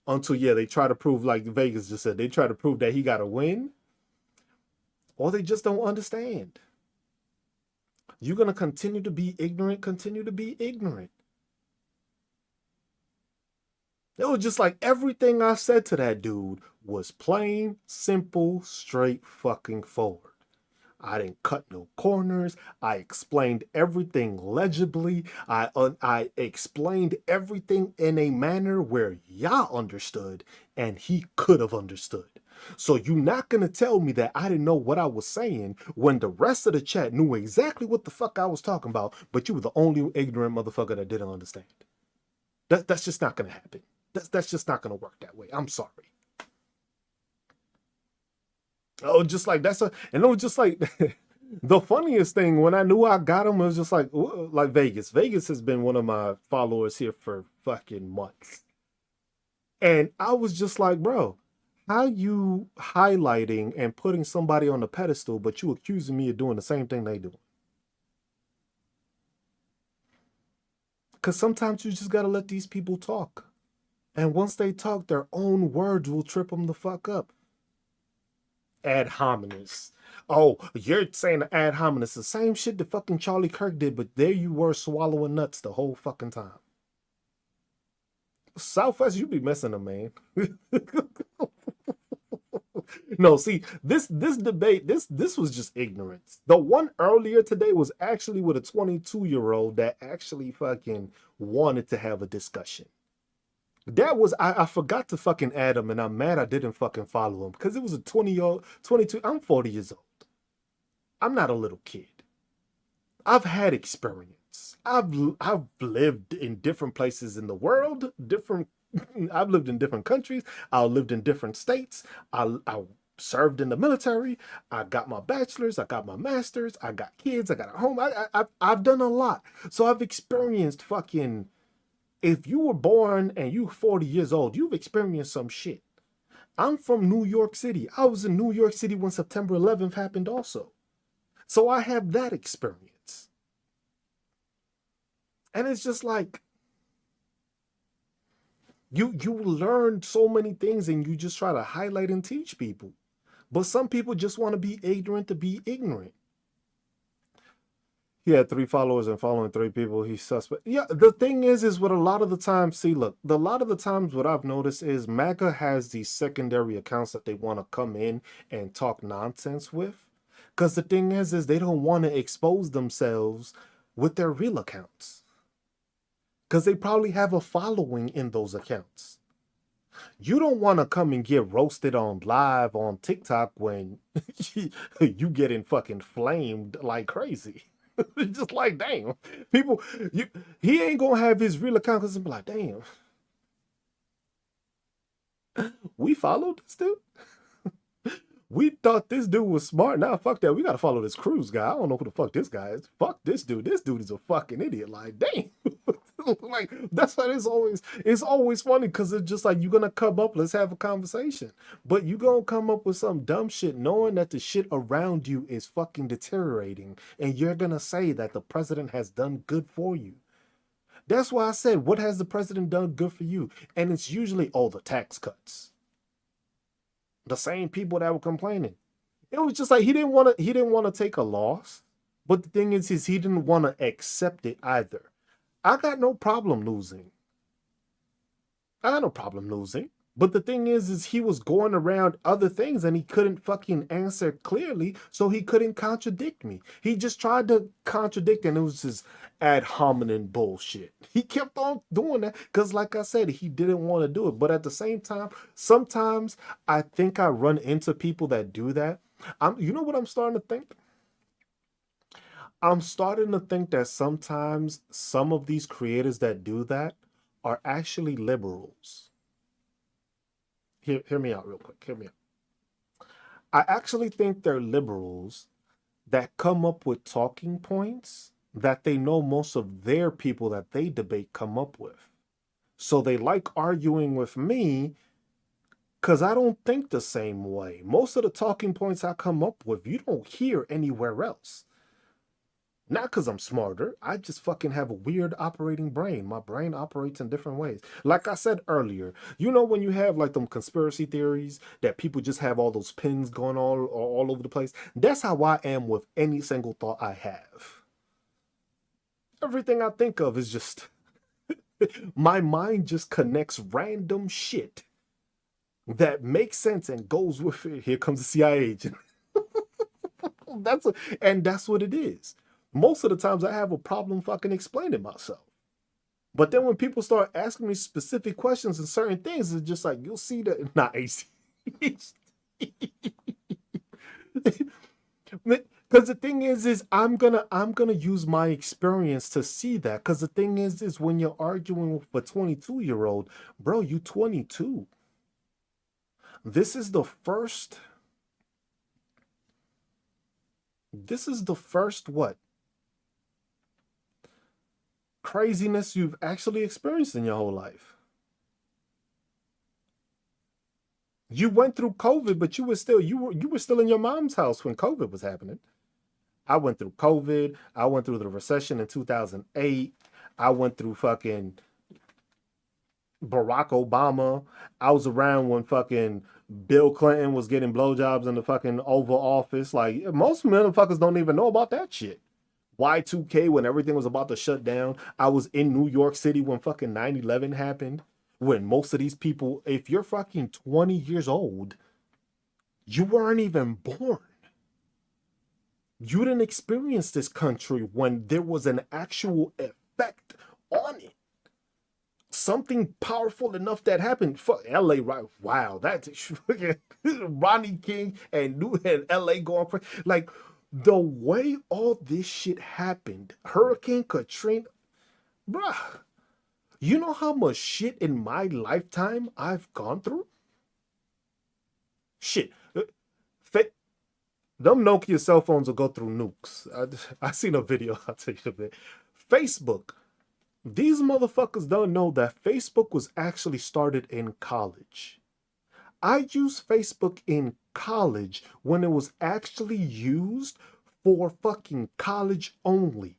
until, yeah, they try to prove, like Vegas just said, they try to prove that he got to win, or they just don't understand. You're going to continue to be ignorant, continue to be ignorant. It was just like everything I said to that dude was plain, simple, straight fucking forward. I didn't cut no corners. I explained everything legibly. I explained everything in a manner where y'all understood and he could have understood. So you're not gonna tell me that I didn't know what I was saying when the rest of the chat knew exactly what the fuck I was talking about, but you were the only ignorant motherfucker that didn't understand. That's just not gonna happen. That's just not gonna work that way. I'm sorry. Oh, just like and it was just like the funniest thing when I knew I got him, it was just like Vegas. Vegas has been one of my followers here for fucking months. And I was just like, bro, how you highlighting and putting somebody on the pedestal, but you accusing me of doing the same thing they do? Because sometimes you just gotta let these people talk. And once they talk, their own words will trip them the fuck up. Ad hominis. Oh, you're saying ad hominis. The same shit that fucking Charlie Kirk did, but there you were swallowing nuts the whole fucking time. Southwest, you be missing them, man. No, see, this debate, this was just ignorance. The one earlier today was actually with a 22-year-old that actually fucking wanted to have a discussion. That was I forgot to fucking add him, and I'm mad I didn't fucking follow him because it was a 20-year-old, 22. I'm 40 years old. I'm not a little kid. I've had experience. I've lived in different places in the world, different I've lived in different countries. I lived in different states. I served in the military. I got my bachelor's. I got my master's. I got kids. I got a home. I've done a lot. So I've experienced fucking. If you were born and you 40 years old, you've experienced some shit. I'm from New York City. I was in New York City when September 11th happened also. So I have that experience. And it's just like you learn so many things and you just try to highlight and teach people. But some people just want to be ignorant to be ignorant. He had 3 followers and following 3 people. He's suspect. Yeah, the thing is what a lot of the times, see, look, a lot of the times what I've noticed is MAGA has these secondary accounts that they want to come in and talk nonsense with. Because the thing is they don't want to expose themselves with their real accounts. Because they probably have a following in those accounts. You don't want to come and get roasted on live on TikTok when you getting fucking flamed like crazy. Just like, damn, people, he ain't gonna have his real account because he'll be like, damn, we followed this dude. We thought this dude was smart. Now, fuck that. We gotta follow this Cruz guy. I don't know who the fuck this guy is. Fuck this dude. This dude is a fucking idiot. Like, damn. Like, that's why it's always funny because it's just like, you're gonna come up, let's have a conversation. But you gonna come up with some dumb shit knowing that the shit around you is fucking deteriorating. And you're gonna say that the president has done good for you. That's why I said, what has the president done good for you? And it's usually, oh, the tax cuts. The same people that were complaining. It was just like he didn't want to take a loss. But the thing is he didn't want to accept it either. I got no problem losing. But the thing is he was going around other things and he couldn't fucking answer clearly, so he couldn't contradict me. He just tried to contradict and it was just ad hominem bullshit. He kept on doing that because, like I said, he didn't want to do it. But at the same time, sometimes I think I run into people that do that. You know what I'm starting to think? I'm starting to think that sometimes some of these creators that do that are actually liberals. Hear me out real quick. Hear me out. I actually think they're liberals that come up with talking points that they know most of their people that they debate come up with. So they like arguing with me because I don't think the same way. Most of the talking points I come up with, you don't hear anywhere else. Not because I'm smarter. I just fucking have a weird operating brain. My brain operates in different ways. Like I said earlier, you know when you have like them conspiracy theories that people just have all those pins going all over the place? That's how I am with any single thought I have. Everything I think of is just... my mind just connects random shit that makes sense and goes with it. Here comes the CIA agent. That's what it is. Most of the times I have a problem fucking explaining myself. But then when people start asking me specific questions and certain things, it's just like, you'll see that. Not AC. Because the thing is I'm gonna use my experience to see that. Because the thing is when you're arguing with a 22-year-old, bro, you 22. This is the first what? Craziness you've actually experienced in your whole life. You went through COVID, but you were still in your mom's house when COVID was happening. I went through COVID. I went through the recession in 2008. I went through fucking Barack Obama. I was around when fucking Bill Clinton was getting blowjobs in the fucking Oval Office. Like, most motherfuckers don't even know about that shit. Y2K, when everything was about to shut down. I was in New York City when fucking 9/11 happened. When most of these people, if you're fucking 20 years old, You weren't even born. You didn't experience this country when there was an actual effect on it. Something powerful enough that happened. Fuck LA, right? Wow, that's Ronnie King and New and LA going for like the way all this shit happened. Hurricane Katrina, bruh. You know how much shit in my lifetime I've gone through? Shit. Them Nokia cell phones will go through nukes. I seen a video, I'll tell you a bit. Facebook. These motherfuckers don't know that Facebook was actually started in college. I used Facebook in college when it was actually used for fucking college only.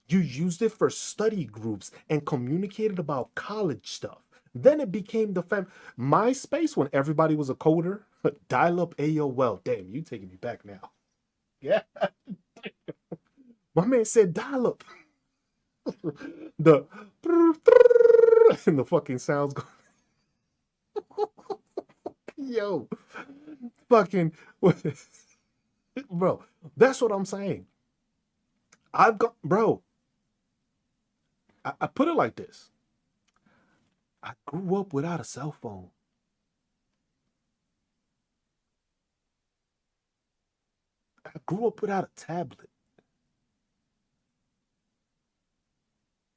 You used it for study groups and communicated about college stuff. Then it became the MySpace when everybody was a coder. Dial-up AOL. Damn, you taking me back now. Yeah. My man said dial-up. The and the fucking sounds go. Yo, fucking bro. That's what I'm saying. I've got bro. I put it like this. I grew up without a cell phone. I grew up without a tablet.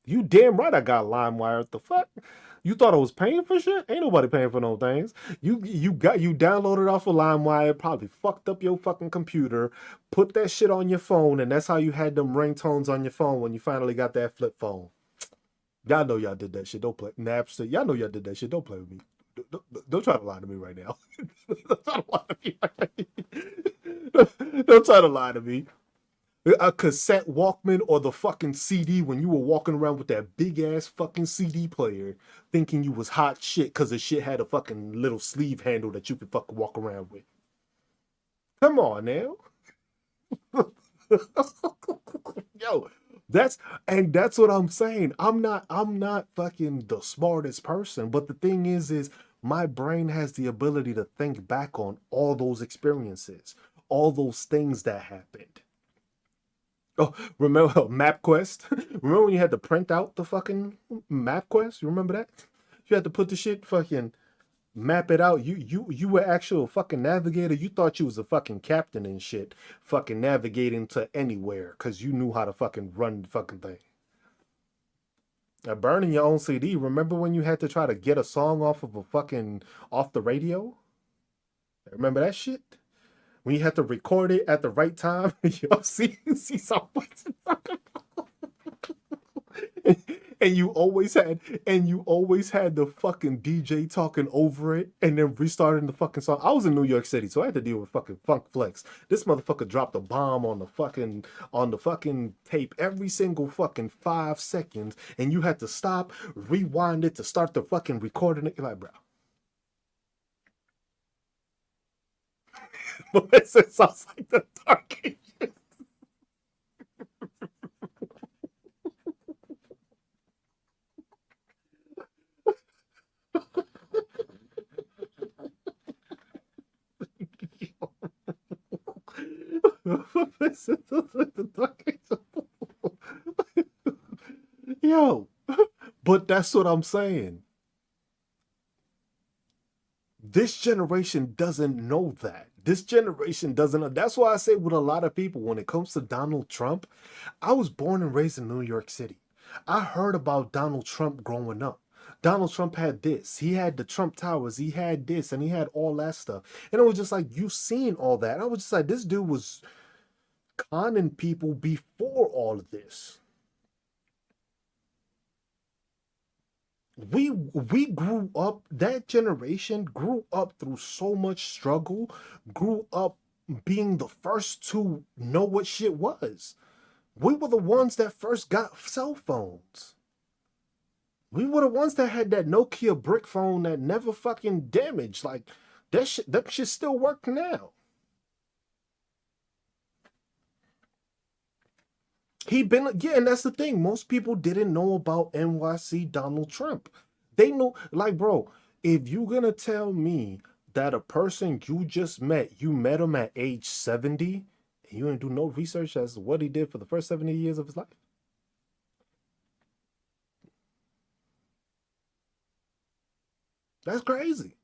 You damn right I got LimeWire. What the fuck? You thought I was paying for shit? Ain't nobody paying for no things. You downloaded off of LimeWire, probably fucked up your fucking computer, put that shit on your phone, and that's how you had them ringtones on your phone when you finally got that flip phone. Y'all know y'all did that shit. Don't play Napster. Y'all know y'all did that shit. Don't play with me. Don't try to lie to me right now. Don't try to lie to me. Don't try to lie to me. A cassette Walkman or the fucking CD when you were walking around with that big ass fucking CD player thinking you was hot shit because the shit had a fucking little sleeve handle that you could fucking walk around with. Come on now. Yo, that's what I'm saying. I'm not fucking the smartest person, but the thing is my brain has the ability to think back on all those experiences, all those things that happened. Oh, remember MapQuest? Remember when you had to print out the fucking MapQuest? You remember that? You had to put the shit fucking map it out. You were actual fucking navigator. You thought you was a fucking captain and shit, fucking navigating to anywhere because you knew how to fucking run the fucking thing. Burning your own CD. Remember when you had to try to get a song off of off the radio? Remember that shit? When you had to record it at the right time, you see something. And you always had the fucking DJ talking over it and then restarting the fucking song. I was in New York City, so I had to deal with fucking Funk Flex. This motherfucker dropped a bomb on the fucking tape every single fucking 5 seconds, and you had to stop, rewind it to start the fucking recording it. You're like, bro. It sounds like the Dark Ages. Yo, but that's what I'm saying. This generation doesn't know that. This generation doesn't know. That's why I say with a lot of people, when it comes to Donald Trump, I was born and raised in New York City. I heard about Donald Trump growing up. Donald Trump had this. He had the Trump Towers. He had this, and he had all that stuff. And it was just like, you seen all that. And I was just like, this dude was conning people before all of this. We grew up, that generation grew up through so much struggle, grew up being the first to know what shit was. We were the ones that first got cell phones. We were the ones that had that Nokia brick phone that never fucking damaged. Like that shit still work now. And that's the thing. Most people didn't know about NYC Donald Trump. They know, like, bro, if you're gonna tell me that a person you just met, you met him at age 70, and you didn't do no research as to what he did for the first 70 years of his life? That's crazy.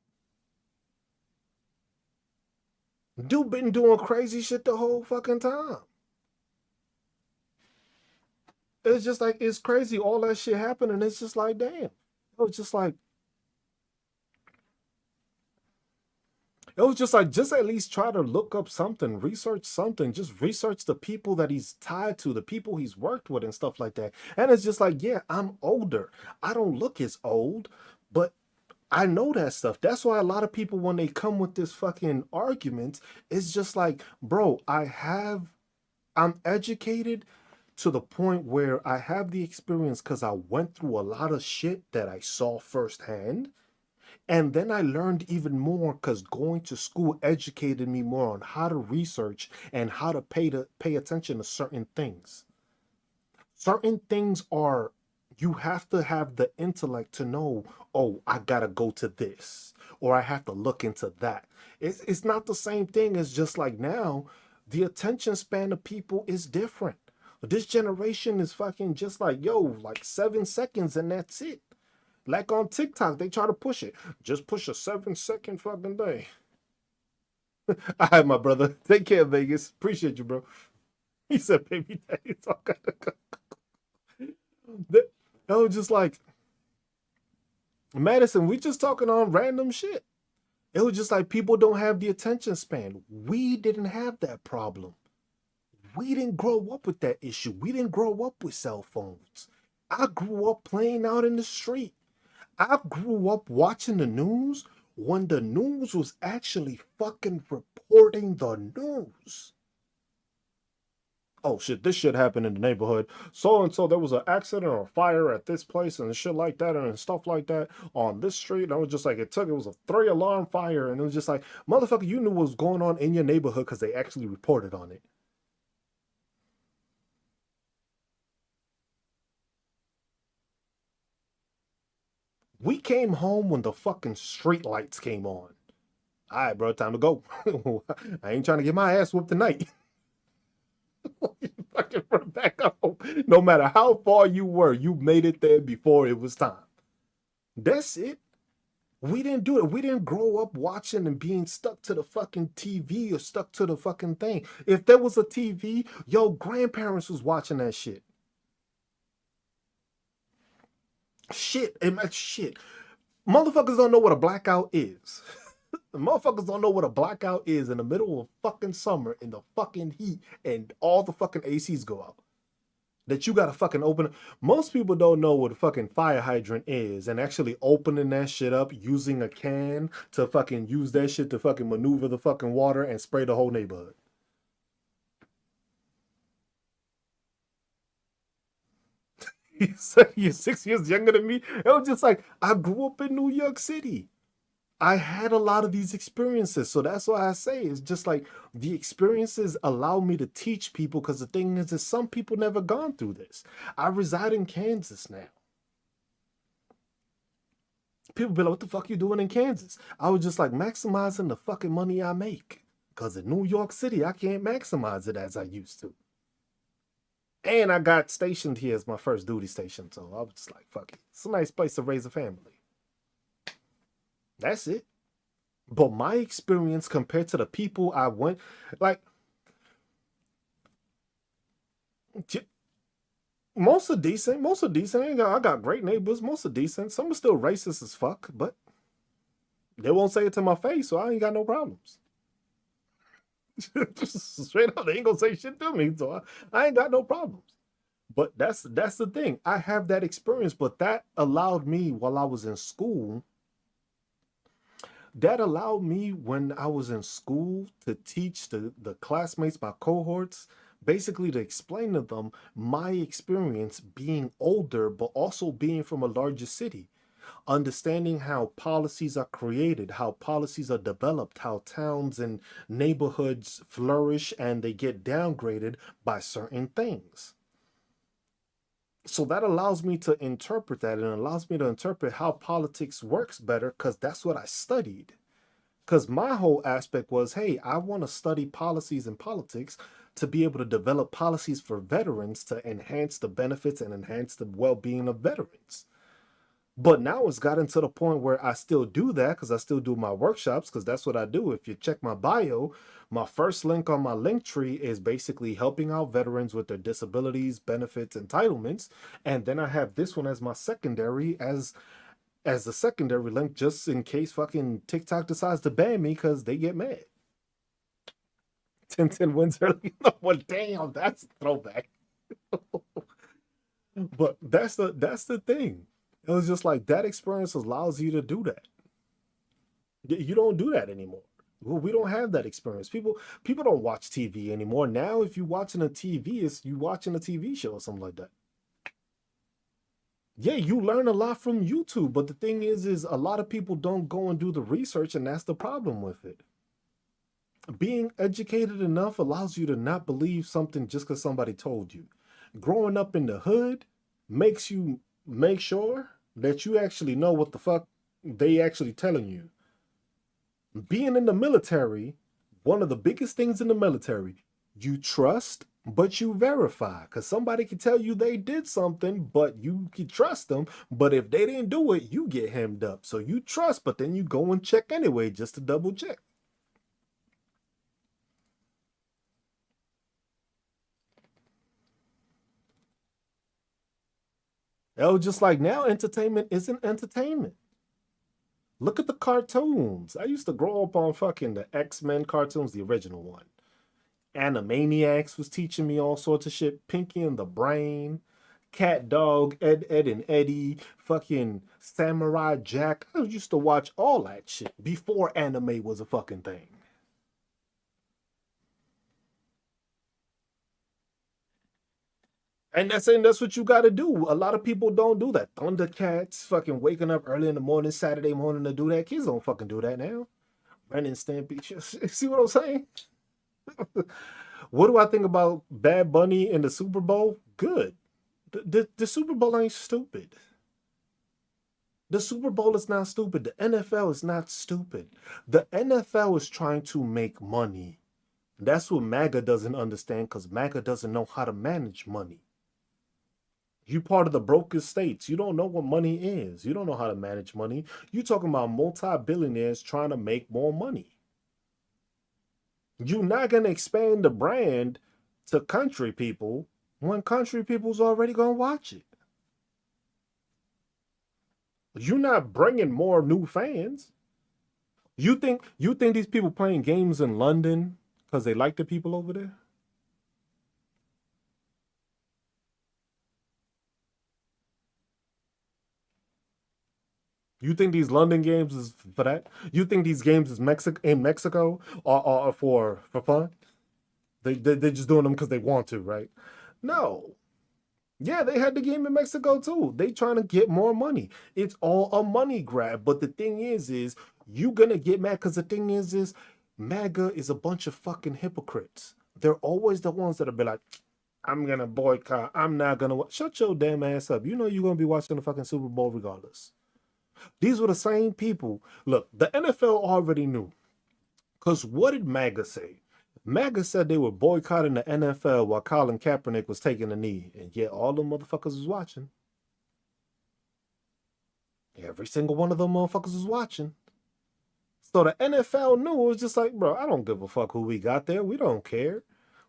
Dude been doing crazy shit the whole fucking time. It's just like, it's crazy. All that shit happened, and it's just like, damn. It was just like, just at least try to look up something, research something, just research the people that he's tied to, the people he's worked with, and stuff like that. And it's just like, yeah, I'm older. I don't look as old, but I know that stuff. That's why a lot of people, when they come with this fucking argument, it's just like, bro, I'm educated to the point where I have the experience because I went through a lot of shit that I saw firsthand. And then I learned even more because going to school educated me more on how to research and how to pay attention to certain things. Certain things are, you have to have the intellect to know, oh, I gotta go to this, or I have to look into that. It's not the same thing as just like now. The attention span of people is different. This generation is fucking just like, yo, like 7 seconds and that's it. Like on TikTok, they try to push it. Just push a 7 second fucking thing. All right, my brother. Take care, Vegas. Appreciate you, bro. He said, baby daddy. That was just like, Madison, we just talking on random shit. It was just like people don't have the attention span. We didn't have that problem. We didn't grow up with that issue. We didn't grow up with cell phones. I grew up playing out in the street. I grew up watching the news when the news was actually fucking reporting the news. Oh shit, this shit happened in the neighborhood. So and so, there was an accident or a fire at this place and shit like that and stuff like that on this street. And I was just like, it was a 3 alarm fire. And it was just like, motherfucker, you knew what was going on in your neighborhood because they actually reported on it. We came home when the fucking street lights came on. All right, bro, time to go. I ain't trying to get my ass whooped tonight. Fucking run back home. No matter how far you were, you made it there before it was time. That's it. We didn't do it. We didn't grow up watching and being stuck to the fucking TV or stuck to the fucking thing. If there was a TV, yo, grandparents was watching that shit. Shit. Motherfuckers don't know what a blackout is. The motherfuckers don't know what a blackout is in the middle of fucking summer in the fucking heat and all the fucking ACs go out. That you gotta fucking open. Most people don't know what a fucking fire hydrant is, and actually opening that shit up using a can to fucking use that shit to fucking maneuver the fucking water and spray the whole neighborhood. He said you're 6 years younger than me. It was just like, I grew up in New York City. I had a lot of these experiences. So that's why I say it's just like the experiences allow me to teach people, because the thing is that some people never gone through this. I reside in Kansas now. People be like, what the fuck you doing in Kansas? I was just like maximizing the fucking money I make. Because in New York City, I can't maximize it as I used to. And I got stationed here as my first duty station. So I was just like, fuck it. It's a nice place to raise a family. That's it. But my experience compared to the people I went, like, most are decent. Most are decent. I got great neighbors. Most are decent. Some are still racist as fuck, but they won't say it to my face, so I ain't got no problems. Just straight up, they ain't gonna say shit to me, so I ain't got no problems. But that's the thing. I have that experience, but that allowed me while I was in school. That allowed me when I was in school to teach the classmates, my cohorts, basically to explain to them my experience being older, but also being from a larger city. Understanding how policies are created, how policies are developed, how towns and neighborhoods flourish and they get downgraded by certain things. So that allows me to interpret that, and allows me to interpret how politics works better because that's what I studied. Because my whole aspect was, hey, I want to study policies and politics to be able to develop policies for veterans to enhance the benefits and enhance the well-being of veterans. But now it's gotten to the point where I still do that because I still do my workshops because that's what I do. If you check my bio, my first link on my link tree is basically helping out veterans with their disabilities, benefits, entitlements. And then I have this one as my secondary as a secondary link just in case fucking TikTok decides to ban me because they get mad. 10 wins early. Well, damn, that's a throwback. But that's the thing. It was just like that experience allows you to do that. You don't do that anymore. Well, we don't have that experience. People don't watch TV anymore. Now, if you're watching a TV, it's you watching a TV show or something like that. Yeah, you learn a lot from YouTube, but the thing is a lot of people don't go and do the research, and that's the problem with it. Being educated enough allows you to not believe something just because somebody told you. Growing up in the hood makes you make sure that you actually know what the fuck they actually telling you. Being in the military, one of the biggest things in the military, you trust, but you verify. Because somebody can tell you they did something, but you can trust them. But if they didn't do it, you get hemmed up. So you trust, but then you go and check anyway just to double check. It was just like now entertainment isn't entertainment. Look at the cartoons. I used to grow up on fucking the X-Men cartoons, the original one. Animaniacs was teaching me all sorts of shit. Pinky and the Brain, Cat Dog, Ed and Eddie, fucking Samurai Jack. I used to watch all that shit before anime was a fucking thing. And that's what you got to do. A lot of people don't do that. Thundercats, fucking waking up early in the morning, Saturday morning to do that. Kids don't fucking do that now. Ren and Stampede. See what I'm saying? What do I think about Bad Bunny in the Super Bowl? Good. The Super Bowl ain't stupid. The Super Bowl is not stupid. The NFL is not stupid. The NFL is trying to make money. That's what MAGA doesn't understand because MAGA doesn't know how to manage money. You part of the brokest states. You don't know what money is. You don't know how to manage money. You talking about multi-billionaires trying to make more money. You're not gonna expand the brand to country people when country people's already gonna watch it. You're not bringing more new fans. You think these people playing games in London because they like the people over there? You think these London games is for that? You think these games is Mexico or for fun? They're just doing them because they want to, right? No. Yeah, they had the game in Mexico too. They trying to get more money. It's all a money grab. But the thing is you gonna get mad because the thing is MAGA is a bunch of fucking hypocrites. They're always the ones that'll be like, I'm gonna boycott. I'm not gonna shut your damn ass up. You know you're gonna be watching the fucking Super Bowl regardless. These were the same people. Look, the NFL already knew. Because what did MAGA say? MAGA said they were boycotting the NFL while Colin Kaepernick was taking a knee. And yet all the motherfuckers was watching. Every single one of them motherfuckers was watching. So the NFL knew it was just like, bro, I don't give a fuck who we got there. We don't care.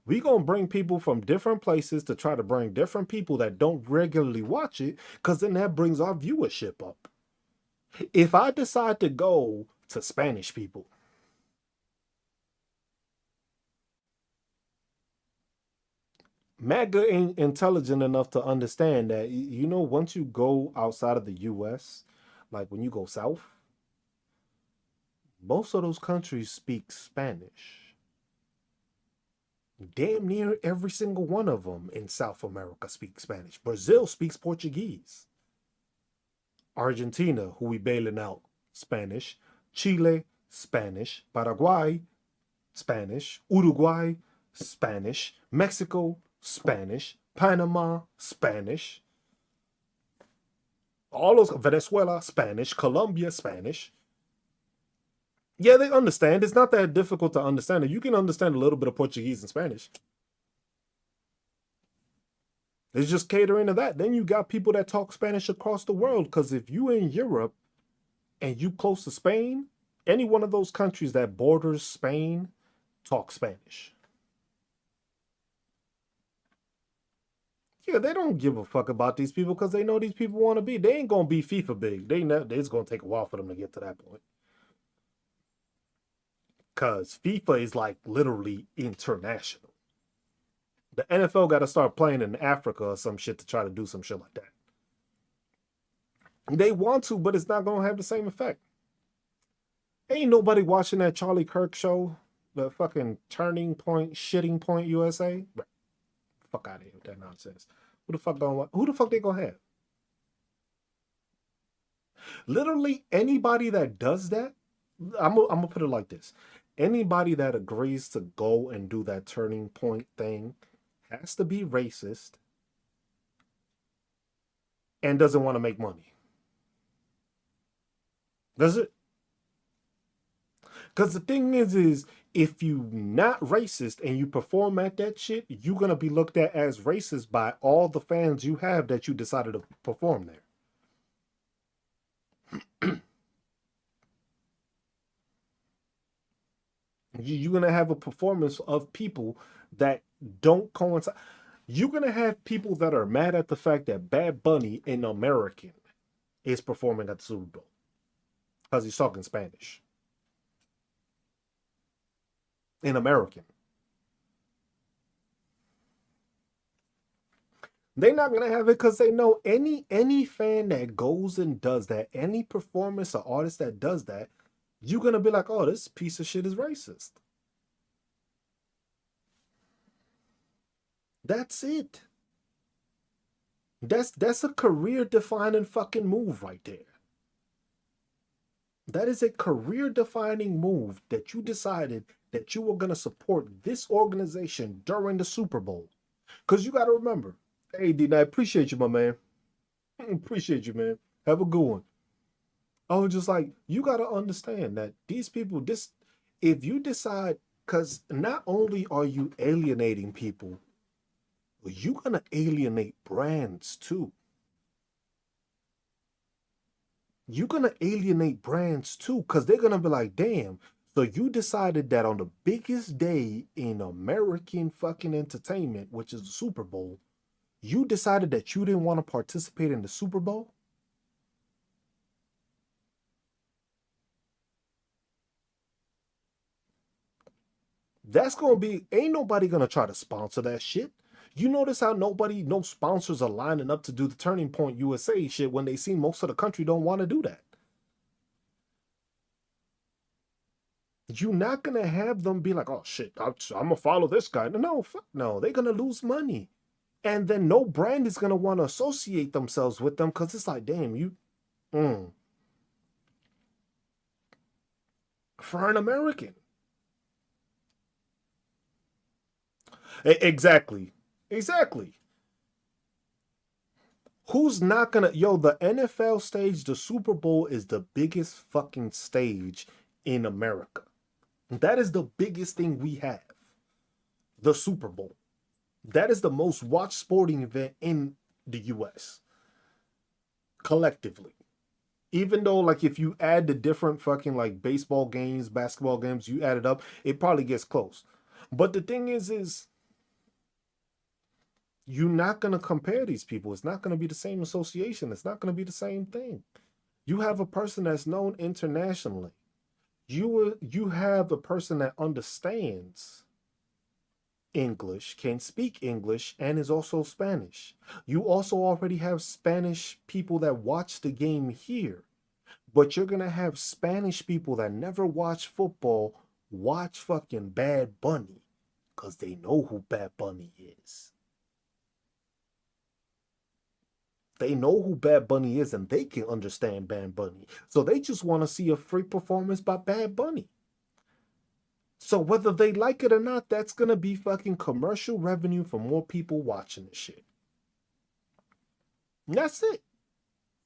We gonna bring people from different places to try to bring different people that don't regularly watch it, because then that brings our viewership up. If I decide to go to Spanish people, MAGA ain't intelligent enough to understand that, once you go outside of the US, like when you go south, most of those countries speak Spanish. Damn near every single one of them in South America speaks Spanish. Brazil speaks Portuguese. Argentina, who we bailing out, Spanish. Chile, Spanish. Paraguay, Spanish. Uruguay, Spanish. Mexico, Spanish. Panama, Spanish. All those, Venezuela, Spanish. Colombia, Spanish. Yeah, they understand. It's not that difficult to understand. You can understand a little bit of Portuguese and Spanish. It's just catering to that. Then you got people that talk Spanish across the world. Because if you in Europe and you close to Spain, any one of those countries that borders Spain talk Spanish. Yeah, they don't give a fuck about these people because they know these people want to be. They ain't gonna be FIFA big. It's gonna take a while for them to get to that point. Cause FIFA is like literally international. The NFL got to start playing in Africa or some shit to try to do some shit like that. They want to, but it's not gonna have the same effect. Ain't nobody watching that Charlie Kirk show, the fucking Turning Point, Shitting Point USA. Fuck out of here with that nonsense. Who the fuck they gonna have? Literally anybody that does that, I'm gonna put it like this. Anybody that agrees to go and do that Turning Point thing has to be racist and doesn't want to make money. Does it? Because the thing is if you not racist and you perform at that shit, you're gonna be looked at as racist by all the fans you have that you decided to perform there. You're gonna have a performance of people that don't coincide. You're gonna have people that are mad at the fact that Bad Bunny, an American, is performing at the Super Bowl because he's talking Spanish. An American. They're not gonna have it because they know any fan that goes and does that, any performance or artist that does that, you're gonna be like, oh, this piece of shit is racist. That's it. That's a career defining fucking move right there. That is a career defining move that you decided that you were gonna support this organization during the Super Bowl. Cause you gotta remember, hey D, I appreciate you, my man. Appreciate you, man. Have a good one. I was just like, you gotta understand that these people, if you decide, because not only are you alienating people, but you're gonna alienate brands too. You're gonna alienate brands too, because they're gonna be like, damn. So you decided that on the biggest day in American fucking entertainment, which is the Super Bowl, you decided that you didn't want to participate in the Super Bowl? That's gonna be, ain't nobody gonna try to sponsor that shit. You notice how no sponsors are lining up to do the Turning Point USA shit when they see most of the country don't want to do that. You're not gonna have them be like, oh shit, I'm gonna follow this guy. No, fuck no, they're gonna lose money. And then no brand is gonna want to associate themselves with them because it's like, damn, for an American. Exactly. Exactly. Who's not gonna, the NFL stage, the Super Bowl is the biggest fucking stage in America. That is the biggest thing we have. The Super Bowl. That is the most watched sporting event in the US collectively. Even though, like, if you add the different fucking like baseball games, basketball games, you add it up, it probably gets close. But the thing is you're not gonna compare these people. It's not gonna be the same association. It's not gonna be the same thing. You have a person that's known internationally. You have a person that understands English, can speak English, and is also Spanish. You also already have Spanish people that watch the game here, but you're gonna have Spanish people that never watch football watch fucking Bad Bunny because they know who Bad Bunny is. They know who Bad Bunny is and they can understand Bad Bunny. So they just want to see a free performance by Bad Bunny. So whether they like it or not, that's going to be fucking commercial revenue for more people watching this shit. And that's it.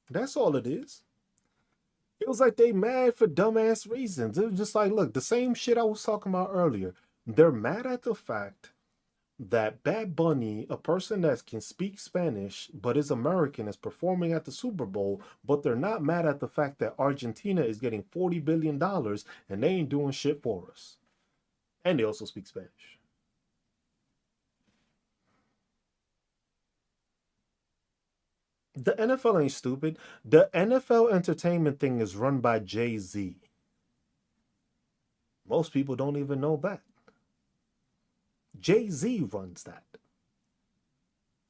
That's all it is. It was like they mad for dumbass reasons. It was just like, look, the same shit I was talking about earlier. They're mad at the fact that Bad Bunny, a person that can speak Spanish but is American, is performing at the Super Bowl, but they're not mad at the fact that Argentina is getting $40 billion and they ain't doing shit for us. And they also speak Spanish. The NFL ain't stupid. The NFL entertainment thing is run by Jay-Z. Most people don't even know that. Jay-Z runs that.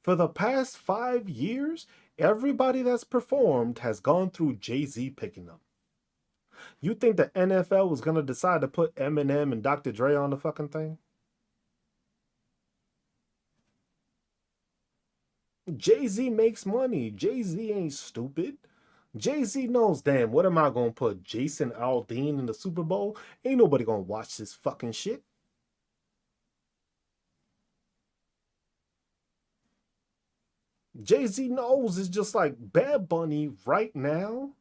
For the past 5 years, everybody that's performed has gone through Jay-Z picking them. You think the NFL was gonna decide to put Eminem and Dr. Dre on the fucking thing? Jay-Z makes money. Jay-Z ain't stupid. Jay-Z knows, damn, what am I gonna put Jason Aldean in the Super Bowl? Ain't nobody gonna watch this fucking shit. Jay-Z knows it's just like Bad Bunny right now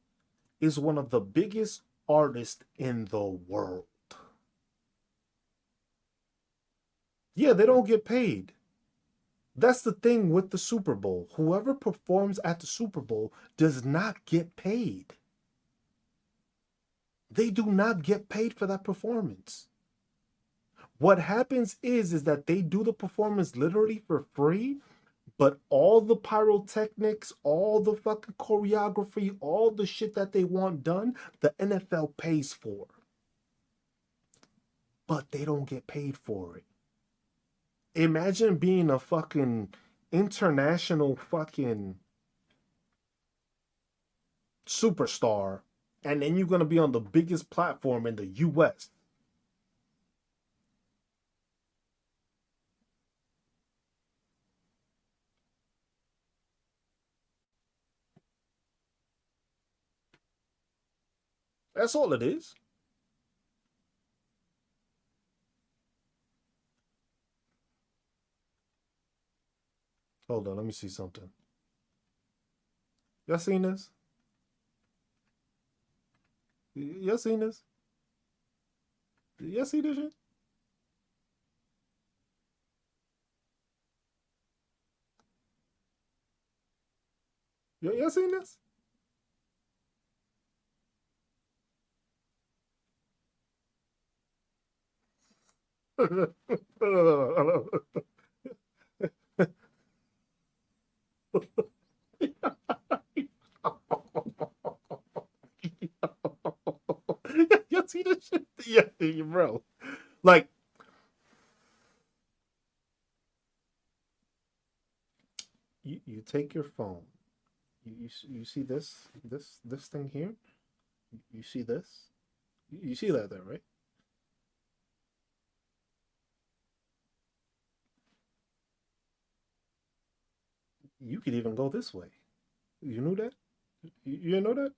is one of the biggest artists in the world. Yeah, they don't get paid. That's the thing with the Super Bowl. Whoever performs at the Super Bowl does not get paid. They do not get paid for that performance. What happens is that they do the performance literally for free, but all the pyrotechnics, all the fucking choreography, all the shit that they want done, the NFL pays for. But they don't get paid for it. Imagine being a fucking international fucking superstar and then you're going to be on the biggest platform in the US. That's all it is. Hold on, let me see something. Y'all seen this? Y'all seen this? Y'all see this shit? Y'all seen this? Y'all see this shit? Yeah, bro. Like, you take your phone. You see this thing here? You see this? You see that there, right? You could even go this way. You knew that? You didn't know that?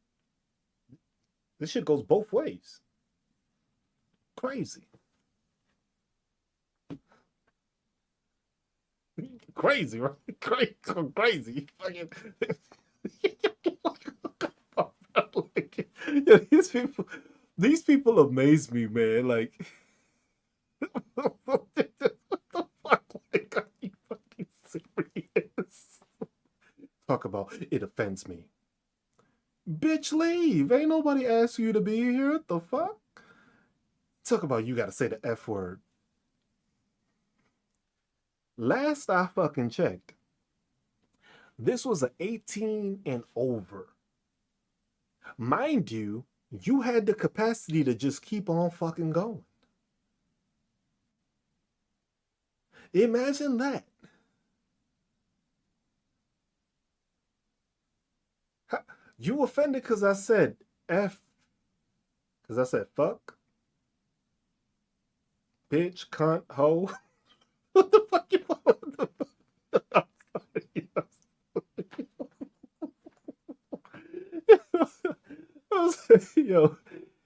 This shit goes both ways. Crazy. Crazy, right? Crazy. Fucking. Yeah, these people amaze me, man. Like, what the fuck? Like, are you fucking serious? Talk about it offends me. Bitch, leave. Ain't nobody asked you to be here. What the fuck? Talk about you gotta say the F word. Last I fucking checked, this was a 18 and over. Mind you, you had the capacity to just keep on fucking going. Imagine that. You offended because I said F, because I said fuck, bitch, cunt, hoe. What the fuck you want? I'm sorry. I was like, yo,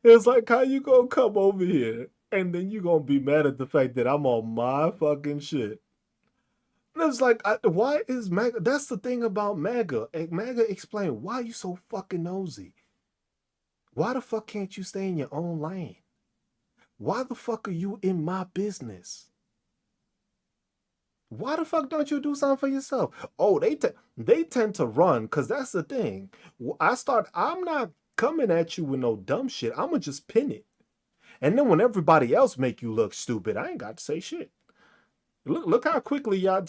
it's like how you gonna come over here and then you gonna be mad at the fact that I'm on my fucking shit. And it's like, why is MAGA? That's the thing about MAGA. MAGA explain why you so fucking nosy. Why the fuck can't you stay in your own lane? Why the fuck are you in my business? Why the fuck don't you do something for yourself? Oh, they tend to run because that's the thing. I'm not coming at you with no dumb shit. I'ma just pin it. And then when everybody else make you look stupid, I ain't got to say shit. Look how quickly y'all.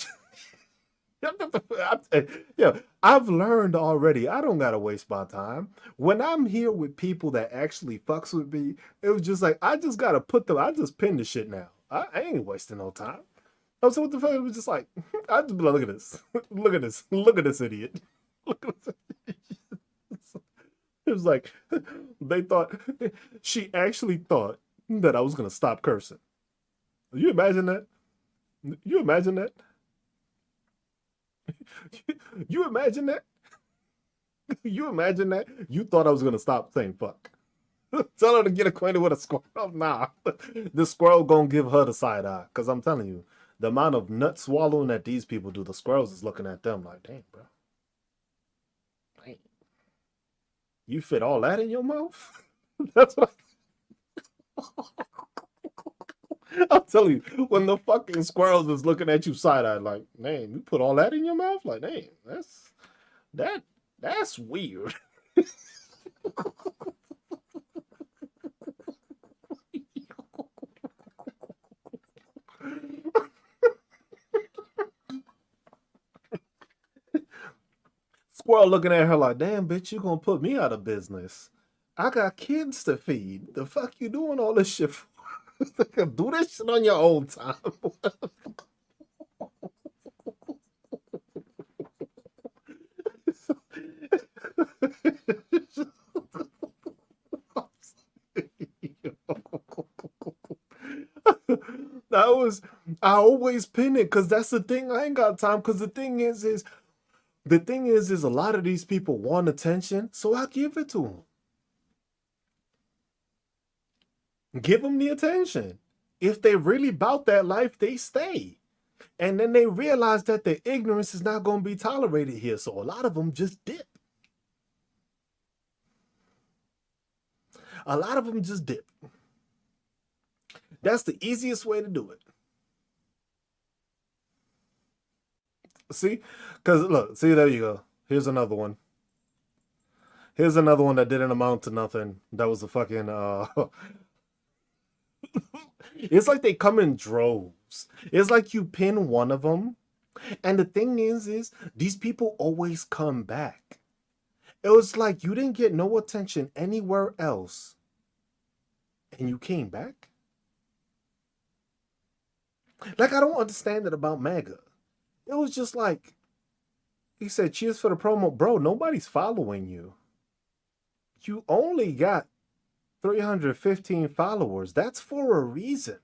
Yeah, I've learned already. I don't gotta waste my time. When I'm here with people that actually fucks with me, it was just like I just gotta put them. I just pin the shit now. I ain't wasting no time. I was what the fuck? It was just like I just be like, look at this, look at this, look at this idiot. Look at this. It was like they thought she actually thought that I was gonna stop cursing. You imagine that? You imagine that? You imagine that? You imagine that? You thought I was gonna stop saying fuck. Tell her to get acquainted with a squirrel. Nah, the squirrel gonna give her the side eye. Cause I'm telling you, the amount of nut swallowing that these people do, the squirrels is looking at them like, damn, bro. Damn. You fit all that in your mouth? That's what I'm telling you. When the fucking squirrels is looking at you side eye, like, man, you put all that in your mouth? Like, damn, that's weird. Squirrel looking at her like, damn, bitch, you gonna put me out of business. I got kids to feed. The fuck you doing all this shit for? Do this shit on your own time. that was I always pin it because that's the thing. I ain't got time because the thing is a lot of these people want attention, so I give it to them. Give them the attention. If they really about that life, they stay. And then they realize that their ignorance is not going to be tolerated here. So a lot of them just dip. A lot of them just dip. That's the easiest way to do it. See? Because look, see, there you go. Here's another one. Here's another one that didn't amount to nothing. That was a fucking it's like they come in droves. It's like you pin one of them. And the thing is these people always come back. It was like you didn't get no attention anywhere else. And you came back? Like, I don't understand it about MAGA. It was just like, he said, cheers for the promo. Bro, nobody's following you. You only got 315 followers. That's for a reason.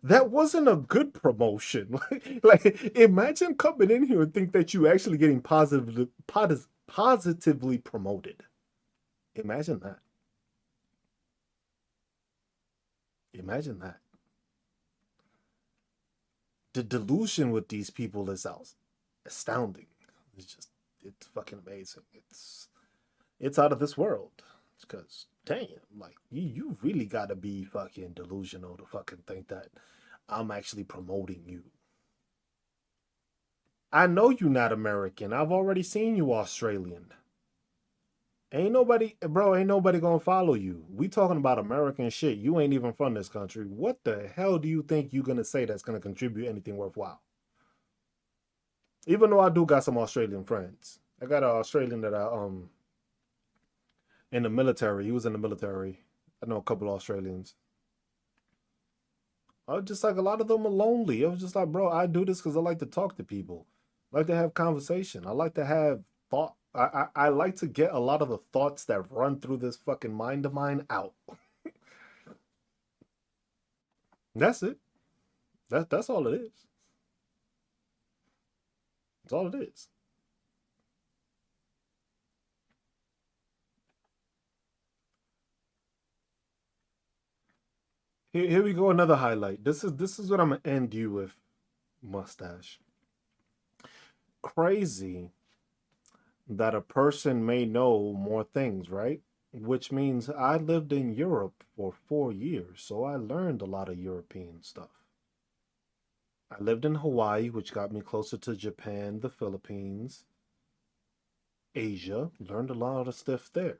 that wasn't a good promotion. like, imagine coming in here and think that you actually getting positively promoted. Imagine that. Imagine that. The delusion with these people is astounding. It's fucking amazing. It's out of this world. Because damn, like you really gotta be fucking delusional to fucking think that I'm actually promoting you. I know you're not American. I've already seen you Australian. Ain't nobody, bro, ain't nobody gonna follow you. We talking about American shit. You ain't even from this country. What the hell do you think you're gonna say that's gonna contribute anything worthwhile? Even though I do got some Australian friends. I got an Australian that I in the military. He was in the military. I know a couple of Australians. I was just like a lot of them are lonely. I was just like, bro, I do this because I like to talk to people. I like to have conversation. I like to have thought. I like to get a lot of the thoughts that run through this fucking mind of mine out. That's it. That's all it is. That's all it is. Here we go. Another highlight. This is what I'm gonna end you with, mustache. Crazy that a person may know more things, right? Which means I lived in Europe for 4 years, so I learned a lot of European stuff. I lived in Hawaii, which got me closer to Japan, the Philippines, Asia, learned a lot of stuff there.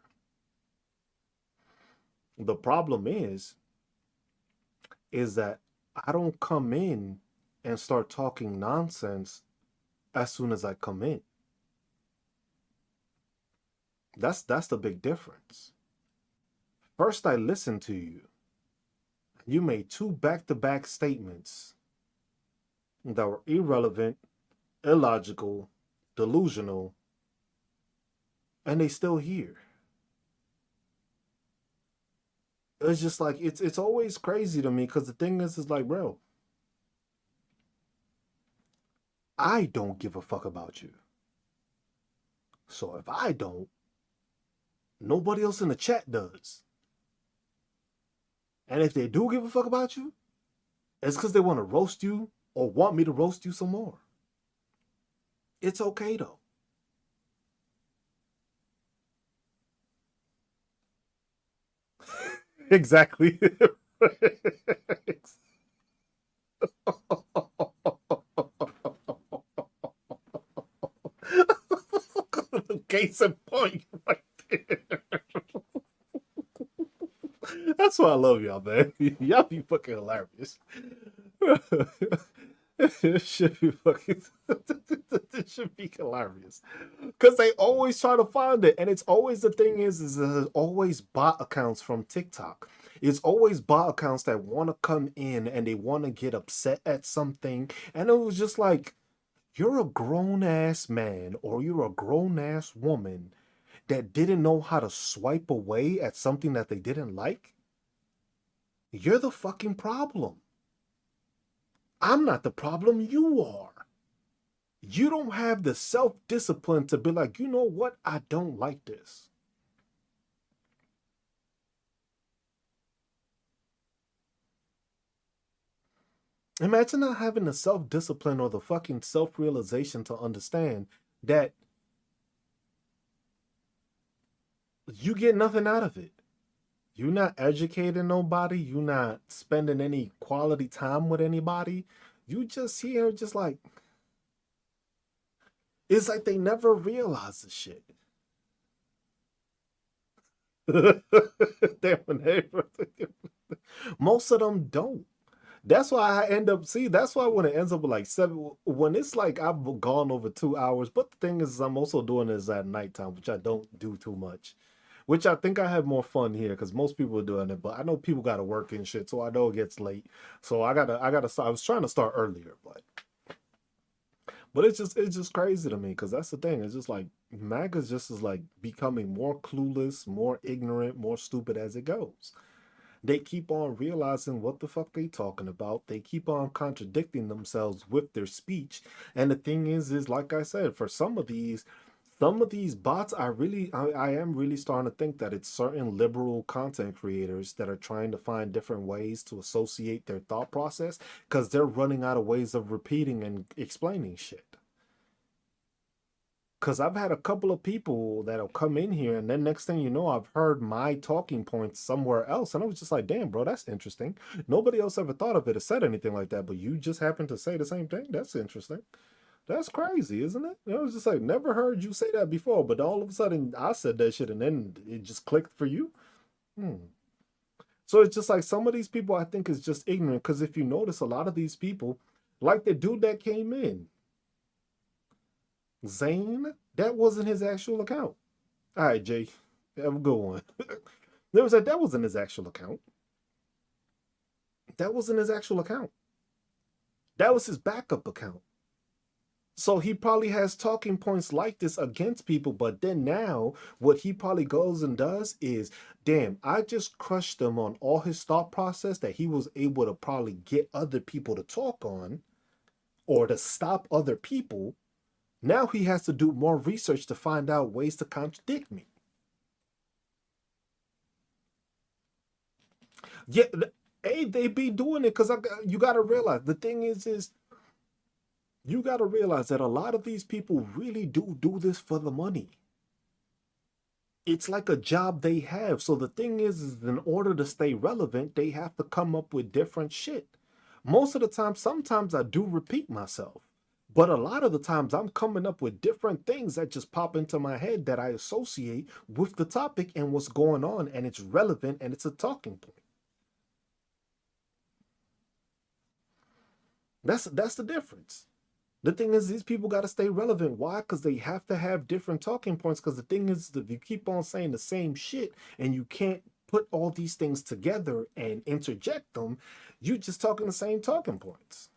The problem is that I don't come in and start talking nonsense as soon as I come in. That's the big difference. First I listen to you. You made two back-to-back statements that were irrelevant, illogical, delusional, and they still here. It's just like it's always crazy to me because the thing is like, bro, I don't give a fuck about you. So if I don't, nobody else in the chat does. And if they do give a fuck about you, it's because they want to roast you or want me to roast you some more. It's okay though. Exactly. Case in point, right there. That's why I love y'all, man. Y'all be fucking hilarious. It should be fucking. It should be hilarious because they always try to find it, and it's always the thing is there's always bot accounts from TikTok. It's always bot accounts that want to come in and they want to get upset at something, and it was just like you're a grown ass man or you're a grown ass woman that didn't know how to swipe away at something that they didn't like. You're the fucking problem. I'm not the problem, you are. You don't have the self-discipline to be like, you know what? I don't like this. Imagine not having the self-discipline or the fucking self-realization to understand that you get nothing out of it. You're not educating nobody. You're not spending any quality time with anybody. You just here just like, it's like they never realize the shit. Most of them don't. That's why I end up that's why when it ends up with like 7, when it's like I've gone over 2 hours, but the thing is I'm also doing this at nighttime, which I don't do too much. Which I think I have more fun here because most people are doing it, but I know people gotta work and shit, so I know it gets late. So I gotta start. I was trying to start earlier, but it's just crazy to me because that's the thing. It's just like MAGA's just is like becoming more clueless, more ignorant, more stupid as it goes. They keep on realizing what the fuck they talking about. They keep on contradicting themselves with their speech. And the thing is like I said, for some of these bots, I am really starting to think that it's certain liberal content creators that are trying to find different ways to associate their thought process because they're running out of ways of repeating and explaining shit. Because I've had a couple of people that'll come in here, and then next thing you know, I've heard my talking points somewhere else. And I was just like, damn, bro, that's interesting. Nobody else ever thought of it or said anything like that, but you just happened to say the same thing? That's interesting. That's crazy, isn't it? I was just like, never heard you say that before, but all of a sudden I said that shit and then it just clicked for you. Hmm. So it's just like some of these people I think is just ignorant because if you notice, a lot of these people, like the dude that came in, Zane, that wasn't his actual account. All right, Jay, have a good one. That wasn't his actual account. That wasn't his actual account. That was his backup account. So he probably has talking points like this against people, but then now what he probably goes and does is, damn, I just crushed him on all his thought process that he was able to probably get other people to talk on or to stop other people. Now he has to do more research to find out ways to contradict me. Yeah, hey, they be doing it because you got to realize the thing is You got to realize that a lot of these people really do this for the money. It's like a job they have. So the thing is in order to stay relevant, they have to come up with different shit. Most of the time, sometimes I do repeat myself, but a lot of the times I'm coming up with different things that just pop into my head that I associate with the topic and what's going on, and it's relevant and it's a talking point. That's the difference. The thing is, these people got to stay relevant. Why? Because they have to have different talking points. Because the thing is, if you keep on saying the same shit and you can't put all these things together and interject them, you just talking the same talking points.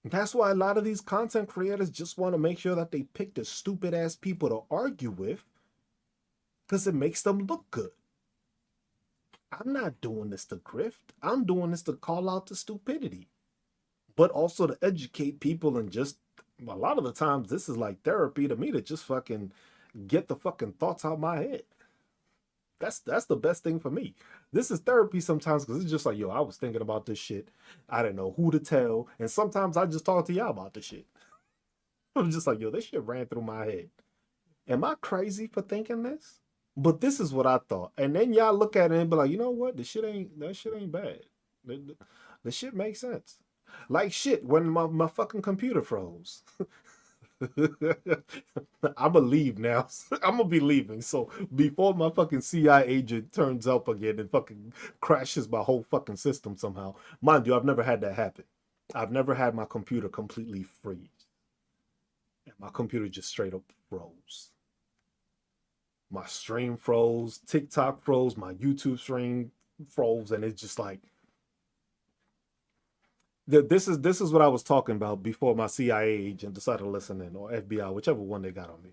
That's why a lot of these content creators just want to make sure that they pick the stupid ass people to argue with because it makes them look good. I'm not doing this to grift. I'm doing this to call out the stupidity, but also to educate people and just a lot of the times this is like therapy to me to just fucking get the fucking thoughts out my head. That's the best thing for me. This is therapy sometimes because it's just like, yo, I was thinking about this shit. I didn't know who to tell. And sometimes I just talk to y'all about this shit. I'm just like, yo, this shit ran through my head. Am I crazy for thinking this? But this is what I thought. And then y'all look at it and be like, you know what? That shit ain't bad. The shit makes sense. Like shit, when my fucking computer froze. I'm gonna leave now. I'm gonna be leaving. So before my fucking CI agent turns up again and fucking crashes my whole fucking system somehow. Mind you, I've never had that happen. I've never had my computer completely freeze. And my computer just straight up froze. My stream froze, TikTok froze, my YouTube stream froze, and it's just like this is what I was talking about before my CIA agent decided to listen in, or FBI, whichever one they got on me.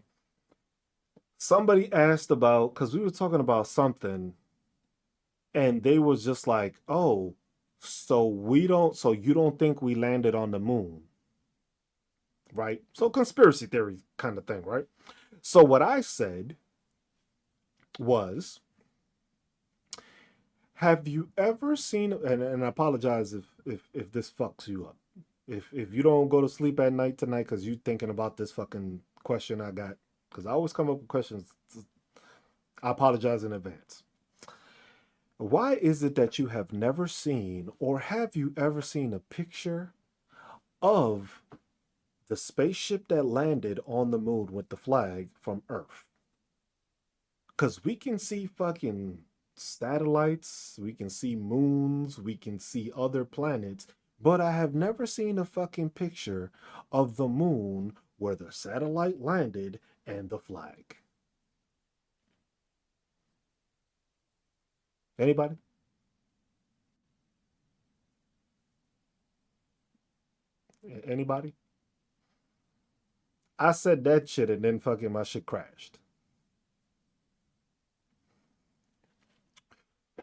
Somebody asked about because we were talking about something, and they was just like, "Oh, so you don't think we landed on the moon, right?" So conspiracy theory kind of thing, right? So what I said was, have you ever seen? And I apologize if this fucks you up. If you don't go to sleep at night tonight because you thinking about this fucking question I got, because I always come up with questions. I apologize in advance. Why is it that you have never seen, or have you ever seen a picture of the spaceship that landed on the moon with the flag from Earth? Because we can see fucking satellites, we can see moons, we can see other planets, but I have never seen a fucking picture of the moon where the satellite landed and the flag. Anybody? Anybody? I said that shit and then fucking my shit crashed.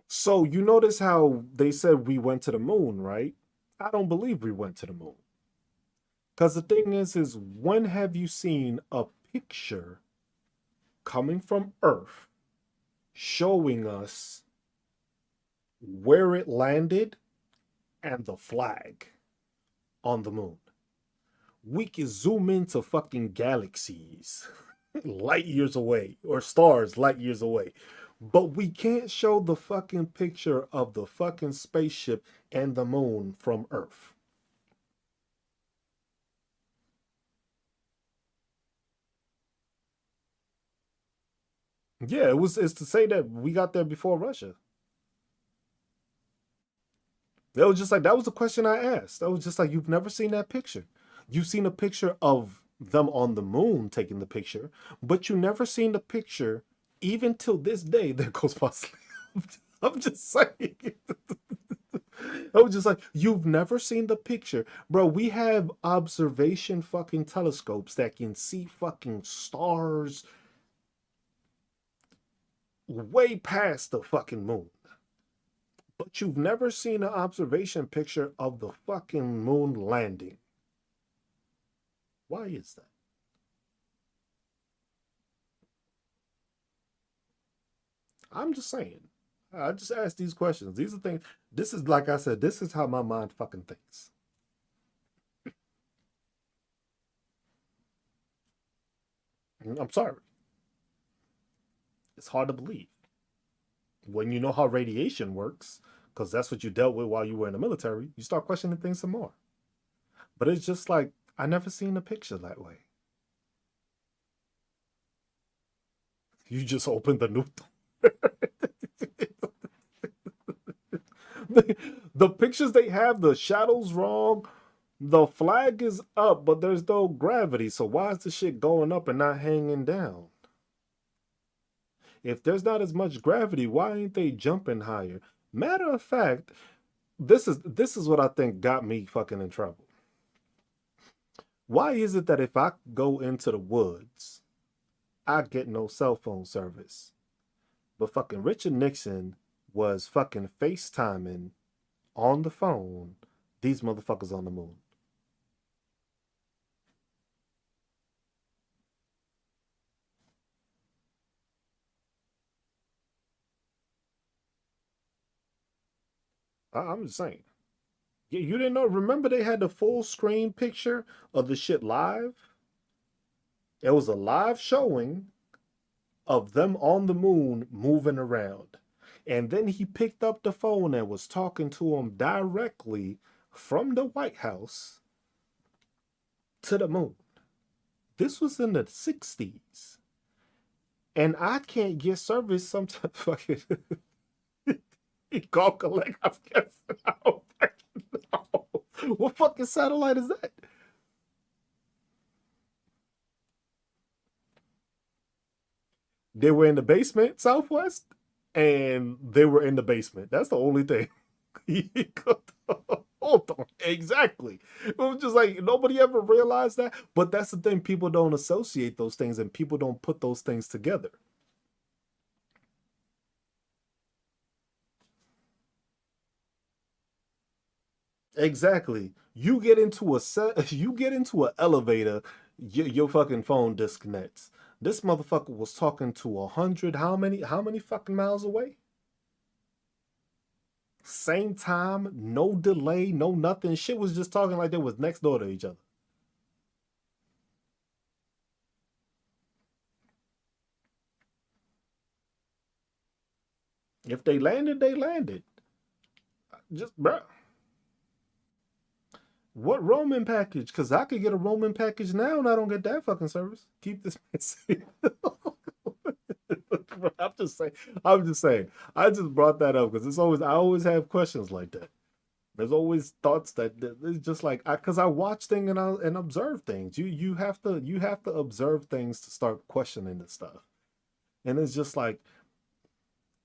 So you notice how they said we went to the moon, right? I don't believe we went to the moon. Because the thing is when have you seen a picture coming from Earth showing us where it landed and the flag on the moon? We can zoom into fucking galaxies light years away or stars light years away. But we can't show the fucking picture of the fucking spaceship and the moon from Earth. Yeah, it's to say that we got there before Russia. That was just like that was the question I asked. That was just like you've never seen that picture. You've seen a picture of them on the moon taking the picture, but you never seen the picture even till this day. That goes my sleep. I'm just saying. I was just like, you've never seen the picture. Bro, we have observation fucking telescopes that can see fucking stars way past the fucking moon. But you've never seen an observation picture of the fucking moon landing. Why is that? I'm just saying. I just ask these questions. These are things. This is like I said. This is how my mind fucking thinks. I'm sorry. It's hard to believe when you know how radiation works, because that's what you dealt with while you were in the military. You start questioning things some more. But it's just like I never seen a picture that way. You just open the new. The pictures they have, the shadows wrong. The flag is up, but there's no gravity. So why is the shit going up and not hanging down? If there's not as much gravity, why ain't they jumping higher? Matter of fact, this is what I think got me fucking in trouble. Why is it that if I go into the woods, I get no cell phone service? But fucking Richard Nixon was fucking FaceTiming on the phone these motherfuckers on the moon. I'm just saying. You didn't know? Remember they had the full screen picture of the shit live? It was a live showing of them on the moon moving around. And then he picked up the phone and was talking to him directly from the White House to the moon. This was in the 60s. And I can't get service sometimes. Fucking. He called collect. I'm guessing. I don't fucking know. What fucking satellite is that? They were in the basement, Southwest, and they were in the basement. That's the only thing. Hold on. Exactly. It was just like nobody ever realized that. But that's the thing. People don't associate those things and people don't put those things together. Exactly. You get into a set, you get into an elevator, your fucking phone disconnects. This motherfucker was talking to 100, how many fucking miles away? Same time, no delay, no nothing. Shit was just talking like they was next door to each other. If they landed, they landed. Just, bruh. What roaming package? Because I could get a roaming package now and I don't get that fucking service. Keep this safe. I'm just saying. I'm just saying. I just brought that up because I always have questions like that. There's always thoughts that it's just like because I watch things and observe things. You have to observe things to start questioning this stuff. And it's just like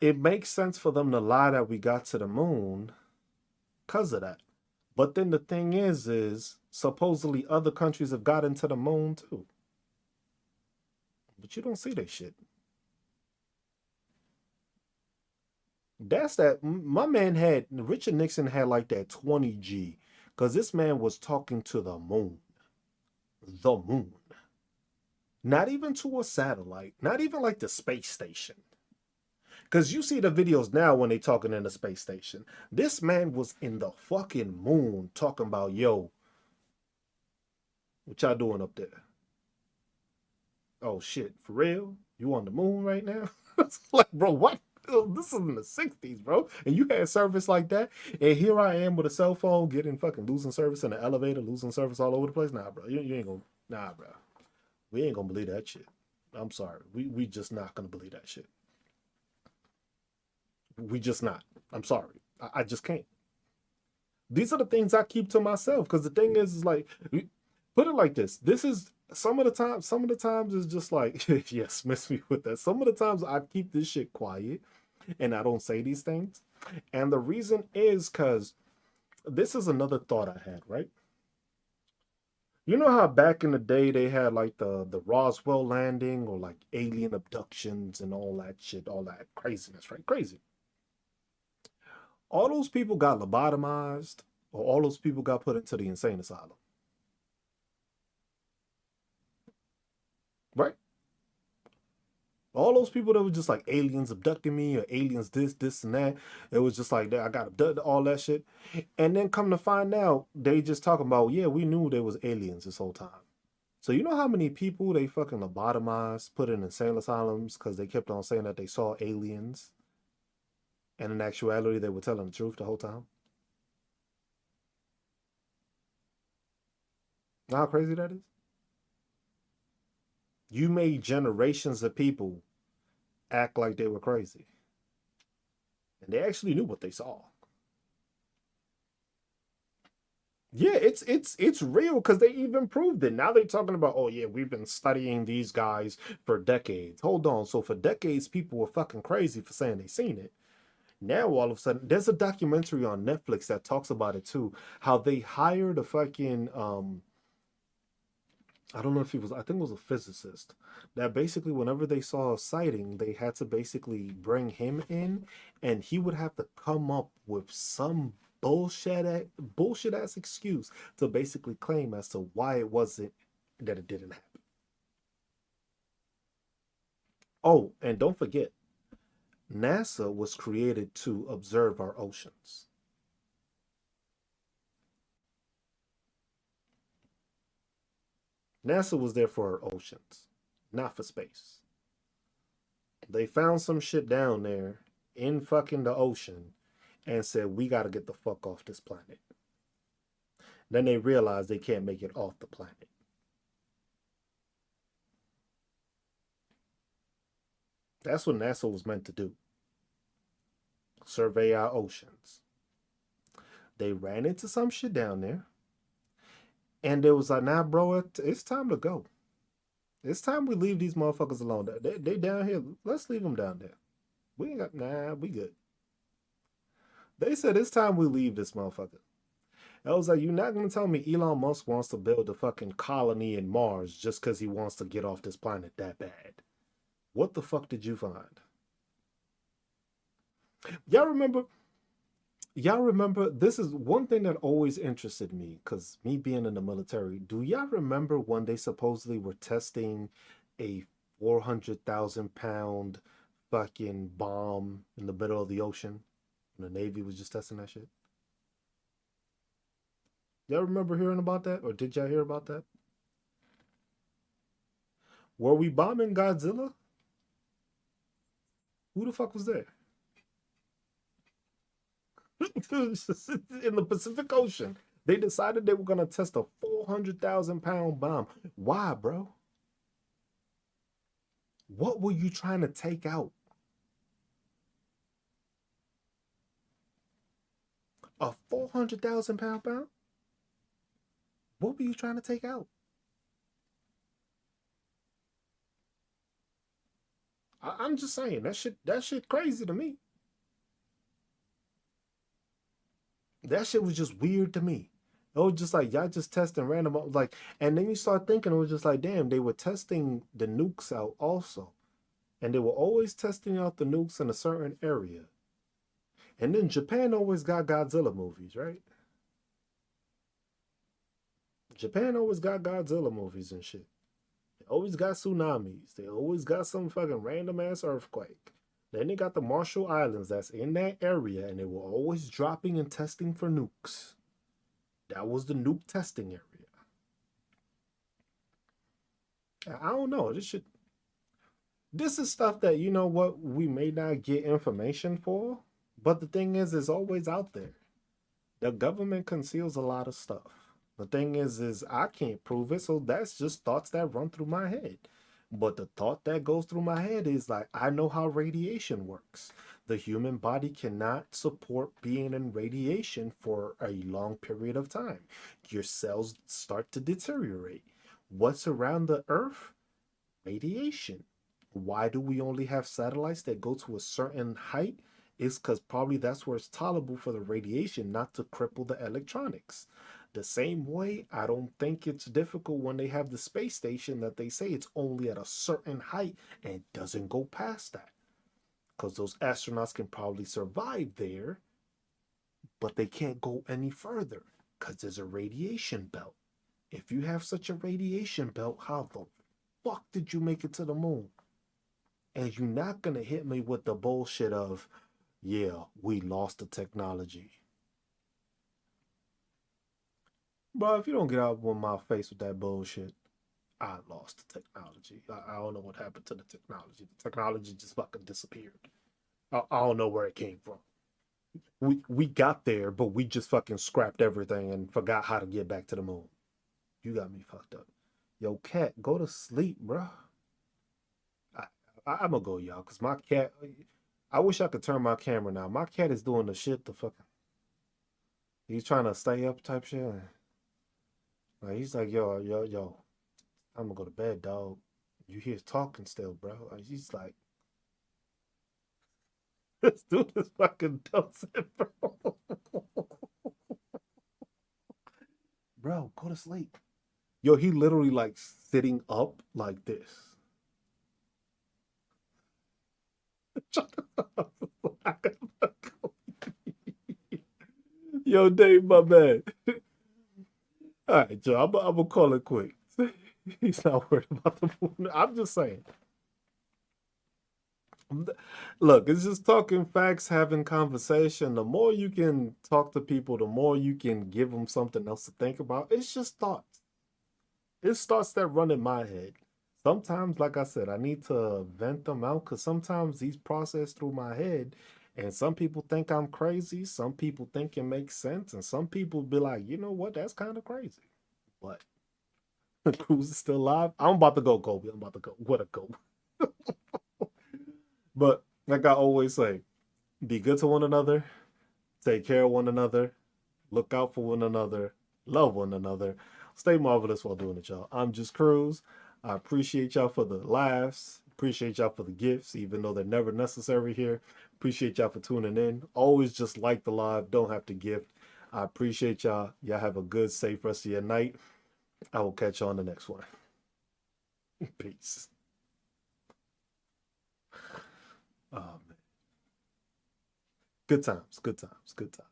it makes sense for them to lie that we got to the moon because of that. But then the thing is supposedly other countries have gotten to the moon too. But you don't see that shit. That's that. My man had Richard Nixon had like that 20G, because this man was talking to the moon, not even to a satellite, not even like the space station. Because you see the videos now when they talking in the space station. This man was in the fucking moon talking about, yo, what y'all doing up there? Oh shit, for real? You on the moon right now? It's like, bro, what? This is in the 60s, bro. And you had service like that. And here I am with a cell phone getting fucking losing service in the elevator, losing service all over the place. Nah, bro. You ain't gonna, nah, bro. We ain't gonna believe that shit. I'm sorry. We just not gonna believe that shit. We just not. I'm sorry. I just can't. These are the things I keep to myself. Because the thing is like, put it like this. This is some of the times it's just like, yes, miss me with that. Some of the times I keep this shit quiet and I don't say these things. And the reason is because this is another thought I had, right? You know how back in the day they had like the Roswell landing or like alien abductions and all that shit, all that craziness, right? Crazy. All those people got lobotomized or all those people got put into the insane asylum, right? All those people that were just like aliens abducting me or aliens this and that. It was just like I got abducted, all that shit. And then come to find out, they just talking about, yeah, we knew there was aliens this whole time. So you know how many people they fucking lobotomized, put in insane asylums because they kept on saying that they saw aliens, and in actuality they were telling the truth the whole time. Know how crazy that is? You made generations of people act like they were crazy, and they actually knew what they saw. Yeah, it's real because they even proved it. Now they're talking about, oh yeah, we've been studying these guys for decades. Hold on, so for decades people were fucking crazy for saying they seen it. Now all of a sudden, there's a documentary on Netflix that talks about it too. How they hired a fucking I don't know if he was, I think it was a physicist, that basically whenever they saw a sighting, they had to basically bring him in, and he would have to come up with some bullshit ass excuse to basically claim as to why it wasn't that it didn't happen. Oh, and don't forget, NASA was created to observe our oceans. NASA was there for our oceans, not for space. They found some shit down there in fucking the ocean and said, we got to get the fuck off this planet. Then they realized they can't make it off the planet. That's what NASA was meant to do, survey our oceans. They ran into some shit down there, and it was like, nah, bro, it's time to go. It's time we leave these motherfuckers alone. They down here. Let's leave them down there. We ain't got, nah, we good. They said it's time we leave this motherfucker. I was like, you're not gonna tell me Elon Musk wants to build a fucking colony in Mars just because he wants to get off this planet that bad. What the fuck did you find? Y'all remember? Y'all remember? This is one thing that always interested me because me being in the military. Do y'all remember when they supposedly were testing a 400,000 pound fucking bomb in the middle of the ocean? And the Navy was just testing that shit. Y'all remember hearing about that, or did y'all hear about that? Were we bombing Godzilla? Who the fuck was there? In the Pacific Ocean. They decided they were gonna test a 400,000 pound bomb. Why, bro? What were you trying to take out? A 400,000 pound bomb? What were you trying to take out? I'm just saying that shit crazy to me. That shit was just weird to me. It was just like y'all just testing random like, and then you start thinking it was just like, damn, they were testing the nukes out also, and they were always testing out the nukes in a certain area. And then Japan always got Godzilla movies, right? Japan always got Godzilla movies and shit. They always got tsunamis. They always got some fucking random ass earthquake. Then they got the Marshall Islands that's in that area, and they were always dropping and testing for nukes. That was the nuke testing area. I don't know. This is stuff that you know what we may not get information for, but the thing is, it's always out there. The government conceals a lot of stuff. The thing is I can't prove it, so that's just thoughts that run through my head. But the thought that goes through my head is like, I know how radiation works. The human body cannot support being in radiation for a long period of time. Your cells start to deteriorate. What's around the earth? Radiation. Why do we only have satellites that go to a certain height? Is because probably that's where it's tolerable for the radiation not to cripple the electronics. The same way, I don't think it's difficult when they have the space station that they say it's only at a certain height and doesn't go past that. Because those astronauts can probably survive there, but they can't go any further because there's a radiation belt. If you have such a radiation belt, how the fuck did you make it to the moon? And you're not gonna hit me with the bullshit of, yeah, we lost the technology. Bro, if you don't get out of my face with that bullshit, I lost the technology. I don't know what happened to the technology. The technology just fucking disappeared. I don't know where it came from. We got there, but we just fucking scrapped everything and forgot how to get back to the moon. You got me fucked up. Yo, cat, go to sleep, bro. I, I'm gonna go, y'all, cause my cat. I wish I could turn my camera now. My cat is doing the shit. The fucking. He's trying to stay up, type shit. Like he's like, yo. I'm gonna go to bed, dog. You hear talking still, bro. Like, he's like, this dude is fucking dozing, bro. Bro, go to sleep. Yo, he literally like sitting up like this. Yo, Dave, my man. All right, Joe, I'm gonna call it quick. He's not worried about the moon. I'm just saying. Look, it's just talking facts, having conversation. The more you can talk to people, the more you can give them something else to think about. It's just thoughts. It's thoughts that run in my head. Sometimes, like I said, I need to vent them out because sometimes these process through my head. And some people think I'm crazy. Some people think it makes sense. And some people be like, you know what? That's kind of crazy. But Cruz is still alive. I'm about to go, Kobe. I'm about to go. What a go. But like I always say, be good to one another, take care of one another, look out for one another, love one another, stay marvelous while doing it, y'all. I'm just Cruz. I appreciate y'all for the laughs, appreciate y'all for the gifts, even though they're never necessary here. Appreciate y'all for tuning in. Always just like the live, don't have to gift. I appreciate y'all. Y'all have a good, safe rest of your night. I will catch you on the next one. Peace. Oh, man. Good times, good times, good times.